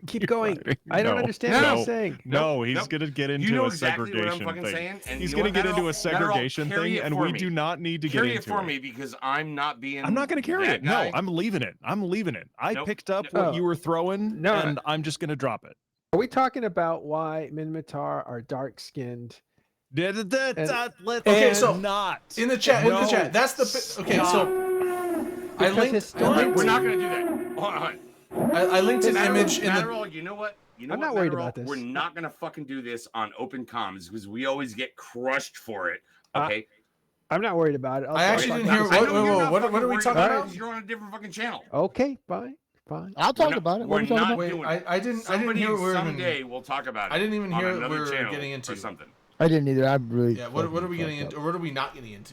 Keep going. writing. I don't No. understand what No. you're saying. No, he's Nope. gonna get into You know a exactly what I'm segregation fucking thing. saying. And He's you know gonna what? get into a That'll segregation carry thing, it and for we me. do not need to Carry get it into for it. me because I'm not being. I'm not going to carry that it. guy. No, I'm leaving it. I'm leaving it. I Nope. picked up No. what you were throwing, No. and I'm just going to drop it. Are we talking about why Minmatar are dark skinned? Let's Okay, so, not. In the chat, No. That's the okay. So I linked. We're not going to do that. Hold on. I linked an image in the. Matterall, you know what? I'm not worried about Matterall? this. We're not going to fucking do this on open comms because we always get crushed for it. Okay. I'm not worried about it. I actually didn't hear. I What, know you're not what fucking are we worried talking about it about? because You're on a different fucking channel. Okay, fine. I'll talk not- about it. we're What are we talking not about? Wait, doing I didn't hear what we were someday even. we'll talk about it. I didn't even on hear what another we were channel getting or into. something. I didn't either. I really. Yeah. What are we fucking getting fucked into? up. What are we not getting into?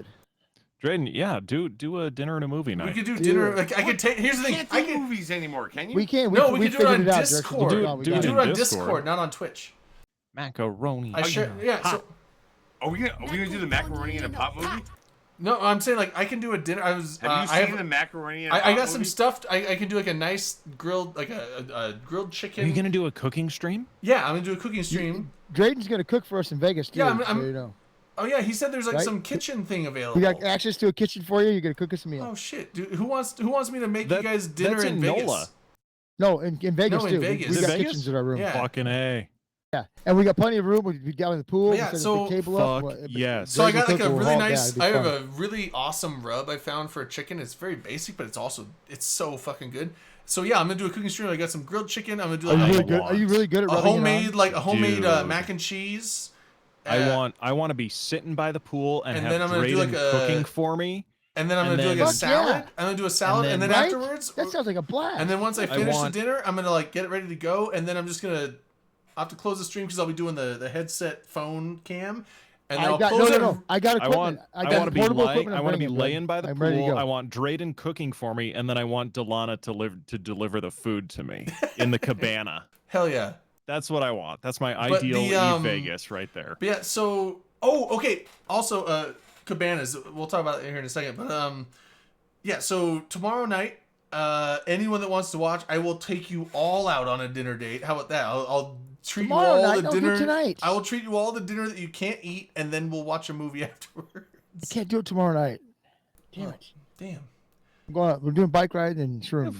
good. Drayden, yeah, do a dinner and a movie We night. could do dinner. Like, I could take. Here's the You thing. can't I do can. movies anymore, can you? We can't. No, we we could do it on figured out, Dirk. Discord. Do- We do got We it do it. it on Discord. Discord, not on Twitch. Macaroni. I share. Yeah. So Are we gonna do the macaroni in a pot movie? No, I'm saying like I can do a dinner. I was. Have you seen the macaroni? And I got hot some movie? stuffed. I can do like a nice grilled, like a grilled chicken. Are you gonna do a cooking stream? Yeah, I'm gonna do a cooking stream. Drayden's gonna cook for us in Vegas too. Yeah, so you know. Oh yeah, he said there's like Right? some kitchen thing available. We got access to a kitchen for you. You're gonna cook us a meal. Oh shit, dude! Who wants me to make you That- guys dinner that's in in Vegas? NOLA. No, in Vegas No, in too. Vegas. We In got Vegas? kitchens in our room. Yeah. Fucking A. Yeah, and we got plenty of room. We down in the pool. Yeah, we set a so- big table up. Fuck yes. So I got Drayden like a cook, we'll really haul nice. down, I it'd have be a really awesome rub I found for a chicken. It's very basic, but it's so fucking good. So yeah, I'm gonna do a cooking stream. I got some grilled chicken. I'm gonna do fun. Are you like really good? Are you really good at a rubbing it homemade on? Dude. mac and cheese. I want to be sitting by the pool and and have then I'm gonna do Drayden like a- cooking for me. And then I'm And gonna do then- like a Fuck salad. yeah. I'm gonna do a salad, and then, Right? afterwards, That sounds like a blast. and then once I finish want- the dinner, I'm gonna like get it ready to go, and then I'm just gonna I have to close the stream because I'll be doing the headset phone cam, and then I I'll got close it. no. I got I equipment. want I I got want to be portable lying. equipment. I I'm want to be bringing, bud. laying by the I'm ready to pool. go. I want Drayden cooking for me, and then I want Delana to deliver the food to me in the cabana. Hell yeah! That's what I want. That's my But ideal the, Vegas right there. But yeah, so okay. Also, cabanas. We'll talk about it here in a second. But yeah. So tomorrow night, anyone that wants to watch, I will take you all out on a dinner date. How about that? I'll treat Tomorrow you all night? the No, do dinner tonight. I will treat you all the dinner that you can't eat, and then we'll watch a movie afterwards. I can't do it tomorrow night. Damn it. Damn. I'm going out. We're doing bike ride and shroom.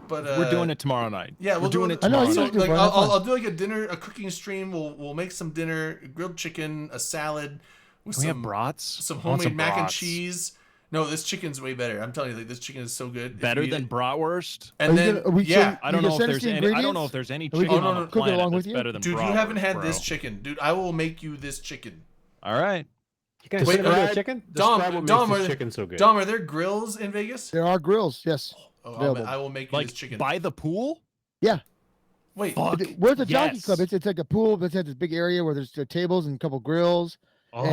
But We're doing it tomorrow night. Yeah, we're doing it I know, tomorrow you So guys night. do like, fun, have fun. I'll do like a dinner, a cooking stream. We'll make some dinner, grilled chicken, a salad with Can we have some brats? some I want homemade mac and brats. cheese. No, this chicken's way better. I'm telling you, like this chicken is so good. If Better you eat than it- bratwurst. And Are you then gonna- are we- so yeah, I don't You know if send us there's the any. I don't ingredients? know if there's any Are we chicken gonna on the cook it planet along that's with you? better than dude, you bratwurst, haven't had bro. this chicken, dude. I will make you this chicken. All right. You guys Wait, put it into a describe- chicken? Dom, Describe what Dom, makes this are, chicken so good. Dom, are there grills in Vegas? There are grills, yes. Oh, available. I will make you Like this chicken. by the pool. Wait, Fuck. Where's the jockey yes. club? It's like a pool, but it's got this big area where there's tables and a couple grills. And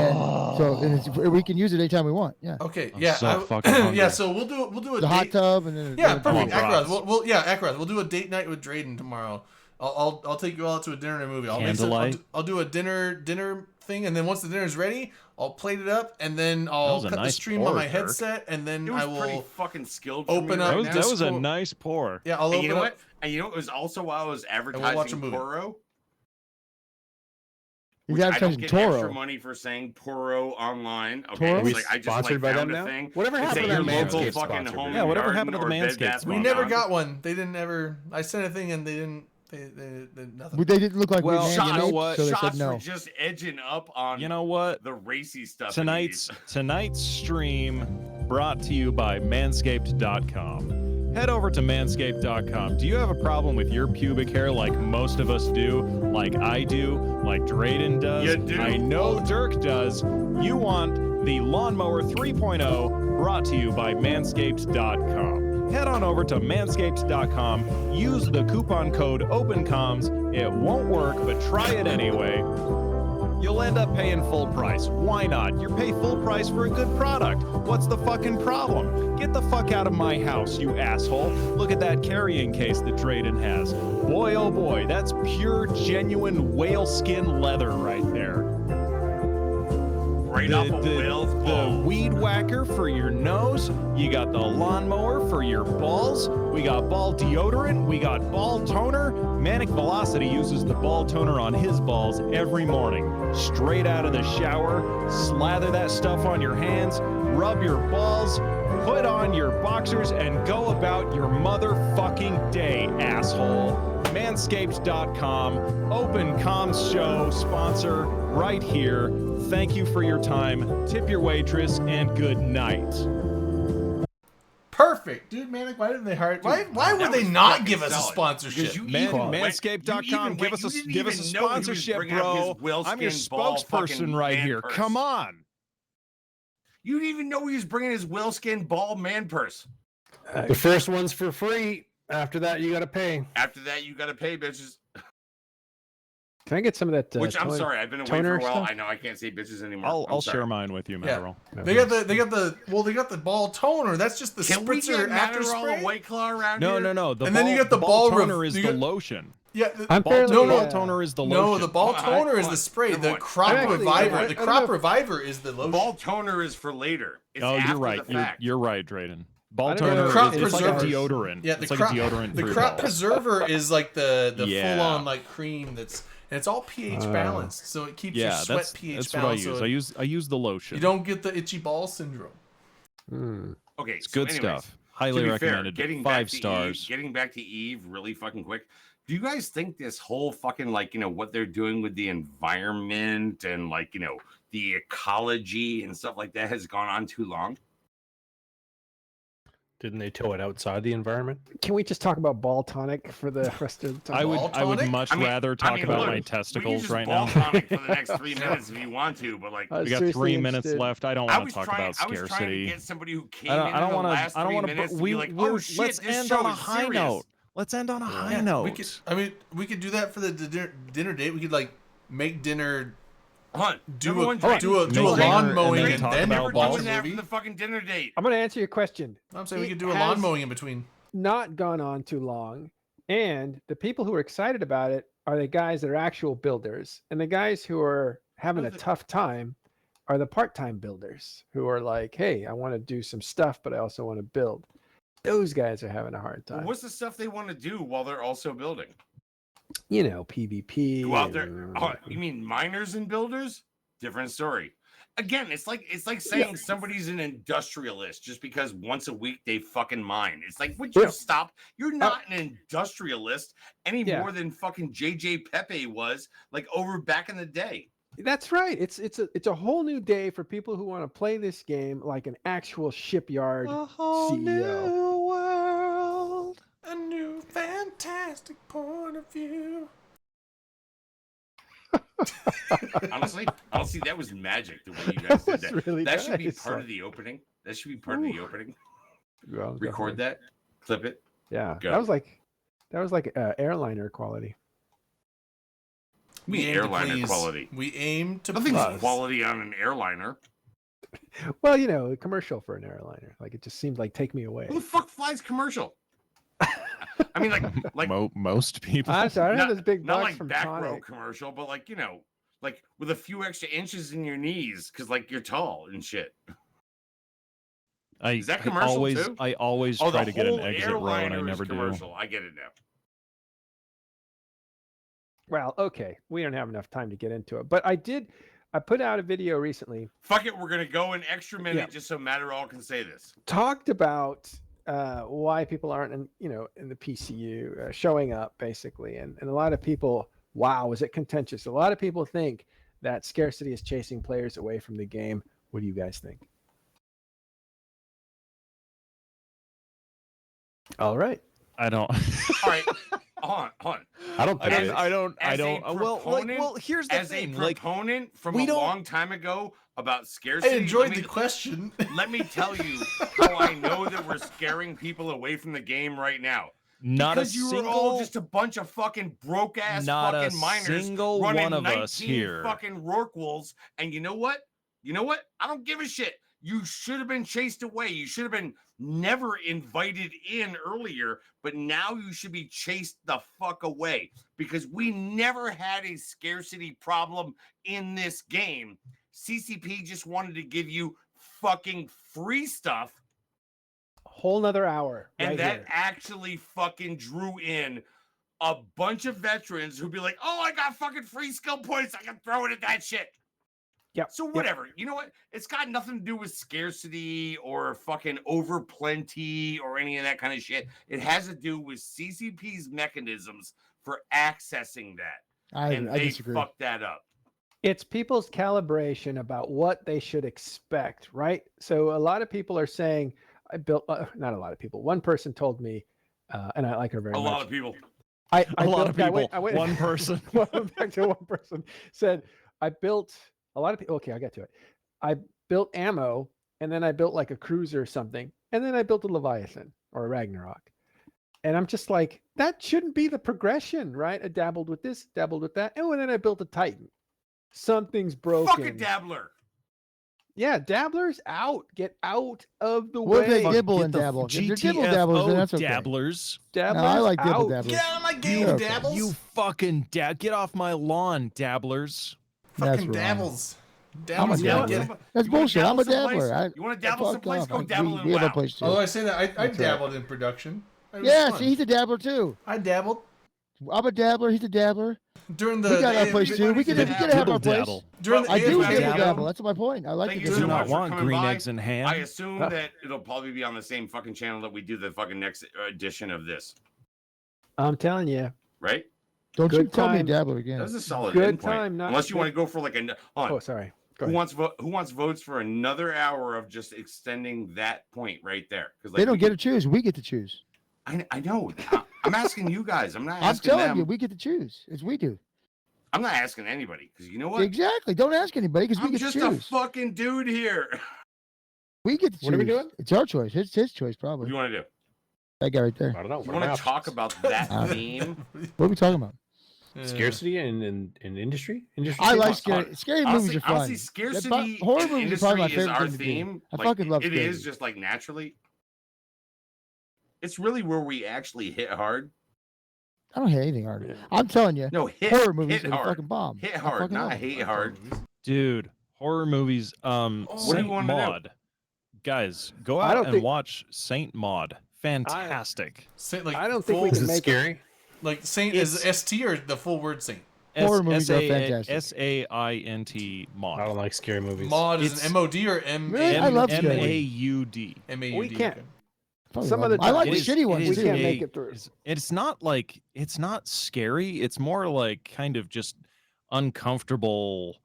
so and it's, we can use it anytime we want. Yeah. okay, I'm yeah, so fucking hungry. yeah. So we'll do a The hot date. tub and then Yeah, then- perfect. brats. Akaraz. We'll Akaraz. We'll do a date night with Drayden tomorrow. I'll take you all out to a dinner and a movie. I'll make some, Candlelight? I'll do a dinner thing, and then once the dinner's ready, I'll plate it up, and then I'll was a cut the nice stream pour, on my Dirk. headset, and then It was I pretty will. fucking skilled. open for me up right That was, now. that was a Discord. nice pour. Yeah, I'll And open you know up. what? And you know it was also while I was we'll watch a advertising movie. Poro. He's Which I don't advertising get Toro. extra money for saying Poro online. Okay, Toro? it's We like I just sponsored like by found them a now? thing. Whatever It's happened at to your the local Manscaped fucking sponsor, home man? Yeah, whatever garden happened to the or Bed Manscaped Bath We and never Beyond. got one. They didn't ever. I sent a thing, and they didn't. They nothing. But they didn't look like Well, we you know mandated, what? so they Shots said no. were just edging up on You know what? the racy stuff. Tonight's stream brought to you by Manscaped.com. Head over to Manscaped.com. Do you have a problem with your pubic hair like most of us do, like I do, like Drayden does? You do. I know Dirk does. You want the Lawnmower 3.0 brought to you by Manscaped.com. Head on over to Manscaped.com. Use the coupon code OpenComs. It won't work, but try it anyway. You'll end up paying full price. Why not? You pay full price for a good product. What's the fucking problem? Get the fuck out of my house, you asshole. Look at that carrying case that Drayden has. Boy, oh boy, that's pure, genuine whale skin leather right there. Right off a whale's the balls. weed whacker for your nose. You got the lawnmower for your balls. We got ball deodorant. We got ball toner. Manic Velocity uses the ball toner on his balls every morning. Straight out of the shower. Slather that stuff on your hands. Rub your balls. Put on your boxers and go about your motherfucking day, asshole. Manscaped.com. Open Comms Show sponsor right here. Thank you for your time. Tip your waitress and good night. Perfect, dude. Manic, why didn't they hire? Why That would they was not fucking give us a solid. sponsorship? Because you Man, even went- Manscaped.com, you even give went- us you a didn't give us a even know he was sponsorship, bringing up his bro. I'm your whale-skin ball spokesperson fucking right man here. purse. Come on. You didn't even know he was bringing his whaleskin ball man purse. The first one's for free. After that, you got to pay. After that, you got to pay, bitches. Can I get some of that? Which I'm sorry, I've been away for toner a while. stuff? I know I can't say bitches anymore. I'll I'm sorry. share mine with you, Yeah. Maveril. They got the ball toner. That's just the Can we spritzer get after Adderall spray. and White Claw around No, here? no, no. The And then you got the ball ball ref- toner is you the got- lotion. Yeah, I'm Ball, fairly, ball uh, toner is the no, lotion. the ball toner is the spray. The Everyone. crop Actually, reviver. I The don't crop know if- reviver is the lotion. Ball toner is for later. It's Oh, after you're right. The fact. You're right, Drayden. Ball I don't know toner if crop is it's like a preservers- deodorant. Yeah, the it's like crop, a deodorant. the for your crop balls. preserver is like the Yeah. full on like cream that's and it's all pH balanced, so it keeps your Yeah, sweat that's pH that's what I balanced. use. So I use the lotion. you don't get the itchy ball syndrome. Okay, It's so good anyways, stuff. Highly to be fair, recommended. getting 5 back to stars. Eve, getting back to Eve really fucking quick. Do you guys think this whole fucking like, what they're doing with the environment and like, the ecology and stuff like that has gone on too long? Didn't they tow it outside the environment? Can we just talk about ball tonic for the rest of the time? I would tonic? much I mean- rather talk about look, my we can testicles just right ball now. tonic for the next 3 minutes if you want to, but like I was We got seriously 3 minutes interested. left. I don't I want was to talk trying. about I was trying to scarcity. get somebody who came I in don't the want last to. I don't 3 want minutes to. to be like, oh shit, Let's this end show on a is high serious. note. Let's end on a high Yeah, note. we could do that for the dinner date. We could like make dinner, Hunt, do everyone a drink. do a Make dinner lawn and mowing then and talk then about Never watch doing a that for movie. the fucking dinner date. I'm going to answer your question. I'm saying we It could do a has- lawn mowing in between. Not gone on too long. And the people who are excited about it are the guys that are actual builders. And the guys who are having a tough time are the part-time builders who are like, hey, I want to do some stuff, but I also want to build. Those guys are having a hard time. What's the stuff they want to do while they're also building? PvP. Go out there. and- Oh, you mean miners and builders? Different story. Again, it's like saying somebody's an industrialist just because once a week they fucking mine. It's like, would you Yeah. stop? You're not an industrialist any Yeah. more than fucking JJ Pepe was like over back in the day. That's right. It's a whole new day for people who want to play this game like an actual shipyard CEO. world, a new fantastic point of view. Honestly, that was magic the way you guys did That that. was really That should be nice. part of the opening. That should be part of the Ooh. opening. Well, Record definitely. that, clip it. Yeah, Go. that was like airliner quality. We aim to airliner please- quality. We aim to Nothing's please. quality on an airliner. Well, a commercial for an airliner. Like it just seemed like take me away. Who the fuck flies commercial? I mean, like Most people. I'm sorry, I don't not, have this big not box like from back row Tonic. commercial, but like like with a few extra inches in your knees because like you're tall and shit. Is that commercial too? I always Oh, try the to get an whole exit row, and I airliner is never do. commercial. I get it now. Well, okay, we don't have enough time to get into it, but I put out a video recently, Fuck it, we're gonna go an extra minute Yeah. just so Matterall can say this. talked about why people aren't in the PCU showing up basically, and a lot of people, wow, is it contentious? A lot of people think that scarcity is chasing players away from the game. What do you guys think? All right. I don't. All right, hold on. I don't I think don't. it. I don't. I As a don't. Well, proponent- here's the As a thing. Like, proponent from we a don't- long time ago about I scarcity, enjoyed let the me- question. Let me tell you how I know that we're scaring people away from the game right now. not Because a you single. were all just a bunch of fucking broke ass Not a fucking miners single running one of 19 us here. fucking Rorquals. And you know what? I don't give a shit. You should have been chased away. You should have been never invited in earlier, but now you should be chased the fuck away because we never had a scarcity problem in this game. CCP just wanted to give you fucking free stuff. Whole nother hour. And right that here. actually fucking drew in a bunch of veterans who'd be like, oh, I got fucking free skill points. I can throw it at that shit. Yep. So yep. whatever. You know what? It's got nothing to do with scarcity or fucking over plenty or any of that kind of shit. It has to do with CCP's mechanisms for accessing that. And I they disagree. fucked that up. It's people's calibration about what they should expect, right? So a lot of people are saying, I built, not a lot of people. One person told me, and I like her very A much. lot of people. I A lot of built- people. I went, One person. back to one person said, I built a lot of people. Okay, I'll get to it. I built ammo, and then I built like a cruiser or something, and then I built a Leviathan or a Ragnarok. And I'm just like, that shouldn't be the progression, right? I dabbled with this, dabbled with that, and then I built a Titan. Something's broken. Fuck a dabbler. Yeah, dabblers out. Get out of the What if way. they dibble Get and the dabble? If they're dibble dabblers, then GTFO that's okay. dabblers. Dabblers No, I like dibble out. dabblers. Get out of my game, You're okay. dabbles. You fucking get off my lawn, dabblers. That's fucking wrong. dabbles. I'm a Dabbles. dabbler. Get it. That's You wanna bullshit. I'm a dabble someplace? dabbler. You want to dabble fuck someplace? off. Go dabble in we have a WoW. place too. Although I say that I That's right. dabbled in production. It was Yeah, fun. see, he's a dabbler too. I dabbled I'm a dabbler. He's a dabbler. during the. We got our place too. We can have our place. Dabble. During the I do Well, dibble dabble. dabble. That's my point. I like Thank to you Do so dibble much not for dabble. want coming green by. eggs and ham. I assume that it'll probably be on the same fucking channel that we do the fucking next edition of this, I'm telling you. right? Don't you Good call me a time. dabbler again. That was a solid Good endpoint. time, not Unless you want to good- go for like a. Hold on. Oh, sorry. Go Who ahead. wants votes for another hour of just extending that point right there? Because They don't get to choose. We get to choose. I know. I'm asking you guys. I'm not I'm asking telling them. you, we get to choose. It's we do. I'm not asking anybody because you know what? Exactly. Don't ask anybody because we I'm get to just a choose. fucking dude here. We get to choose. What are we doing? It's our choice. It's his choice, What probably. do you want to do? That guy right there. I don't know. You What are my want to talk options? about that Uh, theme? What are we talking about? Scarcity in industry? Industry I tables? like scary movies are fun. Honestly, scarcity horror in movies are probably my industry is favorite our thing to do. theme. I Like, fucking love it scary is movies. just like naturally. It's really where we actually hit hard. I don't hate anything hard. I'm telling you, No, hit horror movies hit are hard. fucking bomb. Hit I hard, fucking love not them. hate hard. Dude, horror movies. what do Saint you wanna do? Maud. Guys, go I out don't and think- watch Saint Maud. Fantastic. Saint, like, I don't think we full- Is can it make scary? Like Saint It's- is ST or the full word Saint? Horror movies are fantastic. SAINT Maud. I don't like scary movies. Maud is It's- an MOD or M Really? I love scary movies. MAUD. MAUD. We can't- Fucking Some love of the them. I like time- the shitty ones we too. can't make it through. It's not like it's not scary. It's more like kind of just uncomfortable.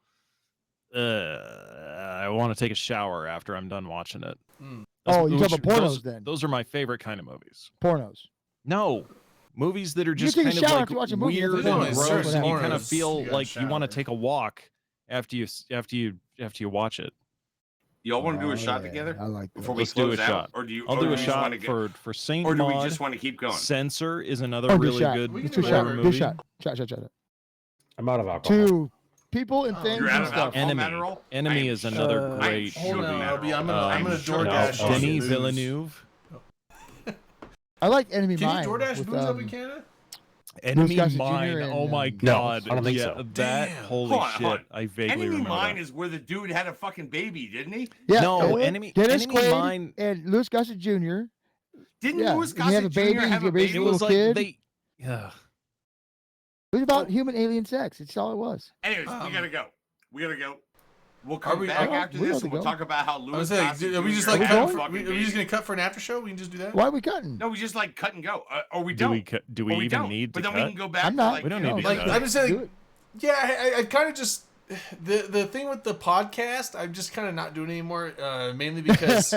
I want to take a shower after I'm done watching it. Mm. Oh, you those- talking about those- pornos then? Those are my favorite kind of movies. Pornos. No, movies that are You just take a kind of shower like after you watch a movie, that's weird a and porno. gross, and you Pornos, kind of you feel gotta like you want to shower. take a walk after you watch it. Y'all want to do Oh, a shot yeah, together I like before that. we Let's do close a out, shot. or do you? I'll or do do a you just shot wanna get, for Saint or do we Maud. just want to keep going? Censor is another Or do really shot. good We Let's can do do shot. horror whatever. Do movie. shot. Shot. I'm out of alcohol. To people and Oh, things You're out and of stuff. alcohol, Enemy. Adderall? Enemy I is am another sure- great. I am Hold sure on, Adderall. Albie, I'm gonna I'm sure DoorDash Adderall. you Denis booze. Villeneuve. I like Enemy Can Mine. you DoorDash with, booze up in Canada? Enemy Gossett Jr. Mine. and, Oh my no, god. I don't think yeah, so. that Damn. holy Hold on, shit. hold on. I vaguely Enemy remember Mine that. is where the dude had a fucking baby, didn't he? Yeah, No, and Enemy Dennis Enemy Quaid Mine. and Louis Gossett Jr. Didn't Yeah, Louis and he have a Gossett baby, Jr. he's have a a baby baby? It was little like kid. they. Yeah. It was about human alien sex. It's all it was. Anyways, we Um, gotta go. We gotta go. We'll come we- back oh, after we this have and to we'll go. talk about how I Louis was saying, Gossett are we Jr. just like had a going? cut? fucking Are we baby. just gonna cut for an after show? We can just do that. Why are we cutting? No, we just like cut and go, or we Do don't. we? Do we Or even don't. need to But then cut? we can go back. I'm to, not. like, We don't you know, need to Like cut. I'm just Do saying, it. yeah, I kind of just the thing with the podcast. I'm just kind of not doing anymore, mainly because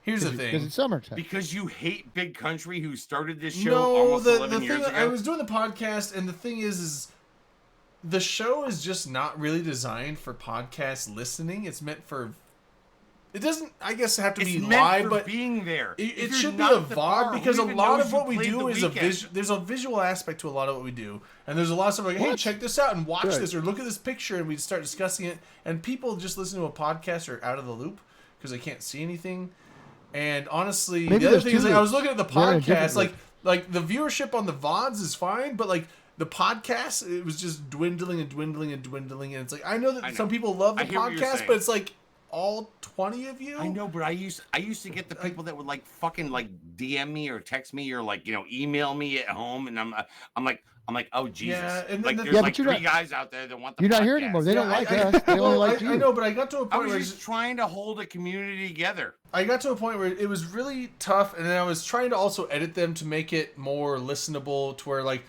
here's the Because thing. it's summertime. because you hate Big Country, who started this show No, almost the 11 thing years ago. I was doing the podcast, and the thing is the show is just not really designed for podcast listening. It's meant for. It doesn't, I guess, have to It's be meant live, for but being there. It If you're should be not a at the VOD bar, because who a even lot knows of you what we played do the is a weekend? there's a visual aspect to a lot of what we do, and there's a lot of stuff like, hey, What? check this out and watch Good. this or look at this picture, and we start discussing it, and people just listen to a podcast are out of the loop because they can't see anything. And honestly, Maybe the other there's thing two is, like, I was loops. looking at the They're in a different podcast, like the viewership on the VODs is fine, but like the podcast, it was just dwindling, and it's like I know that I know. some people love the I hear what you're podcast, saying. but it's like all 20 of you. I know, but I used to get the people that would like fucking like DM me or text me or like email me at home, and I'm like, oh Jesus, Yeah, and then like the- there's Yeah, like but you're 3 not- guys out there that want the You're not here podcast. anymore. They don't Yeah, like I- us. They only well, like you. I know, but I got to a I point was where just trying to hold a community together. it was really tough, and then I was trying to also edit them to make it more listenable, to where like,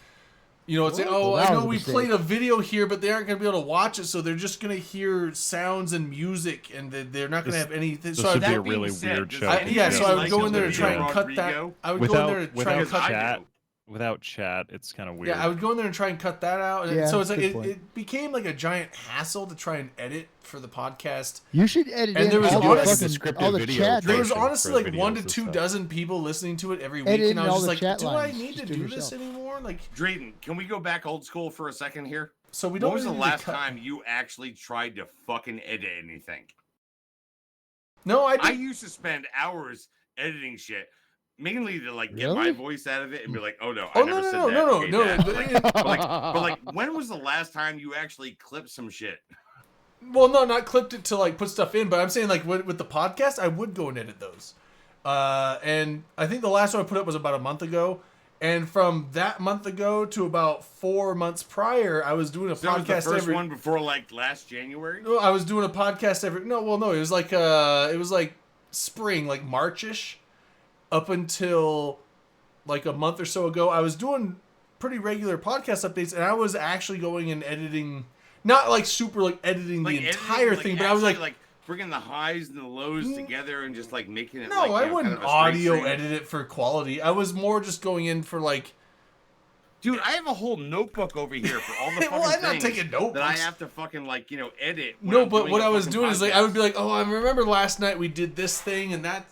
it's like, Well, oh, that I was know a we mistake. played a video here, but they aren't going to be able to watch it, so they're just going to hear sounds and music, and they're not going to This- have anything. this So would be I, a really weird does show. anybody yeah, so I would like go in there and try and Olivia cut that. Rodrigo? I would go in there and try and Because cut. I chat. do. Without chat, it's kind of weird. Yeah, I would go in there and try and cut that out. And Yeah, so it's like good point. it became like a giant hassle to try and edit for the podcast. You should edit And in there was all the honest- fucking descriptive all the video chat. There was creation honestly for like videos 1 to and 2 stuff. dozen people listening to it every week, Edit and I in was all just the like, chat do I lines. need to Just do it do this yourself. anymore? Like, Drayton, can we go back old school for a second here? so we don't. When was the really need to last cut- time you actually tried to fucking edit anything? No, I I did. used to spend hours editing shit, mainly to like get Really? my voice out of it and be like, oh no, Oh, I never no, said no, that. no, Okay, no, that. no. But like, when was the last time you actually clipped some shit? Well, no, not clipped it to like put stuff in, but I'm saying like with the podcast, I would go and edit those. And I think the last one I put up was about a month ago. And from that month ago to about 4 months prior, I was doing a So that was podcast the first every. one before like last January. No, I was doing a podcast every. No, well, no, it was like spring, like Marchish, up until like a month or so ago. I was doing pretty regular podcast updates, and I was actually going and editing, not like super like editing Like the editing, entire like, thing, but I was actually, like bringing the highs and the lows together and just like making it. no, like, I you know, wouldn't kind of a straight audio stream. edit it for quality. I was more just going in for like. Dude, I have a whole notebook over here for all the fucking Well, I'm not things taking notebooks. that I have to fucking like, you know, edit. when No, I'm but doing what a I was fucking doing is like I podcast. would be like, oh, I remember last night we did this thing, and that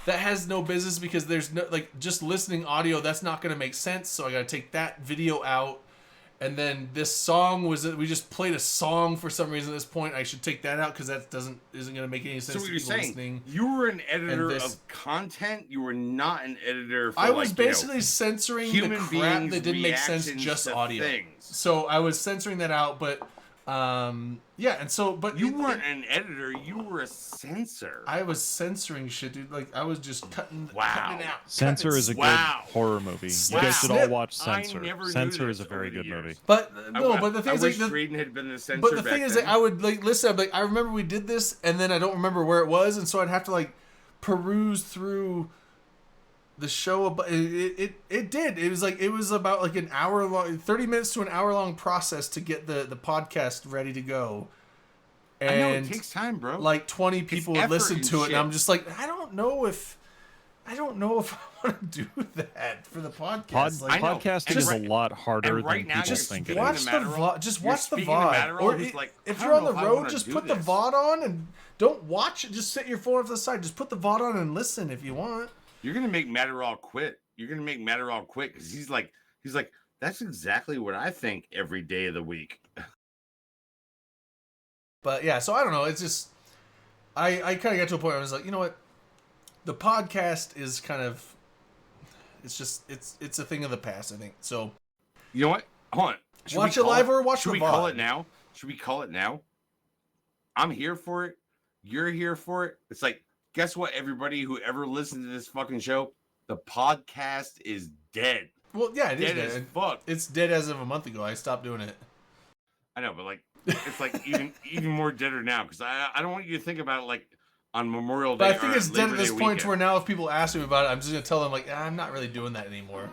has no business because there's no like just listening audio. That's not going to make sense. So I got to take that video out. And then this song we just played a song for some reason at this point. I should take that out because that isn't going to make any sense. So what to you're people saying? listening. You were an editor this- of content. You were not an editor. For I was like, you know, basically censoring the human crap beings' that didn't make sense, reactions just to audio. things. So I was censoring that out, but yeah, and so but You weren't an editor. You were a censor. I was censoring shit, dude. Like I was just cutting it out. Censor is a Wow. good horror movie. You Snip, guys should all snip. watch I Censor. never knew Censor is this a very over the good movie. years. But I no, wa- but the thing I is wish like Sweden had been the censor. but the back thing is then. that I would like listen. I'm like I remember we did this, and then I don't remember where it was, and so I'd have to like peruse through the show. It did. It was like it was about like an hour long, 30 minutes to an hour long process to get the podcast ready to go. And I know it takes time, bro. like 20 people would effort listen and to it, shit. and I'm just like I don't know if I want to do that for the podcast. Like, I know. Podcasting And is right- a lot harder and right than now people you're just think it watch is. the Speaking of VOD. Matterhorn, Just you're watch the speaking of VOD. Matterhorn, Or it's like, if I you're on don't the know if I road, wanna just do put the this. VOD on and don't watch it. Just set your phone off to the side. Just put the VOD on and listen if you want. You're gonna make Matterall quit. You're gonna make Matterall quit because he's like, that's exactly what I think every day of the week. But yeah, so I don't know. It's just I kind of got to a point where I was like, you know what, the podcast is kind of it's a thing of the past. I think so. You know what? Hold on. Should Watch we it call live or watch Should the we call VOD? it now? Should we call it now? I'm here for it. You're here for it. It's like, guess what, everybody who ever listened to this fucking show, the podcast is dead. Well, yeah, it is Dead as dead. fuck. It's dead as of a month ago. I stopped doing it. I know, but like, it's like even more deader now because I don't want you to think about it like on Memorial Day. But I think or it's dead Labor at this Day point to weekend. where now if people ask me about it, I'm just gonna tell them like, I'm not really doing that anymore.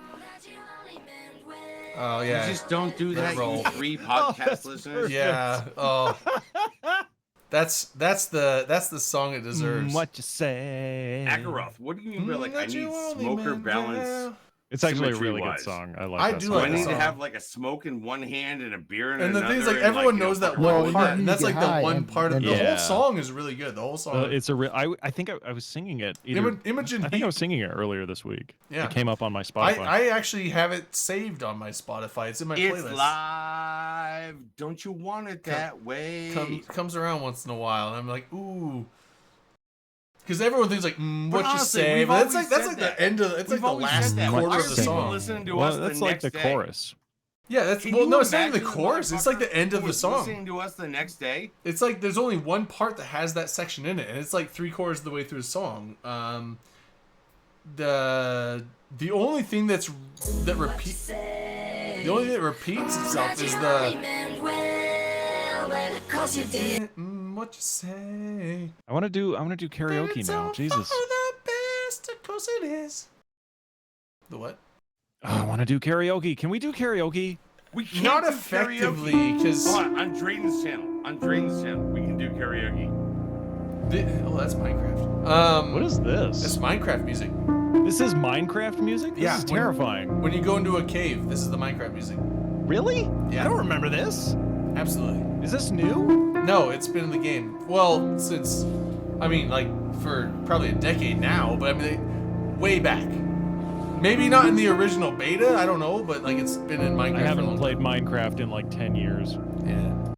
Oh You yeah, just don't do Let that, it roll. you three podcast listeners. yeah. Oh, that's the song it deserves. What you say? Akaroth, what do you mean by like I That you need only smoker meant balance? well. It's actually a really Symmetry-wise. good song. I like I that do song. Do like I the need to song. have like a smoke in one hand and a beer in And the another? thing is, like and, everyone you know, knows that fucking one roll with part, that? and you that's get like the high one and- part of and- the Yeah. whole song is really good. The whole song. It's a real. I think I was singing it. Either, Imogen I think I Heap. was singing it earlier this week. Yeah. It came up on my Spotify. I actually have it saved on my Spotify. It's in my It's playlist. live. Don't you want it that way? Comes around once in a while, and I'm like, ooh. Because everyone thinks like, what you honestly, say, we've but that's always like said the that. end of it's We've like the always last said that. quarter Why of are the people song. listening to well, us that's the like next the day? chorus. Yeah, that's Can well, you no, it's not even the imagine chorus. It's like the motherfucker end of who the was song. Listening to us the next day. It's like there's only one part that has that section in it, and it's like 3/4 of the way through the song. The only thing that repeats itself is what you say. I want to do karaoke It's now. all Jesus. for the best, of course it is. The what? Oh, I want to do karaoke. Can we do karaoke? We can't Not do effectively, karaoke. because Hold on Drayden's channel. On Drayden's channel, we can do karaoke. that's Minecraft. What is It's this? Minecraft music. This is Minecraft music? This Yeah, is when- terrifying. When you go into a cave, this is the Minecraft music. Really? Yeah. I don't remember this. Absolutely. Is this new? No, it's been in the game. Well, since, I mean, like, for probably a decade now, but I mean, way back. Maybe not in the original beta, I don't know, but, like, it's been in Minecraft I for a haven't long played Minecraft in like 10 years. time. Yeah.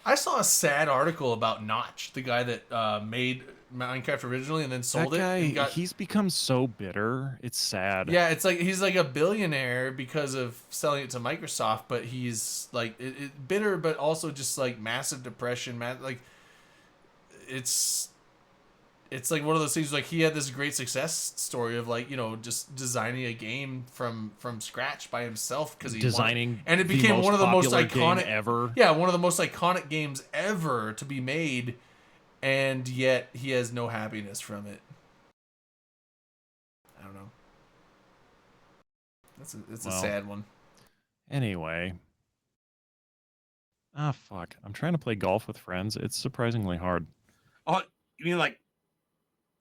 I saw a sad article about Notch, the guy that made Minecraft originally and then sold That it. guy, and got, he's become so bitter. It's sad. yeah, it's like he's like a billionaire because of selling it to Microsoft, but he's like bitter, but also just like massive depression. Like it's like one of those things. Like he had this great success story of like just designing a game from scratch by himself because he designing and it became one of the most iconic ever. Yeah, one of the most iconic games ever to be made. And yet he has no happiness from it. I don't know. It's a sad one. Anyway. Ah, fuck. I'm trying to play golf with friends. It's surprisingly hard. Oh, you mean like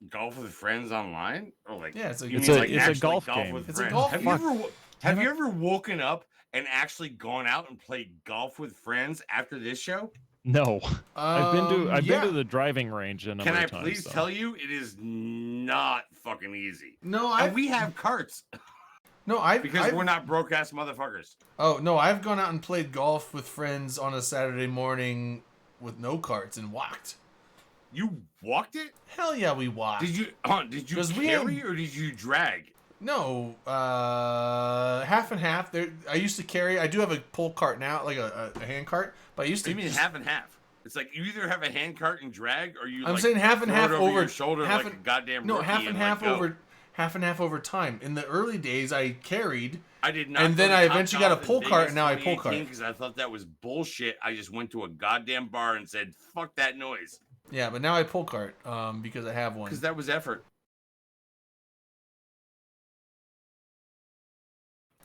golf with friends online? Or like Yeah, it's a golf game. With It's a friends? golf Have game. Have you ever woken up and actually gone out and played golf with friends after this show? No. I've been yeah. to the driving range a number Can I of times. please tell you, it is not fucking easy. No, And we have carts because we're not broke ass motherfuckers. Oh no, I've gone out and played golf with friends on a Saturday morning with no carts and walked. You walked it? Hell yeah, we walked. Did you 'Cause we carry had- or did you drag? No, half and half. There, I used to carry. I do have a pull cart now, like a hand cart. But I used to. You mean half and half? It's like you either have a hand cart and drag, or you. I'm like, saying half and throw it half over your shoulder half like and, a goddamn. No, rookie half and half like, go. over. Half and half over time. In the early days, I carried. I did not. And then go to I eventually got a Topgolf in pull cart, Vegas and now I pull 2018 cart. because I thought that was bullshit. I just went to a goddamn bar and said, "Fuck that noise," Yeah, but now I pull cart because I have one. because that was effort.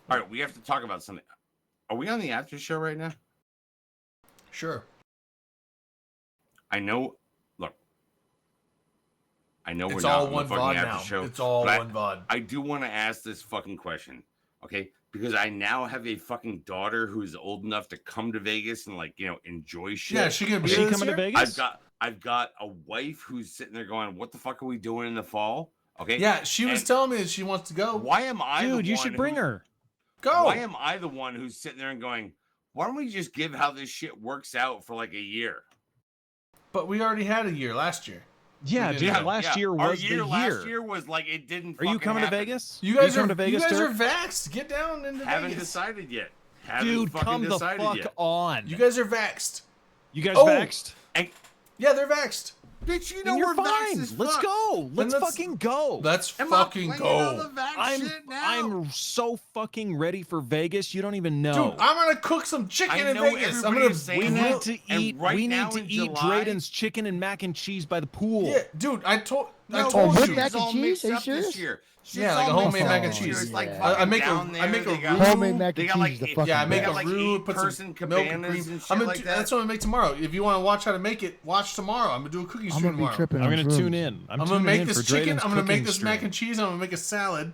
All right, we have to talk about something. Are we on the after show right now? Sure. I know. Look, I know It's we're all not one on the fucking VOD after now. show. It's all but one VOD. I do want to ask this fucking question, okay? Because I now have a fucking daughter who's old enough to come to Vegas and enjoy shit. Yeah, she gonna be Is she there this coming to year? Vegas? I've got a wife who's sitting there going, "What the fuck are we doing in the fall?" Okay. Yeah, she was And telling me that she wants to go. Why am I? Dude, the you one should bring who- her. Go. Why am I the one who's sitting there and going, "Why don't we just give how this shit works out for like a year?" But we already had a year last year. Yeah, We dude. didn't. Last year Our was year the last year. year was like it didn't. Are you fucking coming happen. to Vegas? You guys coming are to Vegas, you guys Turk? are vaxxed. Get down into Haven't Vegas. decided yet. Haven't Dude, fucking come the decided fuck yet. on. You guys are vaxxed. You guys Oh! vaxxed? Yeah, they're vaxxed. Bitch, you know Then you're we're fine. vaxxed as Let's fuck. go. Let's let's- fucking go. Let's Am fucking I playing all go. the vax shit now? I'm so fucking ready for Vegas. You don't even know. Dude, I'm gonna cook some chicken I in know Vegas. I'm everybody gonna. is saying we that. need to And eat. right we now need to in eat July- Drayden's chicken and mac and cheese by the pool. Yeah, dude, I told No, you. with she's mac and all cheese? mixed Are you up this serious? year. She's Yeah, like a all homemade mixed mac up and this year. cheese. It's like Yeah. fucking I make a- down I there, make a they got- roux. Homemade mac they and got, cheese like, is the eight- fucking Yeah, I make got a best. like roux, eight put some person milk and cabanas cream. and shit I'm gonna like do, that. that's what I'm gonna make tomorrow. If you want to watch how to make it, watch tomorrow. I'm gonna do a cooking I'm stream gonna be tomorrow. tripping. I'm on gonna shrooms. tune in. I'm gonna tuning make in this for chicken. Drayden's I'm gonna make cooking this mac stream. and cheese. I'm gonna make a salad.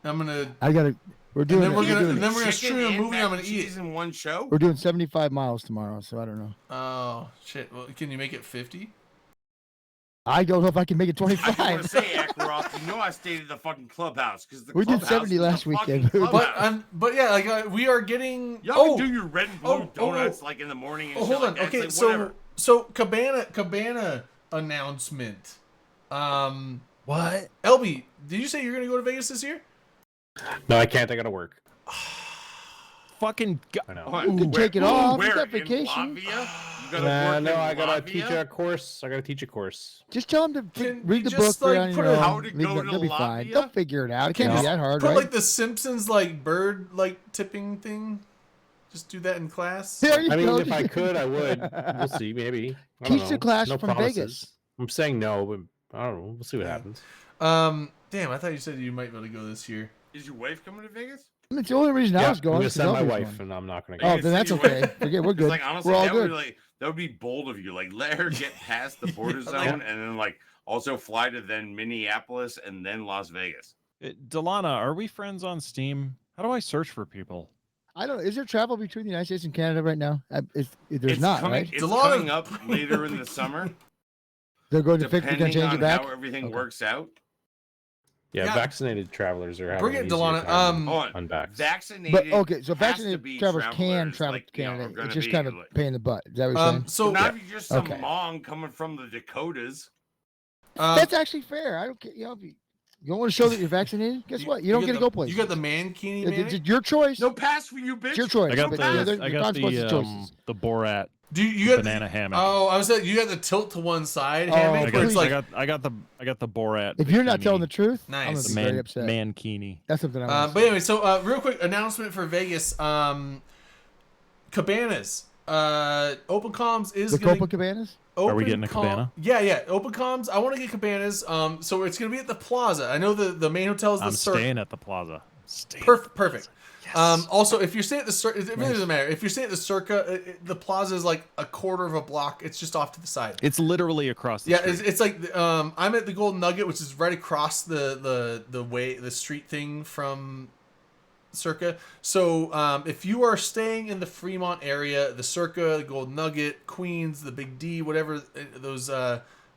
I'm gonna. I gotta. We're And doing then it. we're gonna. doing And it. then we're gonna Chicken stream a and movie. mac I'm gonna and eat cheese it. in one show. We're doing 75 miles tomorrow, so I don't know. Oh shit! Well, can you make it 50? I don't know if I can make it I just want 25. to say, Ackroft, you know I stayed at the fucking clubhouse because the We did clubhouse 70 is the last fucking weekend, dude. clubhouse. But yeah, like we are getting. Y'all can do your red and blue oh, oh, donuts like in the morning and Oh, shit hold on. like that. Okay, It's like, whatever. so Cabana announcement. What? LB, did you say you're gonna go to Vegas this year? No, I can't. I gotta work. Fucking. I know. What? You can Where- take it off. You Where? got In vacation. Latvia? You gotta Nah, work no, in I gotta Latvia? teach a course. I gotta teach a course. Just tell them to Can read you the just, book. like, Read on put your a- own. How to Leave go them- to They'll be fine. Latvia? They'll figure it out. It can't Can be you that hard, put right? like the Simpsons like bird like tipping thing? Just do that in class. There you I mean, go. if I could, I would. We'll see. Maybe. I don't Teach the know. class No from promises. Vegas. I'm saying no, but I don't know. We'll see what happens. Damn, I thought you said you might be able to go this year. Is your wife coming to Vegas? It's the only reason I was I'm going. gonna is 'cause send my Elvis wife, won. and I'm not gonna Are go. Oh, you then gonna that's send your okay. wife? Forget, we're It's good. like honestly, We're all that would good. be that would be bold of you. Like let her get past the border Yeah, zone like- and then like also fly to then Minneapolis and then Las Vegas. Delana, are we friends on Steam? How do I search for people? I don't. Is there travel between the United States and Canada right now? There's It's not, coming, right? It's a lot coming of- up later in the summer, They're going to fix. They're going to depending change on it back. how everything Okay. works out. Yeah, Yeah. vaccinated travelers are having Bring an it, easier Delana. time than Hold on. unvaxxed. Vaccinated. But okay, so has to vaccinated be travelers can travelers, travel like, to you know, Canada. are gonna It's just be, kind of like- pain in the butt. Is that what you're saying? So So now if you're just some Okay. mong coming from the Dakotas. That's actually fair. I don't care. You know, if you don't want to show that you're vaccinated, guess what? You don't get to go places. You got the mankini, It's your choice. No pass for you, bitch. It's your choice. I got but pass. there's I got choices. the Borat Do you got banana hammock. Oh, I was saying you got the tilt to one side Oh, hammock, I where it's got, like I got the Borat. If you're not bikini, telling the truth, I'm Nice. gonna the be very upset. mankini. That's something I want But anyway, so real quick announcement for Vegas. Cabanas. Open Comms is The gonna Copacabanas? Are we getting a cabana? Yeah. Open Comms. I want to get cabanas. So it's gonna be at the Plaza. I know the main hotel is the I'm Cirque. staying at the plaza. Staying. Perfect. Also, if you're staying at the Circa, it really doesn't matter. If you're staying at the Circa, the Plaza is like a quarter of a block. It's just off to the side. It's literally across the Yeah, street. it's like I'm at the Golden Nugget, which is right across the street thing from Circa. So if you are staying in the Fremont area, the Circa, the Golden Nugget, Queens, the Big D, whatever those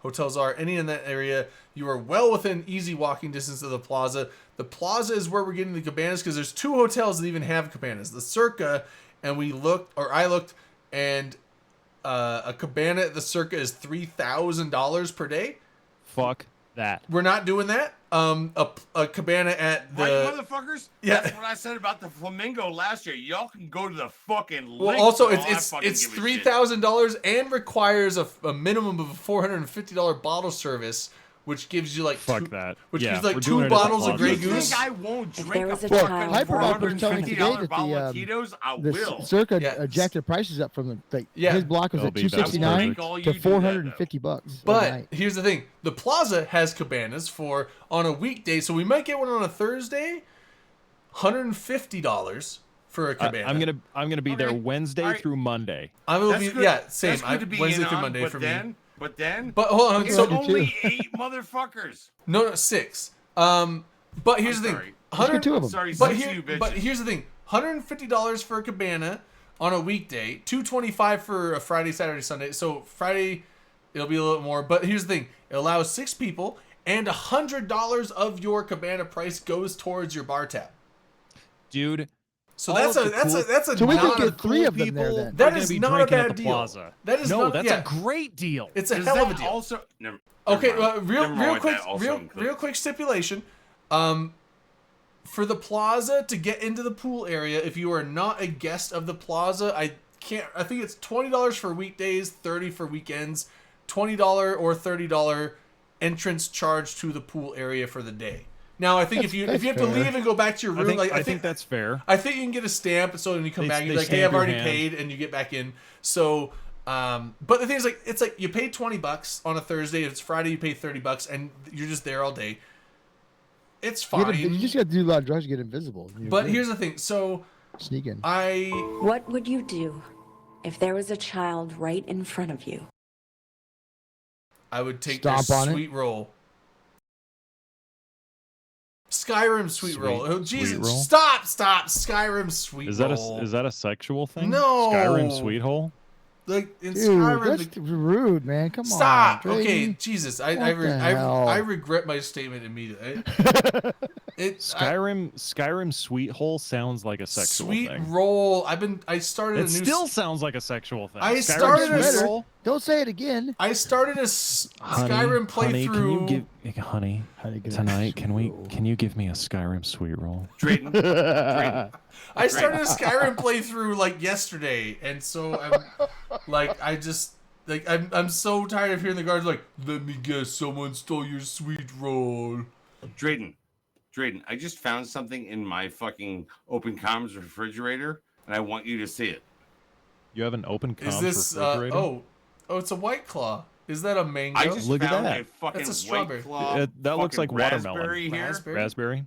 hotels are, any in that area, you are well within easy walking distance of the Plaza. The Plaza is where we're getting the cabanas because there's 2 hotels that even have cabanas. The Circa, and I looked, and a cabana at the Circa is $3,000 per day. Fuck that. We're not doing that. A cabana at the Right, motherfuckers? Yeah. That's what I said about the Flamingo last year. Y'all can go to the fucking link. well, also for all I it's fucking it's give a shit. $3,000 and requires a minimum of a $450 bottle service, which gives you like Fuck that. which Yeah, gives you like we're 2 doing it at the bottles of Plaza. Grey You Goose. think I won't If drink there a was a fucking child- Hyperbob was telling $450 today that the, bottle of Tito's? I The will. Circa Yeah. jacked their prices up from Yeah. his block was That'll at be- that's $269 perfect. to $450 a But night. here's the thing: the Plaza has cabanas for on a weekday, so we might get one on a Thursday. $150 for a cabana. I'm gonna be there Okay. Wednesday All right. through Monday. I will That's be good. same. That's good to be Wednesday in through on, Monday but for then, me. But hold on, it's so only 8 motherfuckers. no 6. But here's I'm the thing: sorry. Let's get 2 of them. Sorry, But you bitches. but here's the thing: $150 for a cabana on a weekday, $225 for a Friday, Saturday, Sunday. So Friday, it'll be a little more. But here's the thing: it allows 6 people, and $100 of your cabana price goes towards your bar tab. Dude, So all that's of a the that's cool- a that's a So we not could a get 3 of them there people then. That are gonna is be not a drinking bad at the deal. Plaza. That is no, not- that's yeah. a great deal. It's a Does hell of a that deal. Also, Okay, never mind. Never mind real what quick, that also includes. real quick stipulation. For the Plaza to get into the pool area, if you are not a guest of the Plaza, I think it's $20 for weekdays, $30 for weekends, $20 or $30 entrance charge to the pool area for the day. Now, I think if you have to fair. leave and go back to your room, I think that's fair. I think you can get a stamp, so when you come They- back, you're they like, "Hey, stamp I've your already hand. paid," and you get back in. So, but the thing is, like, it's like you pay $20 on a Thursday. If it's Friday, you pay $30, and you're just there all day. It's fine. You just got to do a lot of drugs to get invisible. But here's the thing. So sneak in. What would you do if there was a child right in front of you? I would take Stomp their on it? sweet roll. Skyrim sweet roll. Oh, Sweet Jesus! roll? Stop! Skyrim sweet Is that roll. is that a sexual thing? No. Skyrim sweet hole? like in Dude, Skyrim? that's rude, man. Come Stop! on. Okay, Drayden. Jesus! What the hell? I regret my statement immediately. Skyrim sweet hole sounds like a sexual Sweet thing. roll. I started It a new. still sounds like a sexual thing. I Skyrim started a sweet s- roll? Don't say it again. I started a Skyrim Honey, playthrough. honey, Honey, get a tonight sweet can you give me a Skyrim sweet roll? Drayton. I started a Skyrim playthrough like yesterday, and so I'm like, I'm so tired of hearing the guards like, "Let me guess, someone stole your sweet roll." Drayton, I just found something in my fucking open comms refrigerator, and I want you to see it. You have an open Is comms this? refrigerator? Oh, it's a White Claw. Is that a mango? I just Look at found that. a fucking That's a strawberry. White Claw. That looks like fucking watermelon. raspberry here. Raspberry.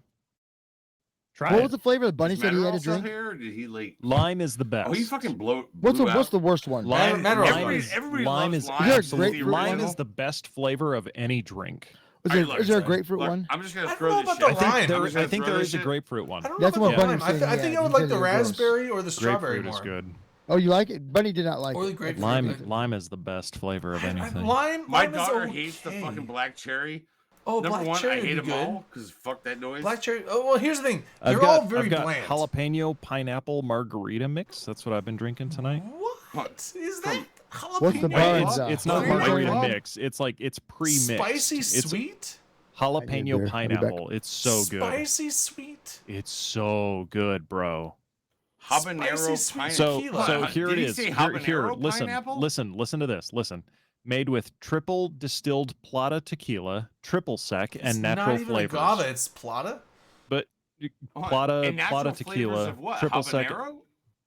Try What it. was the flavor that Bunny Does said he had Matterall to still drink? here, or did he like? Lime is the best. Oh, he fucking blew What's out. the worst one? Lime, Matterall. Everybody lime loves is lime. Is there a absolutely grapefruit lime original. is the best flavor of any drink. Is there a grapefruit Look, one? I'm just I gonna don't throw know this about shit. the lime. I think there is a grapefruit one. I don't That's know what about the Bunny lime. was saying I he think had. I would He like said the it was gross. raspberry or the strawberry Grapefruit is more. good. Oh, you like it? Bunny did not like Or the it. grapefruit. Lime is the best flavor of anything. Lime. My lime is daughter hates the okay. fucking black cherry. Oh, Number black one, cherry I would hate be them good. all because fuck that noise. Black cherry. Oh well, here's the thing. I've They're all got, very I've got bland. jalapeno pineapple margarita mix. That's what I've been drinking tonight. What is that? What's the Jalapeno? bar? It's not Flavor? margarita Bob? mix. It's like it's pre-mixed. Spicy It's sweet. I did jalapeno there. I'll be back. pineapple. It's so good. Spicy sweet. It's so good, bro. Habanero Spicy sweet pineapple. So tequila. so here Did it he is. say Here, habanero listen, pineapple? listen to this. Listen. Made with triple distilled Plata tequila, triple sec, It's and natural not even flavors. agave. It's plata. But Hold on. Plata And natural Plata flavors tequila, of what? triple sec, Habanero?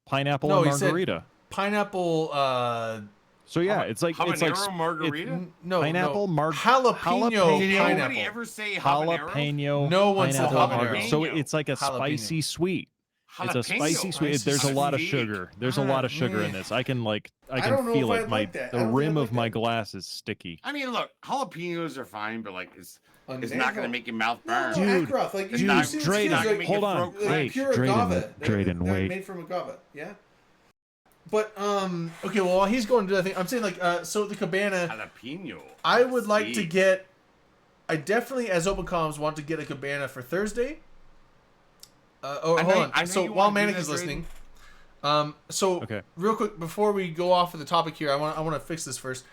pineapple No, and he said margarita. Pineapple. So yeah, it's like Habanero margarita. No. pineapple no. jalapeno Jalapeno Did nobody pineapple. ever say habanero? jalapeno. No one said pineapple habanero. margarita. So Jalapeno. it's like a Jalapeno. spicy sweet. It's a Jalapeno. spicy sweet. There's a lot of sugar. There's a lot of sugar in meh. this. I can I can don't know feel if it. I'd My like that. I the don't think rim I'd of like my that. glass is sticky. I mean, look, jalapenos are fine, but like it's not going to Natural- make your mouth burn. No, Dude, Ackroth, like It's you not- see it's these Drayden, kids, not like, hold on. throat like Wait, pure Drayden, agave. They're wait. made from agave. Yeah. But okay, well, while he's going to do that thing, I'm saying like so the cabana. Jalapeno. I would like to See. get. I definitely, as Open Comms, want to get a cabana for Thursday. Oh, I hold know- on. I know So you while wanna do Manic that, is listening, Drayden. so Okay. real quick before we go off of the topic here, I want to fix this first.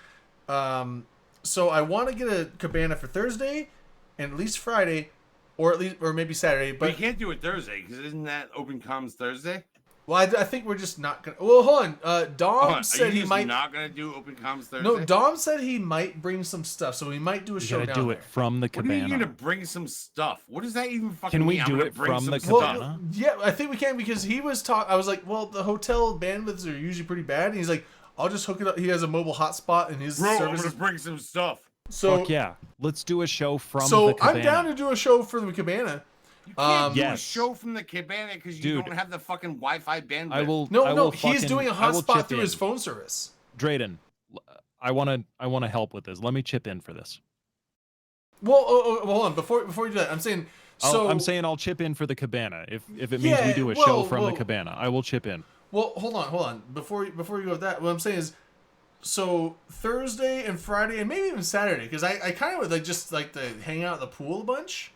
So I want to get a cabana for Thursday, and at least Friday, or maybe Saturday. But you But can't do it Thursday because isn't that Open Comms Thursday? well, I think we're just not gonna. Well, hold on. Dom Hold on, are said you he just might. not going to do Open Comms Thursday? No, Dom said he might bring some stuff, so we might do a You show gotta down do there. it from the What are you going to cabana. bring some stuff? What does that even fucking Can we mean? I'm do gonna it bring from some the stuff. cabana? Yeah, I think we can because he was talking. I was like, well, the hotel bandwidths are usually pretty bad, and he's like, I'll just hook it up. He has a mobile hotspot in his Bro, I'm services. going to bring some stuff. So Fuck yeah. Let's do a show from so the cabana. I'm down to do a show for the cabana. You can't do a Yes. show from the cabana because you Dude. don't have the fucking Wi-Fi bandwidth. I will. No, I no, will he's fucking- doing a I will hotspot chip through in. his phone service. Drayden, I want to help with this. Let me chip in for this. Well, hold on. Before you do that, I'm saying. So I'm saying I'll chip in for the cabana. If it means we Yeah, do a show well, from the well- cabana, I will chip in. Well, hold on. Before you go with that, what I'm saying is, so Thursday and Friday and maybe even Saturday, because I kind of would like just like to hang out at the pool a bunch,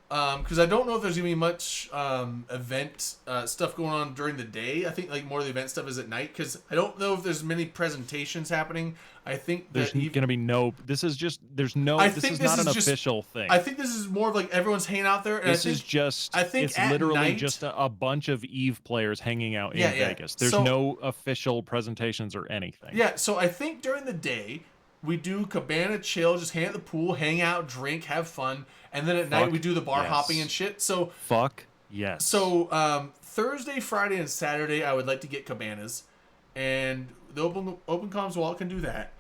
because I don't know if there's gonna be much event stuff going on during the day. I think like more of the event stuff is at night, because I don't know if there's many presentations happening. I think There's that going to be no. This is just. There's no. I This think is this not is an just- official thing. I think this is more of like everyone's hanging out there. And This I think, is just. I think it's at literally night- just a bunch of Eve players hanging out in Yeah, yeah. Vegas. There's So- no official presentations or anything. Yeah, so I think during the day we do cabana chill, just hang at the pool, hang out, drink, have fun, and then at night Fuck we do the bar yes. hopping and shit. So Fuck yes. Thursday, Friday, and Saturday I would like to get cabanas, and the open comms wallet can do that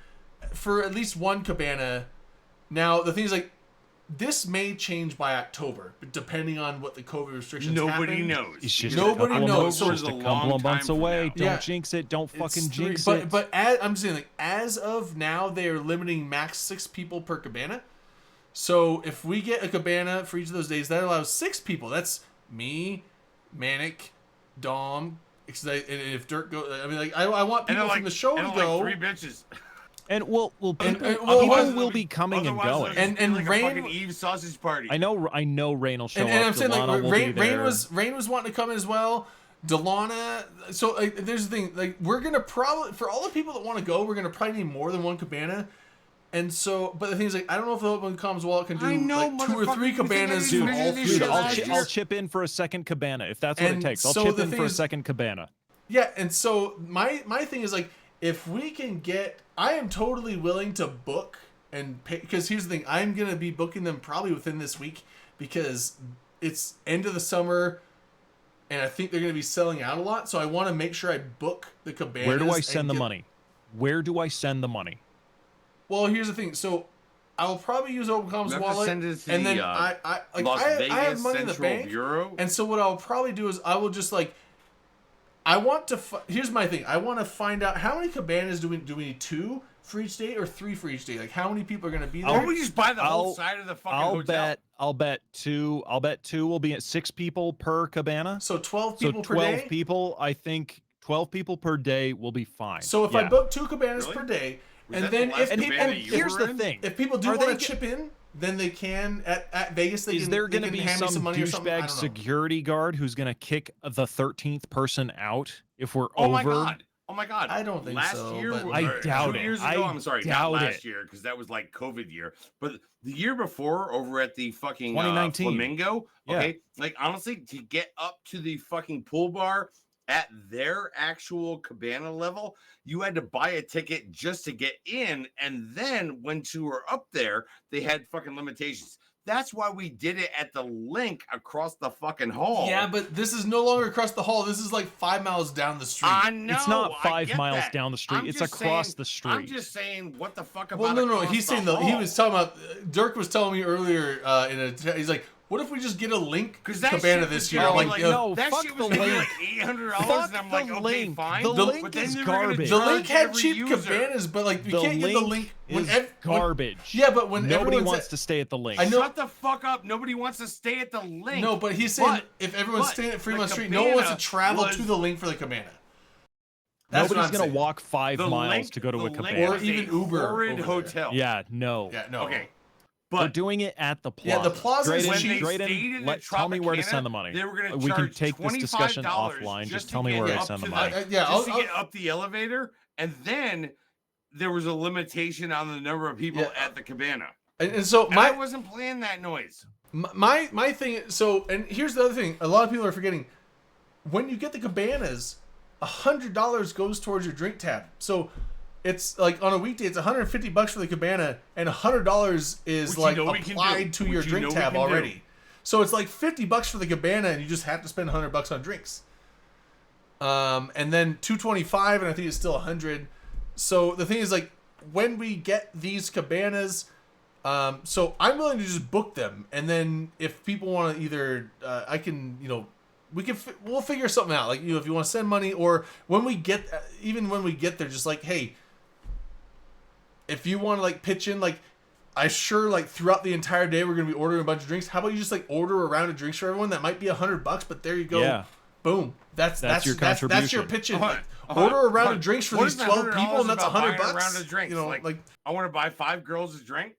for at least one cabana. Now the thing is like. This may change by October, but depending on what the COVID restrictions Nobody happen. knows. It's just Nobody a couple knows. Of, So just it's a a couple long of months time from away. now. Don't Yeah. jinx it. Don't It's fucking three- jinx but, it. But I'm saying like as of now they are limiting max 6 people per cabana. So if we get a cabana for each of those days, that allows 6 people. That's me, Manic, Dom. And if Dirk goes, I mean, like I want people from the show to go. Like 3 bitches. And people, well, people otherwise will be coming and Otherwise, going. it'll just And be like Rain- a fucking Eve sausage party. I know Rain will show and up. I'm saying Delana like will Rain be there. Rain was wanting to come in as well. Delana. So like, there's the thing. Like we're gonna probably for all the people that want to go, we're gonna probably need more than one cabana. And so, but the thing is, like, I don't know if the Open Comms Wallet can do I know, like 2 or 3 motherfucker, you think I cabanas didn't for all envision this 3 shit of last those. year? I'll chip in for a second cabana if that's what And it takes. I'll so chip the in thing for a is- second cabana. Yeah, and so my thing is like, if we can get, I am totally willing to book and pay, because here's the thing, I'm gonna be booking them probably within this week because it's end of the summer, and I think they're gonna be selling out a lot. So I want to make sure I book the cabanas. Where do I and send the get- money? Where do I send the money? Well, here's the thing. So I will probably use Open You Comms have to Wallet, send it to and then the, like Las I Vegas have money in the Central bank. Bureau. And so what I'll probably do is I will just like, I want to. Here's my thing. I want to find out how many cabanas do we need 2 for each day or 3 for each day? Like how many people are going to be there? Why don't we just buy the whole I'll- side of the fucking I'll hotel? bet two will be at 6 people per cabana. So 12 So people per 12 day. people, I think 12 people per day will be fine. So if I Yeah. book 2 cabanas Really? per day, Was and that the then last if and, people, cabana and you here's were the in? thing. if people do Are want to they chip in, than they can at Vegas. Is there going to be hand me some money or something? I douchebag don't know. security guard who's going to kick the 13th person out if we're Oh over? my god! Oh my god! I don't think last so, year, but- I or doubt 2 it. years ago. I I'm sorry, not doubt last it. year because that was like COVID year, but the year before, over at the fucking 2019. Flamingo. Yeah. Okay, like honestly, to get up to the fucking pool bar at their actual cabana level, you had to buy a ticket just to get in, and then once you were up there, they had fucking limitations. That's why we did it at the link across the fucking hall. Yeah, but this is no longer across the hall. This is like 5 miles down the street. I know. It's not I 5 get miles that. down the street. I'm It's just across saying- the street. I'm just saying, what the fuck about? Well, no. across He's the saying though. He hall? was talking about. Dirk was telling me earlier he's like, what if we just get a link Because that cabana shit this was year? gonna I'm be like, no, that fuck shit was the gonna be link. like $800, Fuck and I'm the like, okay, link. fine. The But link then is they were gonna garbage. the charge link had every cheap user. cabanas, but like we The can't get the link link is garbage. Yeah, but when Nobody everyone's wants at- to stay at the link. I know- Shut the fuck up. Nobody wants to stay at the link. No, but he's saying But- if everyone's but staying at the Fremont Street, no one wants to cabana travel was- to the link for the cabana. That's what Nobody's I'm going saying. to walk 5 The miles link- to go to the a link cabana. Or was a even Uber horrid over there. hotel. Yeah, no. Yeah, no. Okay. We're But doing it at the plaza. Yeah, the plaza is when cheap. they stayed in the Tell me where to Tropicana, send the money. they were gonna We can charge take this discussion $25 offline. Just to tell me get where to up send the to money. the- Yeah, just to I'll- get up the elevator, and then there was a limitation on the number of people Yeah. at the cabana. And so And my I wasn't playing that noise. my thing. So and here's the other thing. A lot of people are forgetting. When you get the cabanas, $100 goes towards your drink tab. So it's like on a weekday, it's $150 for the cabana, and $100 is Which you like know we can applied do. to your Which you drink know we tab can do. already. So it's like $50 for the cabana, and you just have to spend $100 on drinks. And then $225, and I think it's still $100. So the thing is, like, when we get these cabanas, so I'm willing to just book them, and then if people want to either, I can, we'll figure something out. Like, if you want to send money, or when we get, even when we get there, just like, hey, if you want to like pitch in, like, I sure like throughout the entire day we're gonna be ordering a bunch of drinks. How about you just like order a round of drinks for everyone? That might be $100, but there you go. Yeah. Boom. That's your that's your contribution. pitch in. Hold on, Order a round hold on. of drinks for What these is the 12 people, $100 and that's about buying $100. a round of drinks? You know, Like- like, I want to buy 5 girls a drink.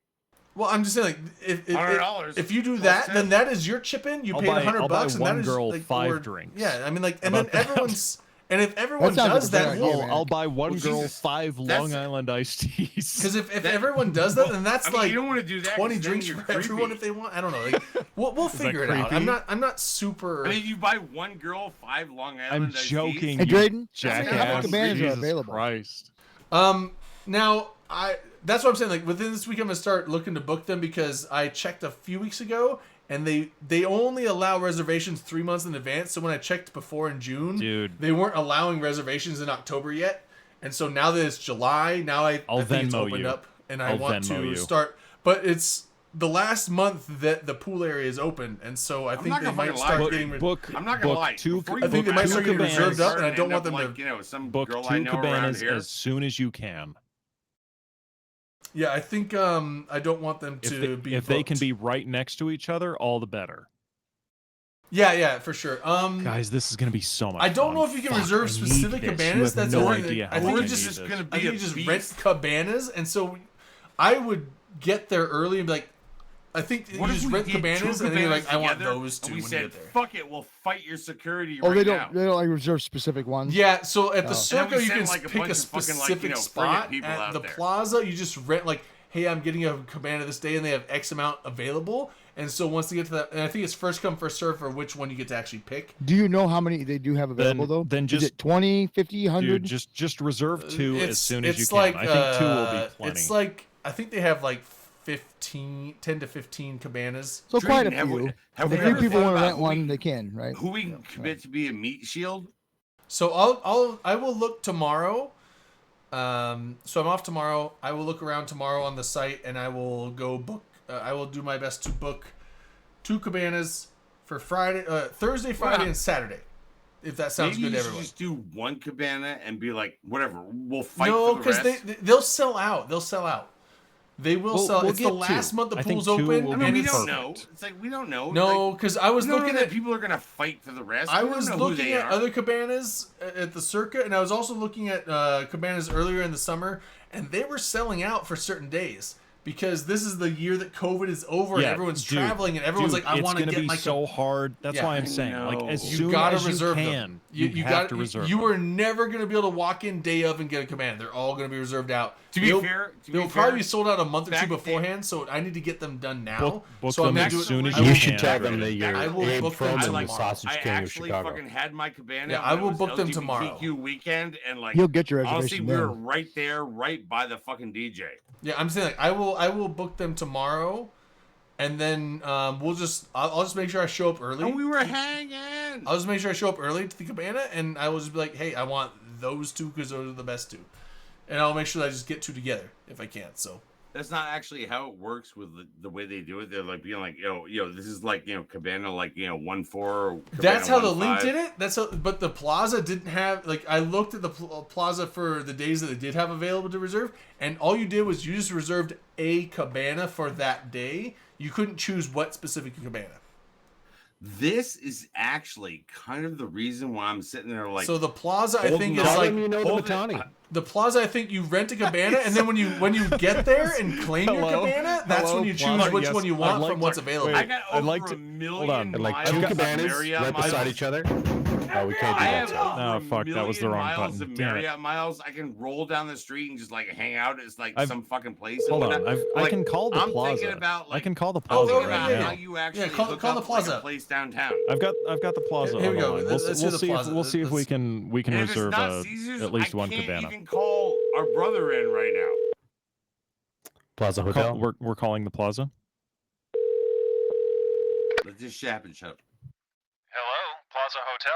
well, I'm just saying, like, $100 if you do plus that, 10. then that is your chip in. You I'll paid buy- $100, I'll buy and that one is girl like, 5 or- drinks. Yeah, I mean, like, and How then about that? everyone's, and if everyone sounds like does a that, good idea, whole, man. I'll buy one Well, girl Jesus, 5 that's- Long Island iced teas. because if everyone does that, then that's I mean, like you don't want to do that. 20 'cause then drinks you're for everyone creepy. if they want. I don't know. Like, we'll that figure it out. creepy? I'm not super. I mean, you buy one girl 5 Long Island. I'm iced teas. joking. Hey, you Drayden, Jackass. how many cabanas are Jesus available? Christ. Now that's what I'm saying. Like, within this week, I'm gonna start looking to book them because I checked a few weeks ago, and they only allow reservations 3 months in advance. So when I checked before in June, Dude. they weren't allowing reservations in October yet. And so now that it's July, now I I'll think it's Venmo opened you. up, and I I'll want Venmo to you. start. But it's the last month that the pool area is open, and so I think not they gonna might fucking start lie. getting. Book, I'm not gonna book lie. Two, Before I think they book might two start getting cabanas, reserved up, and I End don't up want them like, to. some book girl I 2 know around cabanas here. as soon as you can. Yeah, I think I don't want them If, to they, be. if they can booked. be right next to each other, all the better. Yeah, for sure. Guys, this is going to be so much I don't fun. know if you can Fuck, reserve I need specific this. cabanas. You have That's no the only thing. idea I how think Or much it's I just need gonna this. I be think a you just beast. rent cabanas, and so I would get there early and be like, I think you What if just we rent did cabanas, 2 and then you're like, cabanas I want together, those two and we when said, you get there. fuck it, we'll fight your security Oh, right they now. don't like reserve specific ones. Yeah, so at the Oh. Circo, we you send, can like, a pick bunch a of fucking, like, specific you know, spot. friggin' people At out the there. plaza, you just rent like, hey, I'm getting a cabana this day, and they have X amount available. And so once they get to that, and I think it's first come first serve for which one you get to actually pick. Do you know how many they do have available though? then is just- it 20, 50, 100? Dude, just reserve 2 as soon as you it's can. like, I think 2 will be plenty. It's like I think they have like 10 to 15 cabanas. so quite a Drayden, have we- few. have If we three ever people thought want to about rent who one, we- they can, right? Who we can commit to be a meat shield? So I will look tomorrow. So I'm off tomorrow. I will look around tomorrow on the site, and I will go book. I will do my best to book 2 cabanas for Thursday, Friday, and Saturday. If that sounds Maybe good to you should everyone. just do one cabana and be like, whatever, we'll fight No, for the because rest. they'll sell out. They'll sell out. They will We'll- sell. we'll It's the get last 2. month the I think pool's 2 open. will I be mean, we and don't it's- know. It's like we don't know. No, because I was we don't know looking that at people are gonna fight for the rest. I We don't was know who looking they at are. other cabanas at the Circa, and I was also looking at cabanas earlier in the summer, and they were selling out for certain days. because this is the year that COVID is over and everyone's dude, traveling and everyone's like, I want to it's get gonna my be so hard. That's why I'm saying, like, as you soon gotta as you reserve can, them. you have to reserve. You them. are never gonna be able to walk in day of and get a cabana. They're all gonna be reserved out. To be They'll- fair, they'll probably be sold out a month or two beforehand. So I need to get them done now. Book so them I'm as gonna do it- soon as I you will- You can. should tell them that you're I will Abe book them Froman, tomorrow. the Sausage I King of actually Chicago. fucking had my cabana. Yeah, when I will it was book them LGBTQ tomorrow. weekend, and like You'll get your honestly, reservation we were then. right there, right by the fucking DJ. Yeah, I'm saying like I will book them tomorrow, and then I'll just make sure I show up early. And we were hanging. I'll just make sure I show up early to the cabana, and I will just be like, hey, I want those two because those are the best two, and I'll make sure that I just get two together if I can. So That's not actually how it works with the way they do it. They're like being like, this is like, cabana, like, 1-4. that's how the 1-5. link did it. But the plaza didn't have, like, I looked at the plaza for the days that they did have available to reserve, and all you did was you just reserved a cabana for that day. You couldn't choose what specific cabana. This is actually kind of the reason why I'm sitting there like. So the plaza, I think, is Tell like them you know the Matani. the plaza. I think you rent a cabana, and then when you get there and claim your Hello? cabana, that's Hello, when you choose Plaza. which Yes, one you I'd want like from what's to- available. I got I'd over like a to- million hold on. And like miles two of cabanas Marriott right beside miles. each other. Oh, we can't do I that. have So. over Oh, a fuck, that was the million wrong miles button. of Damn it. Marriott miles. I can roll down the street and just like hang out. It's like I've- some fucking place. and Hold on, whatnot. I Like, can call the I'm plaza. thinking about I like can call the I'm plaza thinking yeah, about right yeah. how now. you actually call hook the up like plaza. a place downtown. I've got the plaza. Here we on the go. line. Let's We'll do the see plaza. if we Let's- can And if reserve it's not Caesars, at least one I can't cabana. even call our brother in right now. Plaza Hotel. We're calling the plaza. Let this shit happen. Shut up. Hello, Plaza Hotel.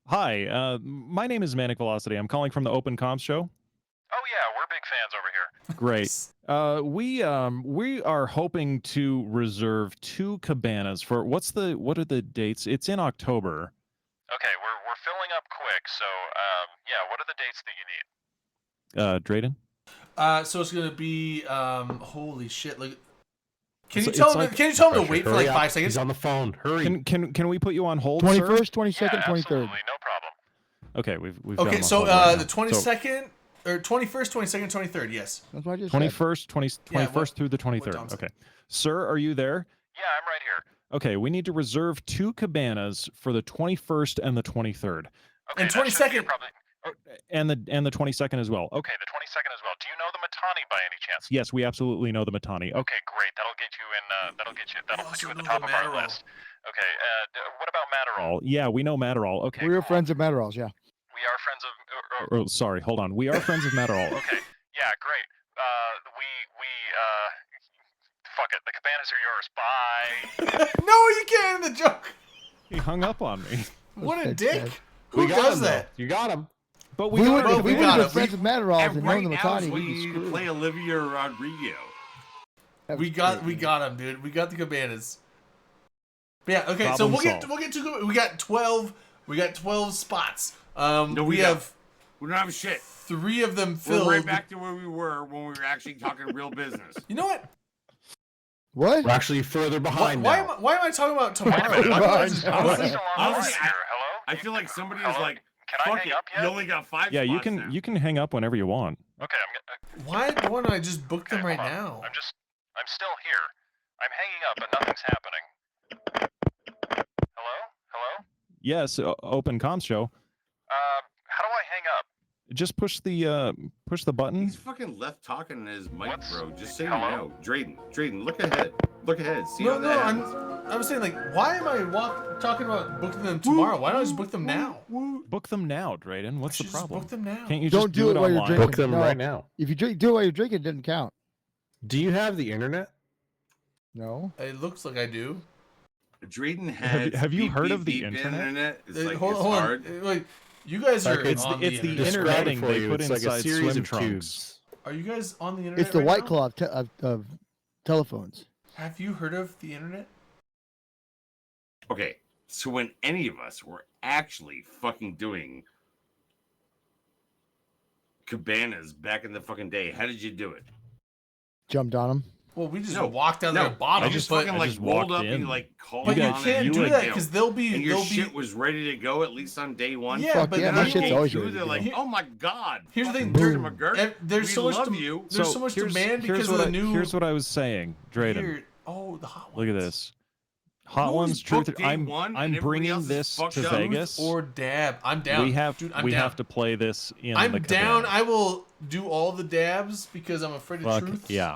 Hi, my name is Manic Velocity. I'm calling from the Open Comms Show. Oh yeah, we're big fans over here. Great. We are hoping to reserve 2 cabanas for what are the dates? It's in October. Okay, we're filling up quick, so yeah, what are the dates that you need? Drayden? So it's gonna be holy shit! Like, can It's- you tell it's him? like- Can you tell him to Pressure. wait for Hurry like up. 5 seconds? He's on the phone. Hurry. Can we put you on hold, sir? 21st, 22nd, Yeah, 23rd. absolutely, no problem. Okay, we've got Okay, him on so hold right now. the 22nd or 21st, 22nd, 23rd. Yes. That's what I just said. 21st, 21st what- through the what 23rd. Tom said. Okay. Sir, are you there? Yeah, I'm right here. Okay, we need to reserve 2 cabanas for the 21st and the 23rd. Okay, And that should be 22nd. probably And the 22nd as well. Okay. okay. The 22nd as well. Do you know the Matani by any chance? Yes, we absolutely know the Matani. Okay. Okay, great. That'll get you in. That'll put also you at the know top the of our Matterall. list. Okay. What about Matterall? Yeah, we know Matterall. Okay. We were cool. friends of Matterall's, yeah. We are friends of. Oh, sorry, hold on. We are friends of Matterall. Okay. Yeah, great. We fuck it. The cabanas are yours. Bye. No, you can't. The joke. He hung up on me. What a That's dick. sad. Who We got does him, though. that? You got him. But We got would it. Well, have we been got it. friends with Matterall's And and right known the now is Matani. when We'd be you screwed. play Olivia Rodrigo. That was We got great. him, dude. We got the cabanas. But yeah. Okay. So Problem we'll solved. get to. We got 12. We got 12 spots. No, we don't. have We don't have shit. 3 of them filled. We're right back to where we were when we were actually talking real business. You know what? What? We're actually further behind Why now. am I talking about tomorrow? Wait a Why minute. don't I just- Why- Who's still on the line honestly, here? Hello? I feel like somebody is Hello? like, Can I fuck hang it, up you yet? only got 5 Yeah, you spots can now. you can hang up whenever you want. Okay, I'm. Why don't I just book them right hold on. now? I'm still here. I'm hanging up, but nothing's happening. Hello? Yes, Open Comms Show. How do I hang up? Just push the button. He's fucking left talking in his mic, What's- bro. Just say Hello? no. Drayden, look ahead. Look ahead. See No, how no, that I'm happens. saying like, why am I talking about booking them tomorrow? Why don't I just book them now? Book them now, Drayden. What's I the should just problem? book them now. Can't you Don't just do it while you're online? drinking. Book them No. right now. If you do it while you're drinking, it doesn't count. Do you have the internet? No. It looks like I do. Drayden has. have you beep, heard beep, of the beep internet? It's like hold it's on. hard. Wait, you guys are Like, on it's the internet. internet. Describe it Interneting for they you. put It's like a inside series swim of trunks. tubes. Are you guys on the internet? It's the right white now? claw of telephones. Have you heard of the internet? Okay, so when any of us were actually fucking doing cabanas back in the fucking day, how did you do it? Jumped on them. Well, we just No, walked down no, there bottom. you just but fucking I like just rolled walked up and in. like called but you on can't and do you that know, because they'll be and your they'll shit be. was ready to go at least on day one. Yeah, Fuck but yeah, then my they shit's will always do, ready to they're like, go. oh my god. Here's the fucking thing, Mr. McGurk, there's we so much. love you. There's so much demand because of the new. Here's what I was saying, Drayden. Here, oh, the hot ones. Look at this. Hot You always Ones Truth. book day I'm one and I'm everybody bringing else is this fucked to up. Vegas. Or dab. I'm down. We have Dude, I'm we down. have to play this in I'm the down. cabana. I will do all the dabs because I'm afraid of Fuck truth. yeah.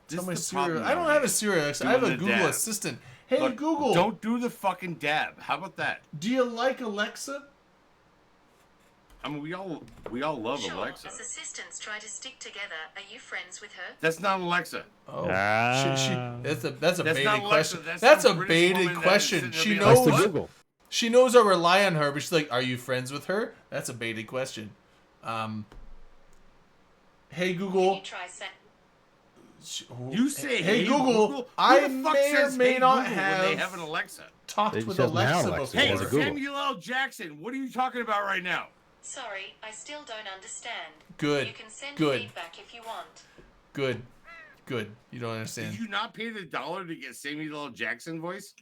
Tell This my is the Siri. problem I don't now, have a dude. Siri. Alexa. I have a Doing the Google dab. Assistant. Hey Look, Google, don't do the fucking dab. How about that? do you like Alexa? I mean, we all love Sure, Alexa. as assistants try to stick together, are you friends with her? That's not Alexa. Oh, Ah. that's a That's baited not Alexa, question. that's That's some a British baited woman that is question. sitting there She being Nice like, to knows. Google. She knows I rely on her, but she's like, "Are you friends with her?" That's a baited question. Hey Can Google. you try saying? You say, Hey, hey Google, Who I the fuck may or says may hey not Google when they have have an Alexa? talked They with just have now Alexa Alexa. before. Hey, As a Google. Samuel L. Jackson, what are you talking about right now? Sorry, I still don't understand. Good. You can send Good. feedback if you want. Good. You don't understand. Did you not pay the $1 to get Samuel L. Jackson voice?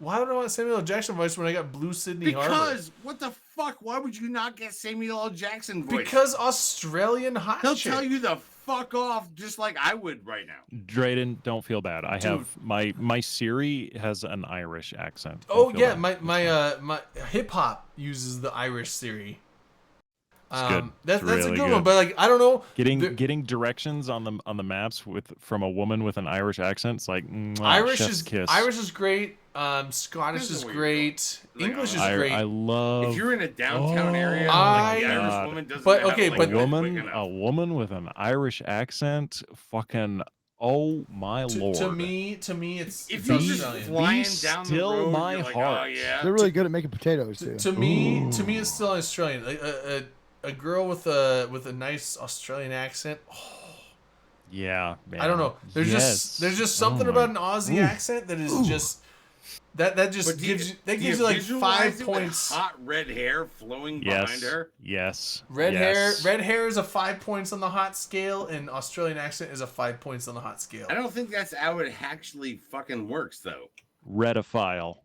Why would I want Samuel L. Jackson voice when I got Blue Sydney Harbor? Because what the fuck? Why would you not get Samuel L. Jackson voice? Because Australian hot he'll chick. tell you the fuck off just like I would right now. Drayden, don't feel bad. I Dude. have my Siri has an Irish accent. Don't Oh feel yeah, bad. my hip hop uses the Irish Siri. It's good. That's It's a really good one, good. but like I don't know. Getting directions on the maps from a woman with an Irish accent. It's like Irish chef's is kiss. Irish is great. Scottish Depends is on where you're great. Like, English is I, great. I love If you're in a downtown area, I- like the Irish God. woman doesn't But, have, okay, like, but- a no woman quick enough. with an Irish accent. Fucking oh my lord. to me, it's If it's you're just Australian. flying Be down the still road, my you're like, heart. oh yeah. They're really good at making potatoes too. To me, it's still Australian. Like, a girl with a nice Australian accent. Oh, Yeah, man. I don't know. There's Yes. just something Oh my- about an Aussie accent that is just that just But do gives do gives you like visualize 5 it with points. Hot red hair flowing Yes. behind her. Yes. Red yes. hair is a 5 points on the hot scale, and Australian accent is a 5 points on the hot scale. I don't think that's how it actually fucking works, though. Redophile.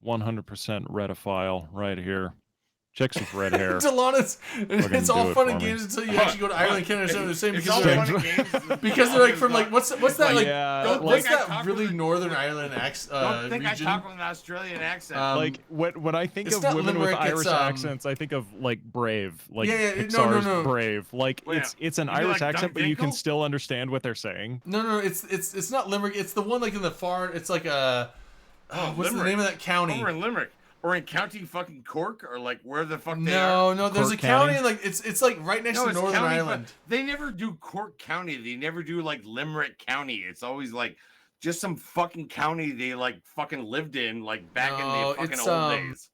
100% redophile right here. Chicks with red hair. Delana's, it's do all it fun for and me. games until you actually go to Ireland, Canada, and understand what It's they're all saying fun because and games. because they're like from like what's that like Yeah, don't what's think I that talk really with a- Northern Ireland accent Don't think region? I talk with an Australian accent. Like when I think it's of not women Limerick, with it's, Irish accents, I think of like Brave, like Yeah, no, Pixar's no. Brave. Like Well, it's an you know, Irish like accent, but you can Dunkingle? still understand what they're saying. No, it's not Limerick. It's the one like in the far. It's like a what's the Limerick. name of that county? Over in Limerick. Or in County fucking Cork, or like where the fuck they are. No, there's Cork a county County? like it's like right next to it's Northern county, but Ireland. They never do Cork County. They never do like Limerick County. It's always like just some fucking county they like fucking lived in like back in No, the fucking it's, old days.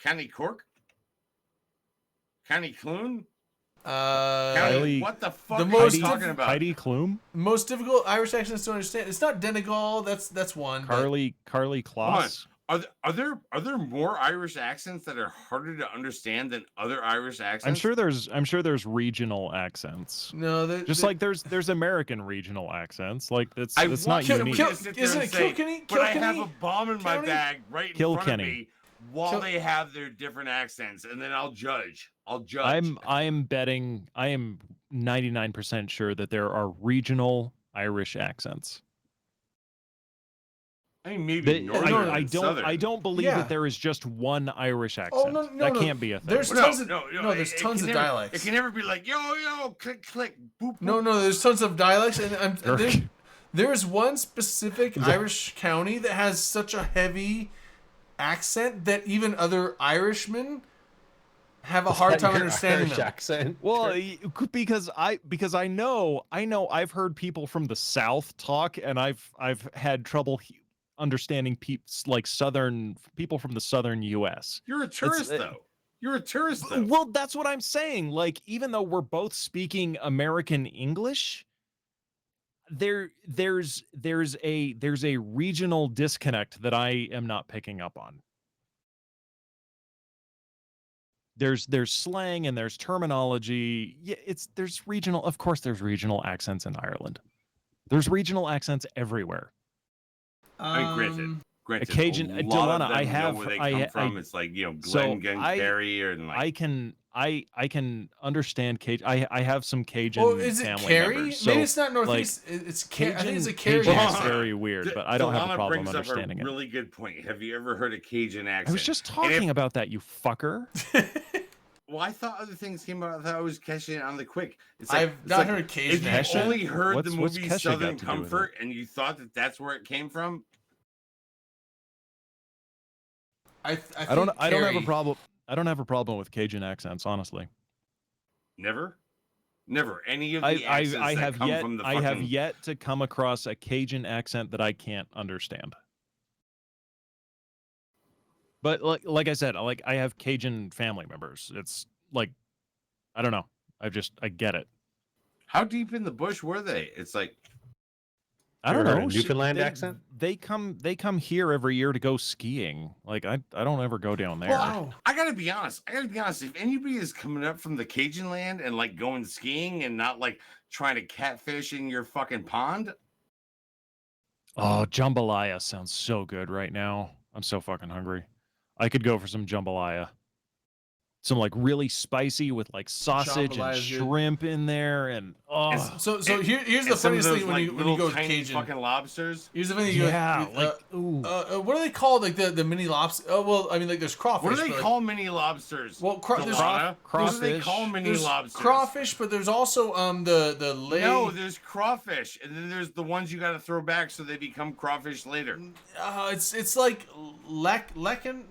County Cork? County Clune? County, Kylie- what the fuck the are most you talking about? Heidi Klum, Most difficult Irish accents to understand. It's not Donegal. That's one. but- Carly Kloss. Are there more Irish accents that are harder to understand than other Irish accents? I'm sure there's regional accents. No, Just like there's American regional accents. Like it's I not want you unique. to sit there isn't and it say, Kilkenny? but I have a Kilkenny? bomb in my County? bag right in front Kilkenny. of me while Kil- they have their different accents, and then I'll judge. I am betting. I am 99% sure that there are regional Irish accents. I mean, maybe northern I and don't. southern. I don't believe Yeah. that there is just one Irish accent. Oh, no, that no. can't be a thing. There's Well, tons of there's it tons can of never- dialects. It can never be like yo, click, click, boop. No, boop. there's tons of dialects, and Kirk. there's one specific Irish county that has such a heavy accent that even other Irishmen have a hard time understanding Irish them. accent. Well, because I know I've heard people from the South talk, and I've had trouble understanding like Southern people from the Southern U.S. You're a tourist, though. You're a tourist, though. Well, that's what I'm saying. Like, even though we're both speaking American English, there's a regional disconnect that I am not picking up on. there's slang and there's terminology. Yeah, there's regional. Of course, there's regional accents in Ireland. There's regional accents everywhere. I mean, granted, Cajun a lot Delana, of them I have. know where they come from. It's like Glenn Glengarry or like. I can understand Cajun. I have some Cajun is it family Kerry? members. Maybe So, it's not Northeast. Like, it's Cajun. I think it's a Kerry. Cajun is very weird, but I don't have a problem brings understanding up a really good point. Have you ever heard a Cajun accent? I was just talking about that, you fucker. Well, I thought other things came out. I thought I was catching it on the quick. It's like, I've not heard Cajun. If you only heard What's the movie Kesha Southern got to do with Comfort and you thought that that's where it came from, I don't have a problem. I don't have a problem with Cajun accents, honestly. never any of the I accents that have come yet from the I fucking... have yet to come across a Cajun accent that I can't understand. But like I said, I have Cajun family members. It's like, I don't know. I get it. How deep in the bush were they? It's like, I don't know. Newfoundland accent? They come here every year to go skiing. Like I don't ever go down there. well, I gotta be honest. If anybody is coming up from the Cajun land and like going skiing and not like trying to catfish in your fucking pond. Oh, jambalaya sounds so good right now. I'm so fucking hungry. I could go for some jambalaya. Some like really spicy with like sausage and shrimp in there, and so here's the funniest thing when you go with Cajun fucking lobsters. Here's the thing you go with, what are they called? Like the mini lobster? Oh well, I mean like there's crawfish. What do they call mini lobsters? Well, crawfish. What do they call mini lobsters? Crawfish, but there's also the lay. No, there's crawfish, and then there's the ones you got to throw back so they become crawfish later. It's like lecanin.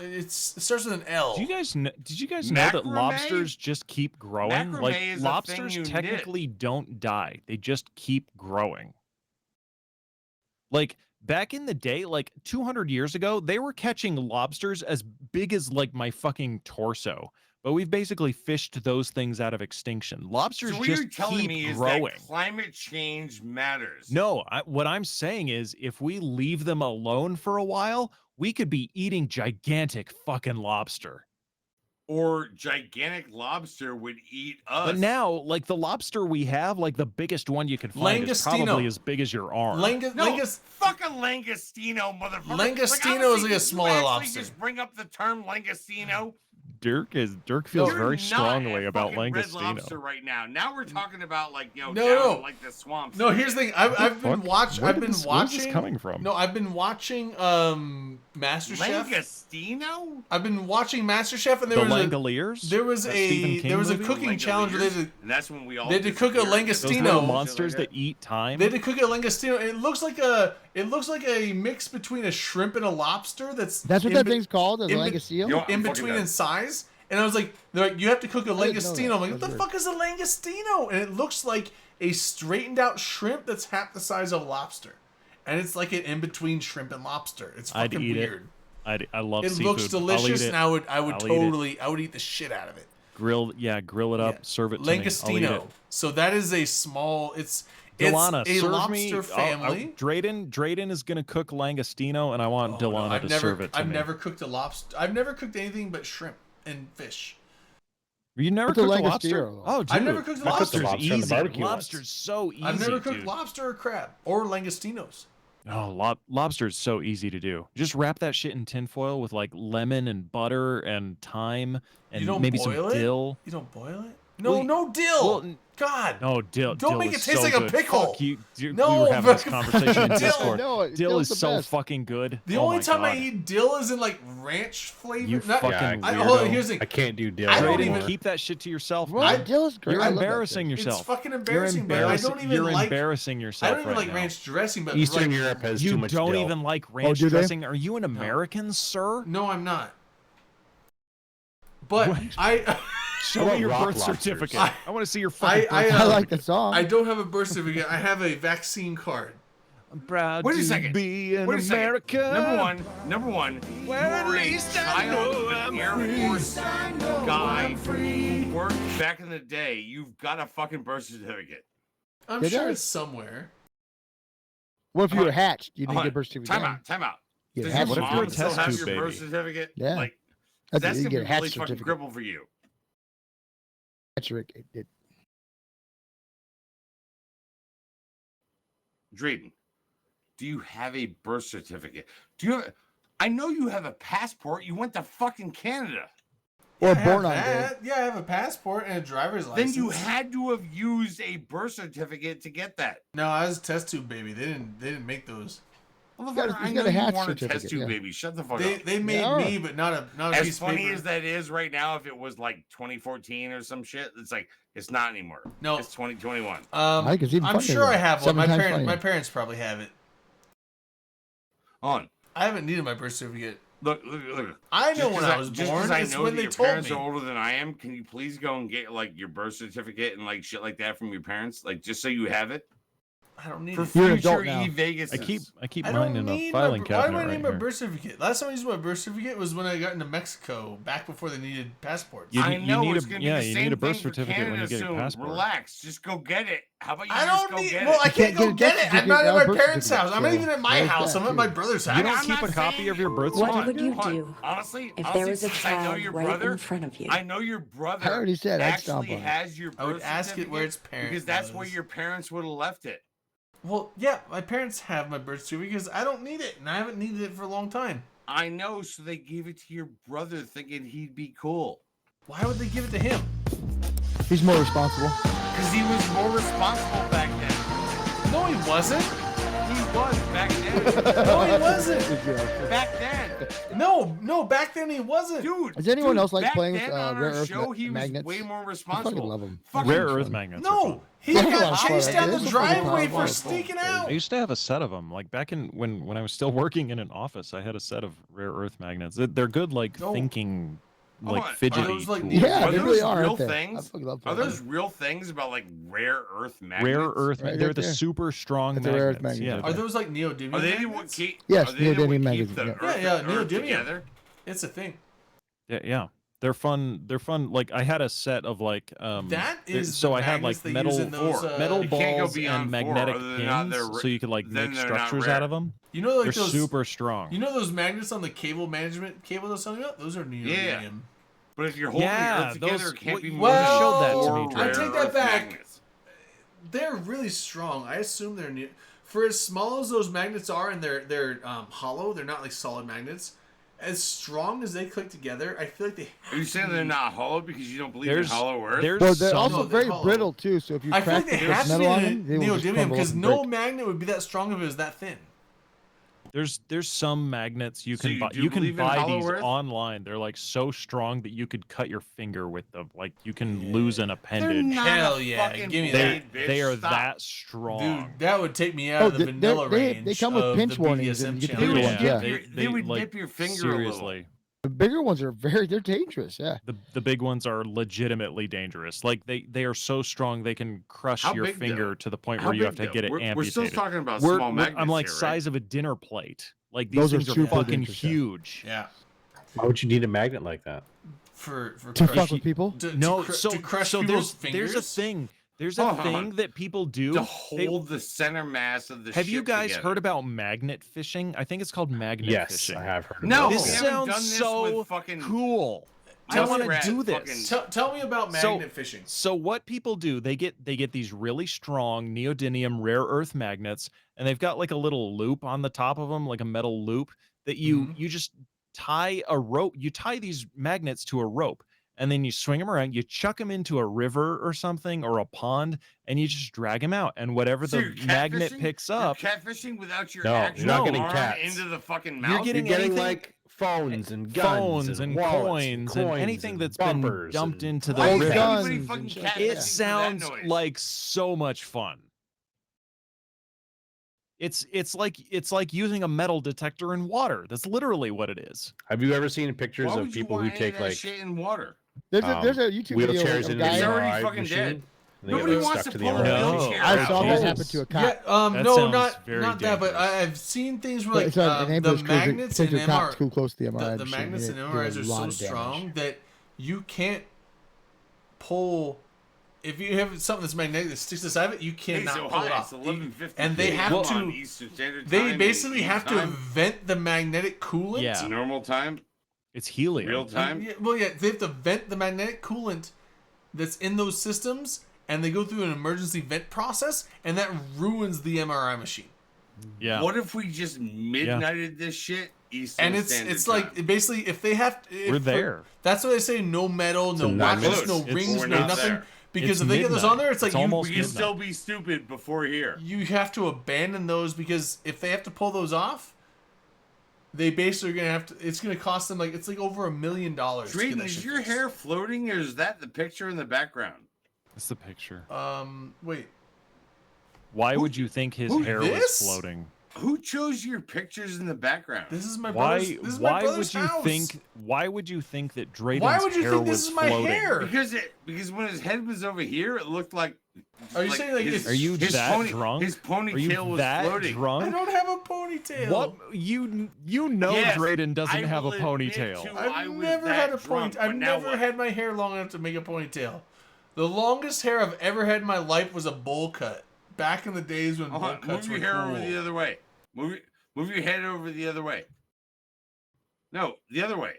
It starts with an L. Did you guys know that lobsters just keep growing? Macrame like is a lobsters thing you technically don't die. They just keep growing. Like back in the day, like 200 years ago, they were catching lobsters as big as like my fucking torso. But we've basically fished those things out of extinction. Lobsters so what just you're telling keep me is growing. that climate change matters. No, what I'm saying is if we leave them alone for a while, we could be eating gigantic fucking lobster. Or gigantic lobster would eat us. But now, like the lobster we have, like the biggest one you can find is probably as big as your arm. Fuck a langostino, motherfucker. Langostino is like a smaller lobster. Just bring up the term langostino. Dirk feels very strongly about Red langostino. Lobster right now. Now we're talking about like down like the swamps. No, here's the thing. I've been watching. Where's this coming from? No, I've been watching MasterChef. Langostino? I've been watching MasterChef, and there was a cooking challenge where and that's when we all they had to cook a langostino. Those little monsters that eat time. They had to cook a langostino. And it looks like a mix between a shrimp and a lobster. That's what that thing's called, a langostino. In between in size. And I was like, they're like, you have to cook a langostino. I'm like, what the fuck is a langostino? And it looks like a straightened out shrimp that's half the size of lobster. And it's like an in-between shrimp and lobster. It's fucking weird. I love seafood. It looks delicious, and I would eat the shit out of it. Grill it up, serve it to langostino. me. I'll eat it. So that is a small, Delana, it's a serve lobster me, family. Drayden is gonna cook langostino, and I want Delana to serve it to me. I've never cooked a lobster. I've never cooked anything but shrimp and fish. You never cooked a lobster? Oh, dude. I've never cooked lobster. Lobster's easy. Lobster's so easy. I've never cooked lobster or crab or langostinos. Oh, lobster's so easy to do. Just wrap that shit in tinfoil with like lemon and butter and thyme and maybe some dill. You don't boil it? No dill. God. No, dill. Don't make it taste so like a good. pickle. Fuck you. No, we were having this conversation in Discord. Dill is so best. fucking good. The only time I eat dill is in like ranch flavor. You fucking hold on, here's the thing. I can't do dill. I don't anymore. even keep that shit to yourself. Dill is great. You're embarrassing yourself. It's fucking embarrassing, man. I don't even You're like. embarrassing yourself. I don't even right like now. ranch dressing, but Eastern like, Europe has you too much don't dill. even like ranch dressing. Are you an American, sir? No, I'm not. But I. Show me your birth certificate. I want to see your fucking birth I certificate. like the song. I don't have a birth certificate. I have a vaccine card. I'm proud Wait a to second. be an Wait a second. American. Number one. Well, at you're a least I know child I'm Air free. Force guy who worked back in the day. You've got a fucking birth certificate. I'm sure it's somewhere. What if you were hatched? You didn't get a birth certificate. Time out. Yeah, Does hatched. your What if you're mom a still test have tube your baby? birth certificate? Yeah. Like, That's you gonna get be a hatch really fucking certificate. cripple for you. Drayden, do you have a birth certificate? Do you have, I know you have a passport. You went to fucking Canada. Or I have born on that. Yeah, I have a passport and a driver's license. Then you had to have used a birth certificate to get that. No, I was a test tube baby. They didn't make those. Motherfucker, I he's know got a you hatch weren't a test certificate, tube yeah. baby. Shut the fuck They up. they made Yeah. me, but not a As piece of funny paper. as that is right now, if it was like 2014 or some shit, it's like it's not anymore. No. It's 2021. I think it's even I'm funnier sure I than have one. 7 times funnier. My parents probably have it. On. I haven't needed my birth certificate. Look. I know Just when 'cause I was just born. 'cause I It's know when that they your told parents me. are older than I am. Can you please go and get like your birth certificate and like shit like that from your parents, like just so you have it I don't need for it. You're an future adult now. E-Vegas? I keep I mine don't in a need filing why cabinet do I right need my here. birth certificate? Last time I used my birth certificate was when I got into Mexico, back before they needed passports. You- I know need it's a- gonna yeah, be the you same need a birth thing for certificate when you Canada get your soon. passport. Relax, just go get it. How about you I just don't go need. get Well, I it? can't go get a get birth it. I'm not certificate at my without a birth parents' certificate, house. I'm not so even at my there's house. that I'm at too. my brother's house. You don't I'm keep not a copy saying- of your birth What certificate? would you Hold on. do Honestly, if there was a since I know child your right brother, in front of you? I know your brother. I already said I'd stomp actually on it. has your birth I would ask it where its certificate parent because that's where was. your parents would have left it. Well, yeah, my parents have my birth certificate because I don't need it, and I haven't needed it for a long time. I know, so they gave it to your brother thinking he'd be cool. Why would they give it to him? He's more responsible. Because he was more responsible back then. No, he wasn't. He was back then. No, he wasn't. Back then. No, back then he wasn't. Dude. Does anyone else like back playing with then on rare our earth show, he was magnets? way more I responsible. fucking love them. Rare earth magnets. are fun. No, he Yeah, got it's chased fun. down It the is a fucking driveway fun. for sneaking I out. used to have a set of them. Like back in when I was still working in an office, I had a set of rare earth magnets. They're good, like No. thinking, Hold like on. Are fidgety. those, like, tools. Yeah, Are they those really are. real Aren't they? I things? fucking love Are playing those with real things about like rare earth magnets? Rare earth. Right They're right the there. super strong That's a rare earth magnets. magnet Yeah. right Are those like neodymium Are they the what magnets? keep? Yes, are they the what neodymium keep magnets, the yeah. earth, Yeah, the earth neodymium. together? It's a thing. Yeah. They're fun. They're fun. Like I had a set of like That is so the I had magnets like they use metal in those, metal You can't go balls beyond and 4, magnetic other than not pins, they're so you could like then make they're not structures rare. out of them. You know, like They're those super strong. You know those magnets on the cable management cable that's something up? Those are neodymium. But if you're holding Yeah, the earth together, those- it can't be well, more you than showed that to 4 me, rare I take that earth back. magnets. They're really strong. I assume they're new. For as small as those magnets are, and they're hollow, they're not like solid magnets. As strong as they click together, I feel like they. Are you saying they're not hollow because you don't believe There's in hollow earth? there's Well, they're some, also No, they're very hollow. brittle too. So if you I feel crack like they the have to metal on be them, they will just neodymium crumble because up and no break. magnet would be that strong if it was that thin. there's some magnets you So can you buy. do You can believe in buy hollow these earth? online. They're like so strong that you could cut your finger with them. Like you can lose an They're appendage. not Hell a yeah, fucking give me They blade, bitch. they are Stop. that strong. Dude, that would take me out Oh, of the vanilla range. they come with of pinch the warnings BDSM and you get the They channel. would, bigger ones, dip yeah. your, they would like, dip your finger seriously. The bigger ones are they're dangerous. Yeah. The big ones are legitimately dangerous. Like they are so strong they can crush How your big, though? finger to the point How where you have big, to get it though? amputated. We're still talking about We're- small we're- magnets I'm like here, right? size of a dinner plate. Like these Those are things are super fucking dangerous, yeah. huge. Yeah. Why would you need a magnet like that? For To crush- fuck with people. to No, cr- so to crush so people's there's a fingers? thing. There's Oh, a hold thing on. that people do. To They- hold the center mass of the have you ship guys together. heard about magnet fishing? I think it's called magnet Yes, fishing. I have heard. No, about This we that. haven't sounds done this so with fucking cool. I Tell want me- to do fucking- this. Tell me about So- magnet fishing. So what people do, they get these really strong neodymium rare earth magnets, and they've got like a little loop on the top of them, like a metal loop that you just tie a rope. You tie these magnets to a rope, and then you swing them around. You chuck them into a river or something or a pond, and you just drag them out. And whatever So the you're magnet catfishing? picks You're up, catfishing without your No, you're actual not getting arm cats. into the fucking You're mouth. getting You're getting anything- like phones and guns phones and wallets coins and anything that's been bumpers dumped and into the Why is old river. guns everybody and fucking shit. catfishing It for that sounds noise? like so much fun. It's like using a metal detector in water. That's literally what it is. Have you ever seen pictures Why of would you people who want any take of that like shit in water? There's a YouTube video wheelchairs of a into guy. He's the already MRI fucking machine? dead. and they get, Nobody like, wants stuck to the pull a MRI No. machine. wheelchair I out. saw that Jesus. happen to a cop. Yeah, That no, sounds not very that, but dangerous. I've seen things where But like it's an the ambulance crew that magnets takes in a cop MR, too close to the MRI the machine, magnets and in it MRIs did a are lot so of damage. strong that you can't pull. If you have something that's magnetic that sticks to the side of it, you Hey, cannot so pull it hi, off. it's 11:50 And they have on to. Eastern Standard They Time basically and have to time. vent the magnetic coolant. Yeah. Normal time. It's helium. Real time. Yeah, well, yeah, they have to vent the magnetic coolant that's in those systems, and they go through an emergency vent process, and that ruins the MRI machine. Yeah. What if we just midnighted this shit? Eastern And it's Standard like Time? basically if they have We're there. That's why they say no metal, no a watches, close. no It's- rings, we're no not nothing. there. Because It's if they get those midnight. on there, it's like It's almost We can midnight. still be stupid before here. you have to abandon those because if they have to pull those off, they basically are gonna have to. It's gonna cost them like it's like over $1 million. to get Drayden, that is shit your fixed. hair floating, or is that the picture in the background? That's the picture. Wait. Why would you think his who, hair this? was floating? Who chose your pictures in the background? This is my Why? brother's. This is my Why brother's would you house. think? Why would you think that Drayden's Why would you hair think was this is my floating? hair? Because when his head was over here, it looked like. Are you saying, like, his, Are you his that drunk? His Are ponytail you was that floating. I drunk? don't have a ponytail. What you know Yes, Drayden doesn't I have a will admit ponytail. to- I I've was never that had a drunk, point. I've but now never what? had my hair long enough to make a ponytail. The longest hair I've ever had in my life was a bowl cut. Back in the days when Hold bowl on, cuts move were your hair cool. over the other way. Move your head over the other way. No, the other way.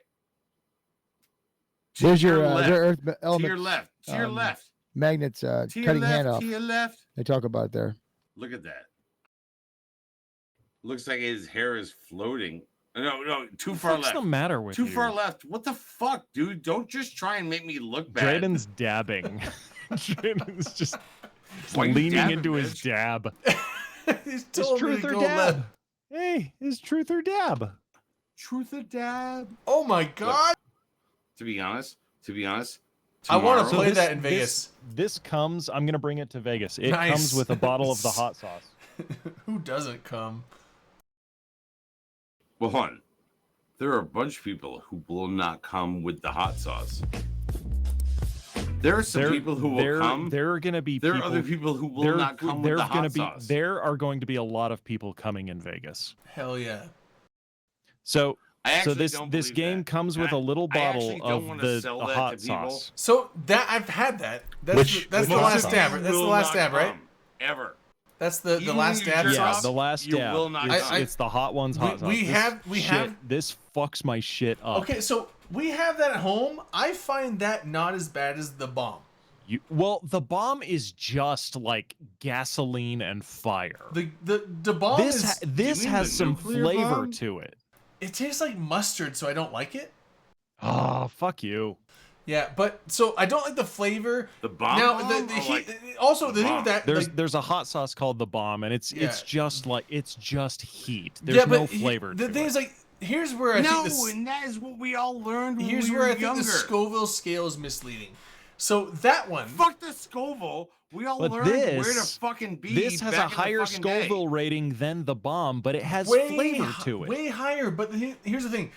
To There's your left. their earth To element your left. To your left. magnets To your cutting left. hand off. To your left. They talk about there. Look at that. Looks like his hair is floating. No, too far What's left. the matter with Too you? far left. What the fuck, dude? Don't just try and make me look bad. Drayden's dabbing. Drayden's just Why you leaning dabbing, into his bitch? dab. He's Is told me truth to or go dab? left. Hey, is truth or dab? Truth or dab? Oh my god! To be honest, I want to tomorrow- play this- that in Vegas. This comes. I'm gonna bring it to Vegas. It Nice. comes with a bottle of the hot sauce. Who doesn't come? Well, hold on. There are a bunch of people who will not come with the hot sauce. There are some people who will come. There are gonna be. There people, are other people who will not come with there's the gonna hot be, sauce. There are going to be a lot of people coming in Vegas. Hell yeah! So I actually this don't this believe game that. comes with I- a little I bottle actually don't of wanna the sell the that hot to people. sauce. So that I've had that. That's Which the hot last sauce? dab. That's the Will last not dab, right? come, Ever. That's the Even last when you dab jerk Yeah, sauce. off, the last you dab. will not It's, come. it's the hot ones hot sauce. we This have- shit, this fucks my shit up. Okay, so we have that at home. I find that not as bad as the bomb. Well, the bomb is just like gasoline and fire. The bomb is. This you mean has the some nuclear flavor bomb? to it. It tastes like mustard, so I don't like it. Oh, fuck you. Yeah, but so I don't like the flavor. The bomb. Now, bomb the or heat. like Also, the thing bomb? with that, There's like, there's a hot sauce called the bomb, and it's Yeah. just heat. There's yeah, but no flavor. The to thing it. is, like, here's where I no, think this. and that is what we all learned when Here's we where were I think younger. the Scoville scale is misleading. So that one. Fuck the Scoville. We all But learned where to this- fucking be. This has a back in the higher fucking day. Scoville rating than the bomb, but it has flavor to it. Way higher, but here's the thing: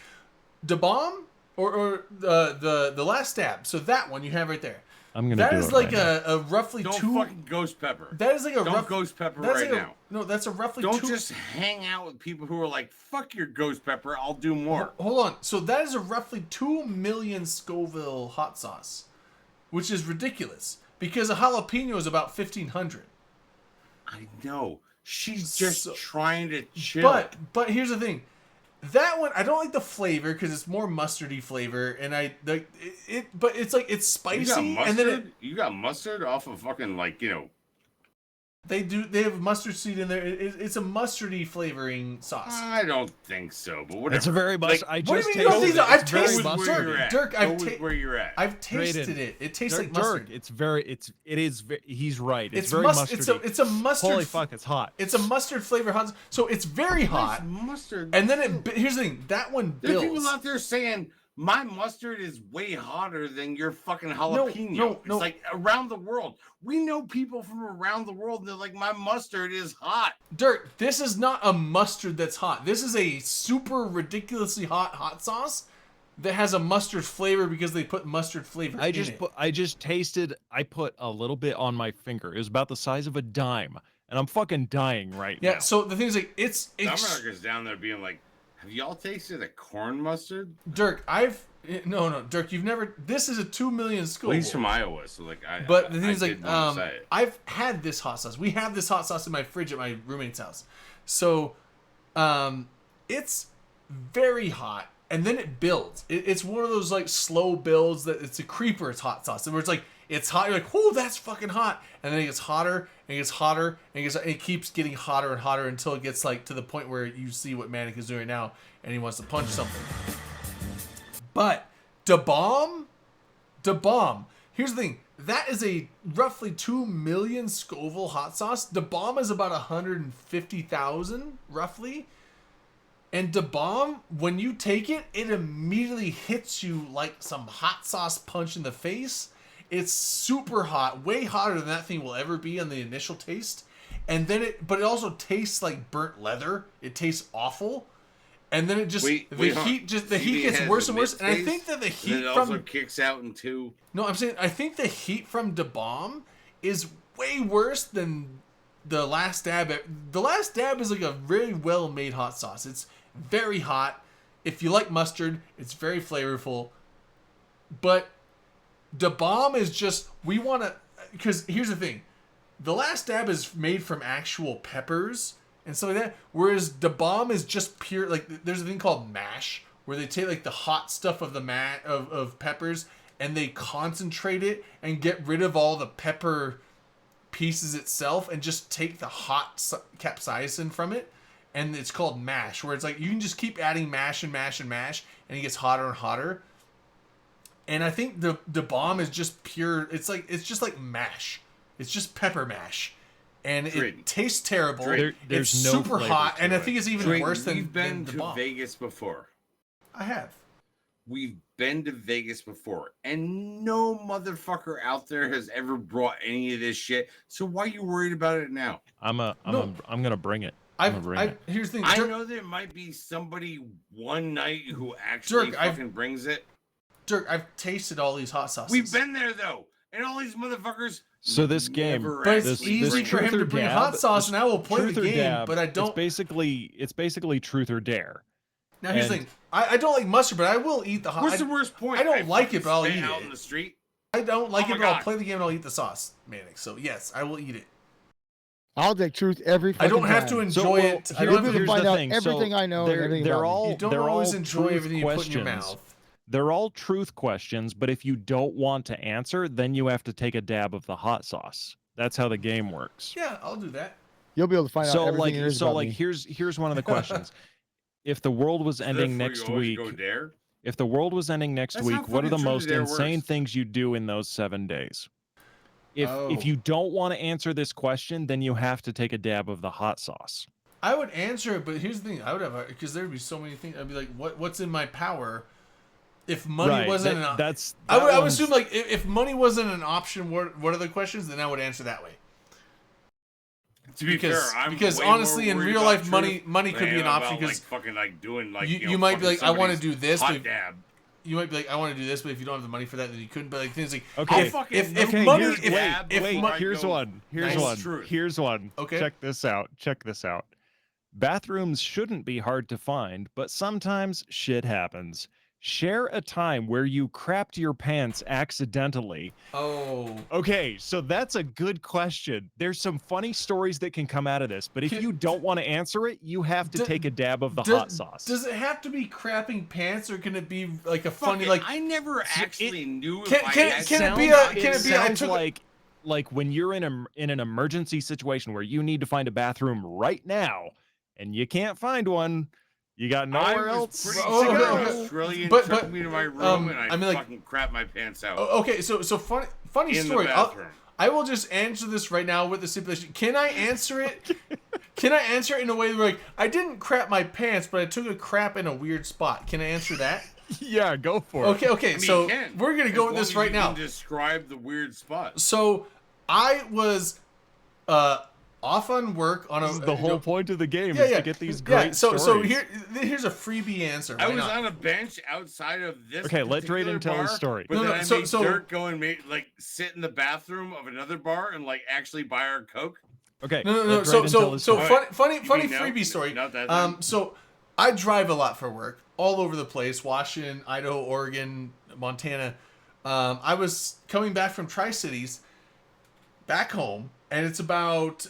the bomb or the last stab. So that one you have right there. I'm gonna That do is it like right now. a roughly Don't two. fucking ghost pepper. That is like a Don't rough ghost pepper that's right like a- now. No, that's a roughly Don't two. just hang out with people who are like, "Fuck your ghost pepper, I'll do more." Hold on. So that is a roughly 2 million Scoville hot sauce, which is ridiculous because a jalapeno is about 1,500. I know. She's just trying to chill. But here's the thing. That one I don't like the flavor because it's more mustardy flavor, and I like it. But it's like it's you got spicy, mustard? and then You got mustard off of fucking like they have mustard seed in there. It's a mustardy flavoring sauce. I don't think so, but whatever. It's a very like, I What just do you mean you don't think tasted so? it. I've It's very tasted mustardy. Dirk. Go I've with where you're at. I've tasted Drayden, it. It tastes Dirk, like mustard. It's very it is he's right. It's, It's very mustardy. It's a mustard. Holy fuck, it's hot. It's a mustard flavor hot. So it's very hot. Mustard. And then here's the thing. That one There's builds. people out there saying my mustard is way hotter than your fucking jalapeno. no. It's like around the world. We know people from around the world, and they're like, my mustard is hot. Dirk, this is not a mustard that's hot. This is a super ridiculously hot sauce that has a mustard flavor because they put mustard flavor in it. I just tasted. I put a little bit on my finger. It was about the size of a dime, and I'm fucking dying right now. Yeah. So the thing is, like, it's America's down there being like, have y'all tasted a corn mustard? Dirk. No, Dirk. You've never. This is a 2 million Scoville. Well, he's from Iowa, so like I. But the thing is, did like, wanna say it. I've had this hot sauce. We have this hot sauce in my fridge at my roommate's house. So, it's very hot. and then it builds. It's one of those like slow builds that it's a creeper. It's hot sauce. Where it's like it's hot. You're like, whoa, that's fucking hot. And then it gets hotter and it gets hotter and it keeps getting hotter and hotter until it gets like to the point where you see what Manic is doing right now and he wants to punch something. But Da Bomb. Here's the thing. That is a roughly 2 million Scoville hot sauce. Da Bomb is about 150,000 roughly. And Da Bomb, when you take it, it immediately hits you like some hot sauce punch in the face. It's super hot, way hotter than that thing will ever be on the initial taste. And then but it also tastes like burnt leather. It tastes awful. And then it just the heat gets worse and worse. And I think that the heat it from also kicks out in two. No, I'm saying I think the heat from Da Bomb is way worse than the Last Dab. The Last Dab is like a very well made hot sauce. It's very hot. If you like mustard, it's very flavorful. But Da Bomb is just because here's the thing. The Last Dab is made from actual peppers and stuff like that. Whereas Da Bomb is just pure, like there's a thing called mash where they take like the hot stuff of the of peppers and they concentrate it and get rid of all the pepper pieces itself and just take the hot capsaicin from it. And it's called mash, where it's like you can just keep adding mash and mash and mash and it gets hotter and hotter. And I think the Bomb is just pure, it's just like mash. It's just pepper mash. And it tastes terrible. There's it's no super flavor hot, to and I it. think it's even worse than We've been the to Bomb. Vegas before. I have. We've been to Vegas before, and no motherfucker out there has ever brought any of this shit. So why are you worried about it now? I'm gonna bring it. Here's the thing. I know there might be somebody one night who actually fucking brings it. Dirk, I've tasted all these hot sauces. We've been there though, and all these motherfuckers. So this game, but it's easy for him to bring hot sauce, and I will play the game. But I don't. It's basically truth or dare. Now here's the thing. I don't like mustard, but I will eat the hot. What's the worst point? I don't like it, but I'll eat out it. in the street. I don't like Oh it, my but I'll God. play the game and I'll eat the sauce, Manic. So yes, I will eat it. I'll take truth every I fucking don't have to time. enjoy it. I You'll don't be have able to to find out everything I know and everything they're about me. all You don't they're always all enjoy truth everything you put in your questions. mouth. They're all truth questions, but if you don't want to answer, then you have to take a dab of the hot sauce. That's how the game works. Yeah, I'll do that. You'll be able to find out everything there is about me. Here's one of the questions. If the world was ending Therefore, next you always week, go dare? if the world was ending next That's week, how what are the fucking most Truth or Dare insane works. things you do in those 7 days? If you don't want to answer this question, then you have to take a dab of the hot sauce. I would answer it, but here's the thing: I would have because there'd be so many things. I'd be like, "What's in my power?" If money Right, wasn't I would assume like if money wasn't an option, what are the questions? Then I would answer that way. To be fair, I'm because way honestly, more in worried real about life, truth money could than be an about, option because like, fucking like doing like you might be like, I want to do this, hot but dab. you might be like, I want to do this, but if you don't have the money for that, then you couldn't. But like things like, Okay. if money, here's one. Here's one. Okay. Check this out. Bathrooms shouldn't be hard to find, but sometimes shit happens. Share a time where you crapped your pants accidentally. Oh. Okay, so that's a good question. There's some funny stories that can come out of this, but if you don't want to answer it, you have to take a dab of the hot sauce. Does it have to be crapping pants, or can it be like a Fuck funny it, like? I never actually knew if Can- I can- had can it to- be a- can It it be a- I sounds took a- like when you're in an emergency situation where you need to find a bathroom right now and you can't find one, you got nowhere I was else pretty to sure go. an Australian But- took but, me to my room and I mean, like- fucking crap my pants out. Okay, so funny In the story. bathroom. I will just answer this right now with the stipulation. Can I answer it? Can I answer it in a way where like I didn't crap my pants, but I took a crap in a weird spot? Can I answer that? Yeah, go for it. Okay, I mean, so you can, we're gonna go as with this long as right you now. can describe the weird spot. So I was off on work on This is the whole point of the game is to get these great so stories. here's a freebie answer. I Why was not? on a bench outside of this. Okay, let particular Drayden tell his bar, story. But No, then no, I so- made so- Dirk go and sit in the bathroom of another bar and like actually buy our Coke. Okay. No. let Drayden tell his story. Funny mean no? freebie story. Not that time? So I drive a lot for work, all over the place: Washington, Idaho, Oregon, Montana. I was coming back from Tri-Cities, back home, and it's about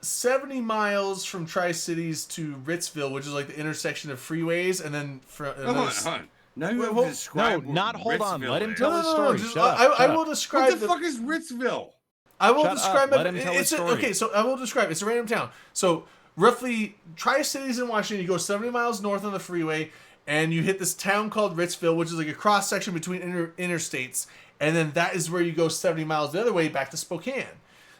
70 miles from Tri-Cities to Ritzville, which is like the intersection of freeways, and then Hold on. Now you have to describe hold on. Ritzville Let him is. tell his story. just- Shut up, I shut will up. describe What the fuck is Ritzville? I will Shut up, describe let him tell his story. Okay, so I will describe. It's a random town. So roughly, Tri-Cities in Washington, you go 70 miles north on the freeway, and you hit this town called Ritzville, which is like a cross section between interstates, and then that is where you go 70 miles the other way back to Spokane.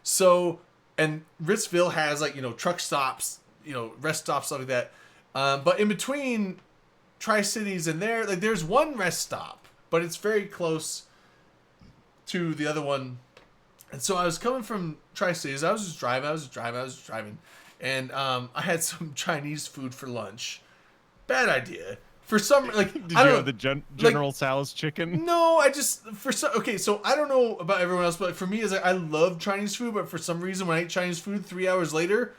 So, and Ritzville has like, you know, truck stops, you know, rest stops, stuff like that. But in between Tri-Cities and there, like there's one rest stop, but it's very close to the other one. And so I was coming from Tri-Cities. I was just driving. And I had some Chinese food for lunch. Bad idea. For some, like, Did I you don't have know, the General Tso's chicken? no, I just okay. So I don't know about everyone else, but for me, is like I love Chinese food, but for some reason, when I ate Chinese food, 3 hours later,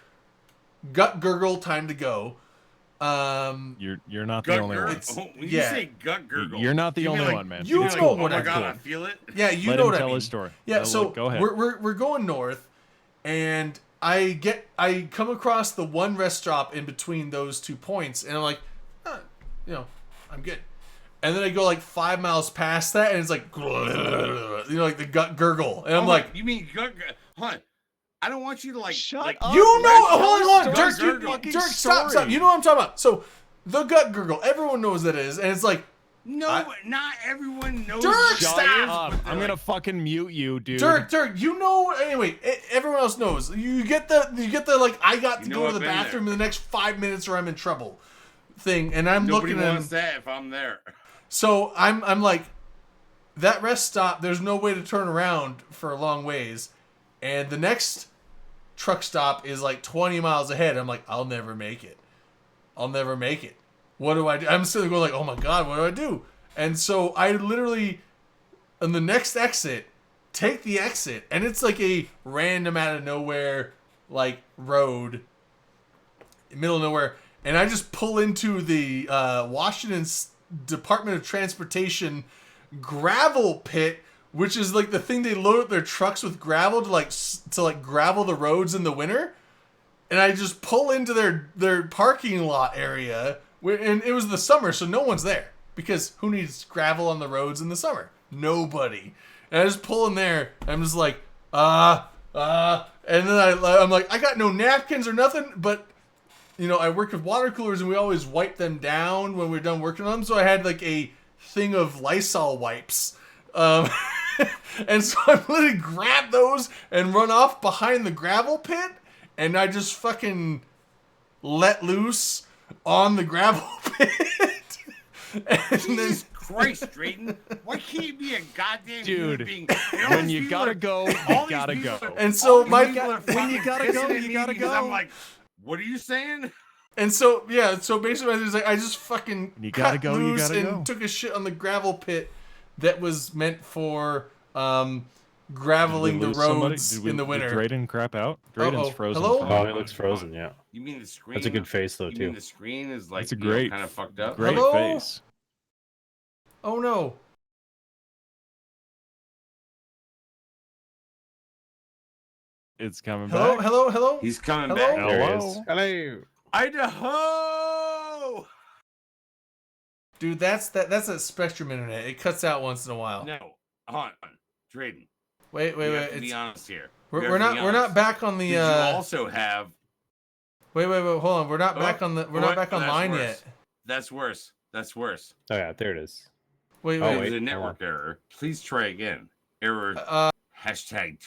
gut gurgle, time to go. You're not the Gut only one. gurgle. Oh, when yeah. you say gut gurgle, You're not the you mean only like- one, man. you mean know like, what oh I my god, mean. I feel it. Yeah, you Let know him what I tell mean. his story. Yeah, No, so look, go ahead. we're going north, and I come across the one rest stop in between those 2 points, and I'm like, you know, I'm good. And then I go like 5 miles past that, and it's like, you know, like the gut gurgle, and I'm like, you mean gut? Huh? I don't want you to like. Shut like, up. you know, Tell hold us on, the Dirk, fucking Dirk, stop, story. you know what I'm talking about. So the gut gurgle, everyone knows that is, and it's like, No, not everyone knows. Dirk, what stop! that is, Up. but they're I'm gonna like, fucking mute you, dude. Dirk, you know. Anyway, everyone else knows. You get the like, I got to You go know to the I've been bathroom there. in the next 5 minutes or I'm in trouble, thing, and I'm Nobody looking at wants that if I'm there. So I'm like, that rest stop, there's no way to turn around for a long ways. And the next truck stop is like 20 miles ahead. I'm like, I'll never make it. What do I do? I'm sitting there going like, oh my God, what do I do? And so I literally, on the next exit, take the exit. And it's like a random out of nowhere, like, road, middle of nowhere. And I just pull into the Washington Department of Transportation gravel pit, which is like the thing they load up their trucks with gravel to gravel the roads in the winter. And I just pull into their parking lot area, and it was the summer, so no one's there because who needs gravel on the roads in the summer? Nobody. And I just pull in there. I'm just like, and then I'm like, I got no napkins or nothing, but. You know, I worked with water coolers and we always wipe them down when we're done working on them. So I had like a thing of Lysol wipes. And so I literally grab those and run off behind the gravel pit. And I just fucking let loose on the gravel pit. And Jesus Christ, Drayton. Why can't you be a goddamn Dude, human being? when you gotta go, you gotta go. And so when my you gotta go, you gotta go. I'm like, what are you saying? And so yeah, so basically what I did is like I just fucking You gotta cut go, you loose gotta and go. took a shit on the gravel pit that was meant for graveling the roads in the winter. Did Drayden crap out? Drayden's Uh-oh. frozen. Hello? fine. Oh, he looks frozen. Yeah, You mean the screen? that's a good face though You mean too. the screen is like It's a great, kind of fucked up? great Hello? face. Oh no. It's coming Hello, back. hello? He's coming Hello? back. There he Hello? is. Hello. Idaho. Dude, that's a Spectrum internet. It cuts out once in a while. No, hold on, Drayden. Wait. We have to It's, be honest here. we're not back on the You also have. wait, hold on. We're not back on the That's back online worse. yet. That's worse. Oh yeah, there it is. Wait. Oh, There's wait, a hold network error. Please try again. Error. Uh, Hashtag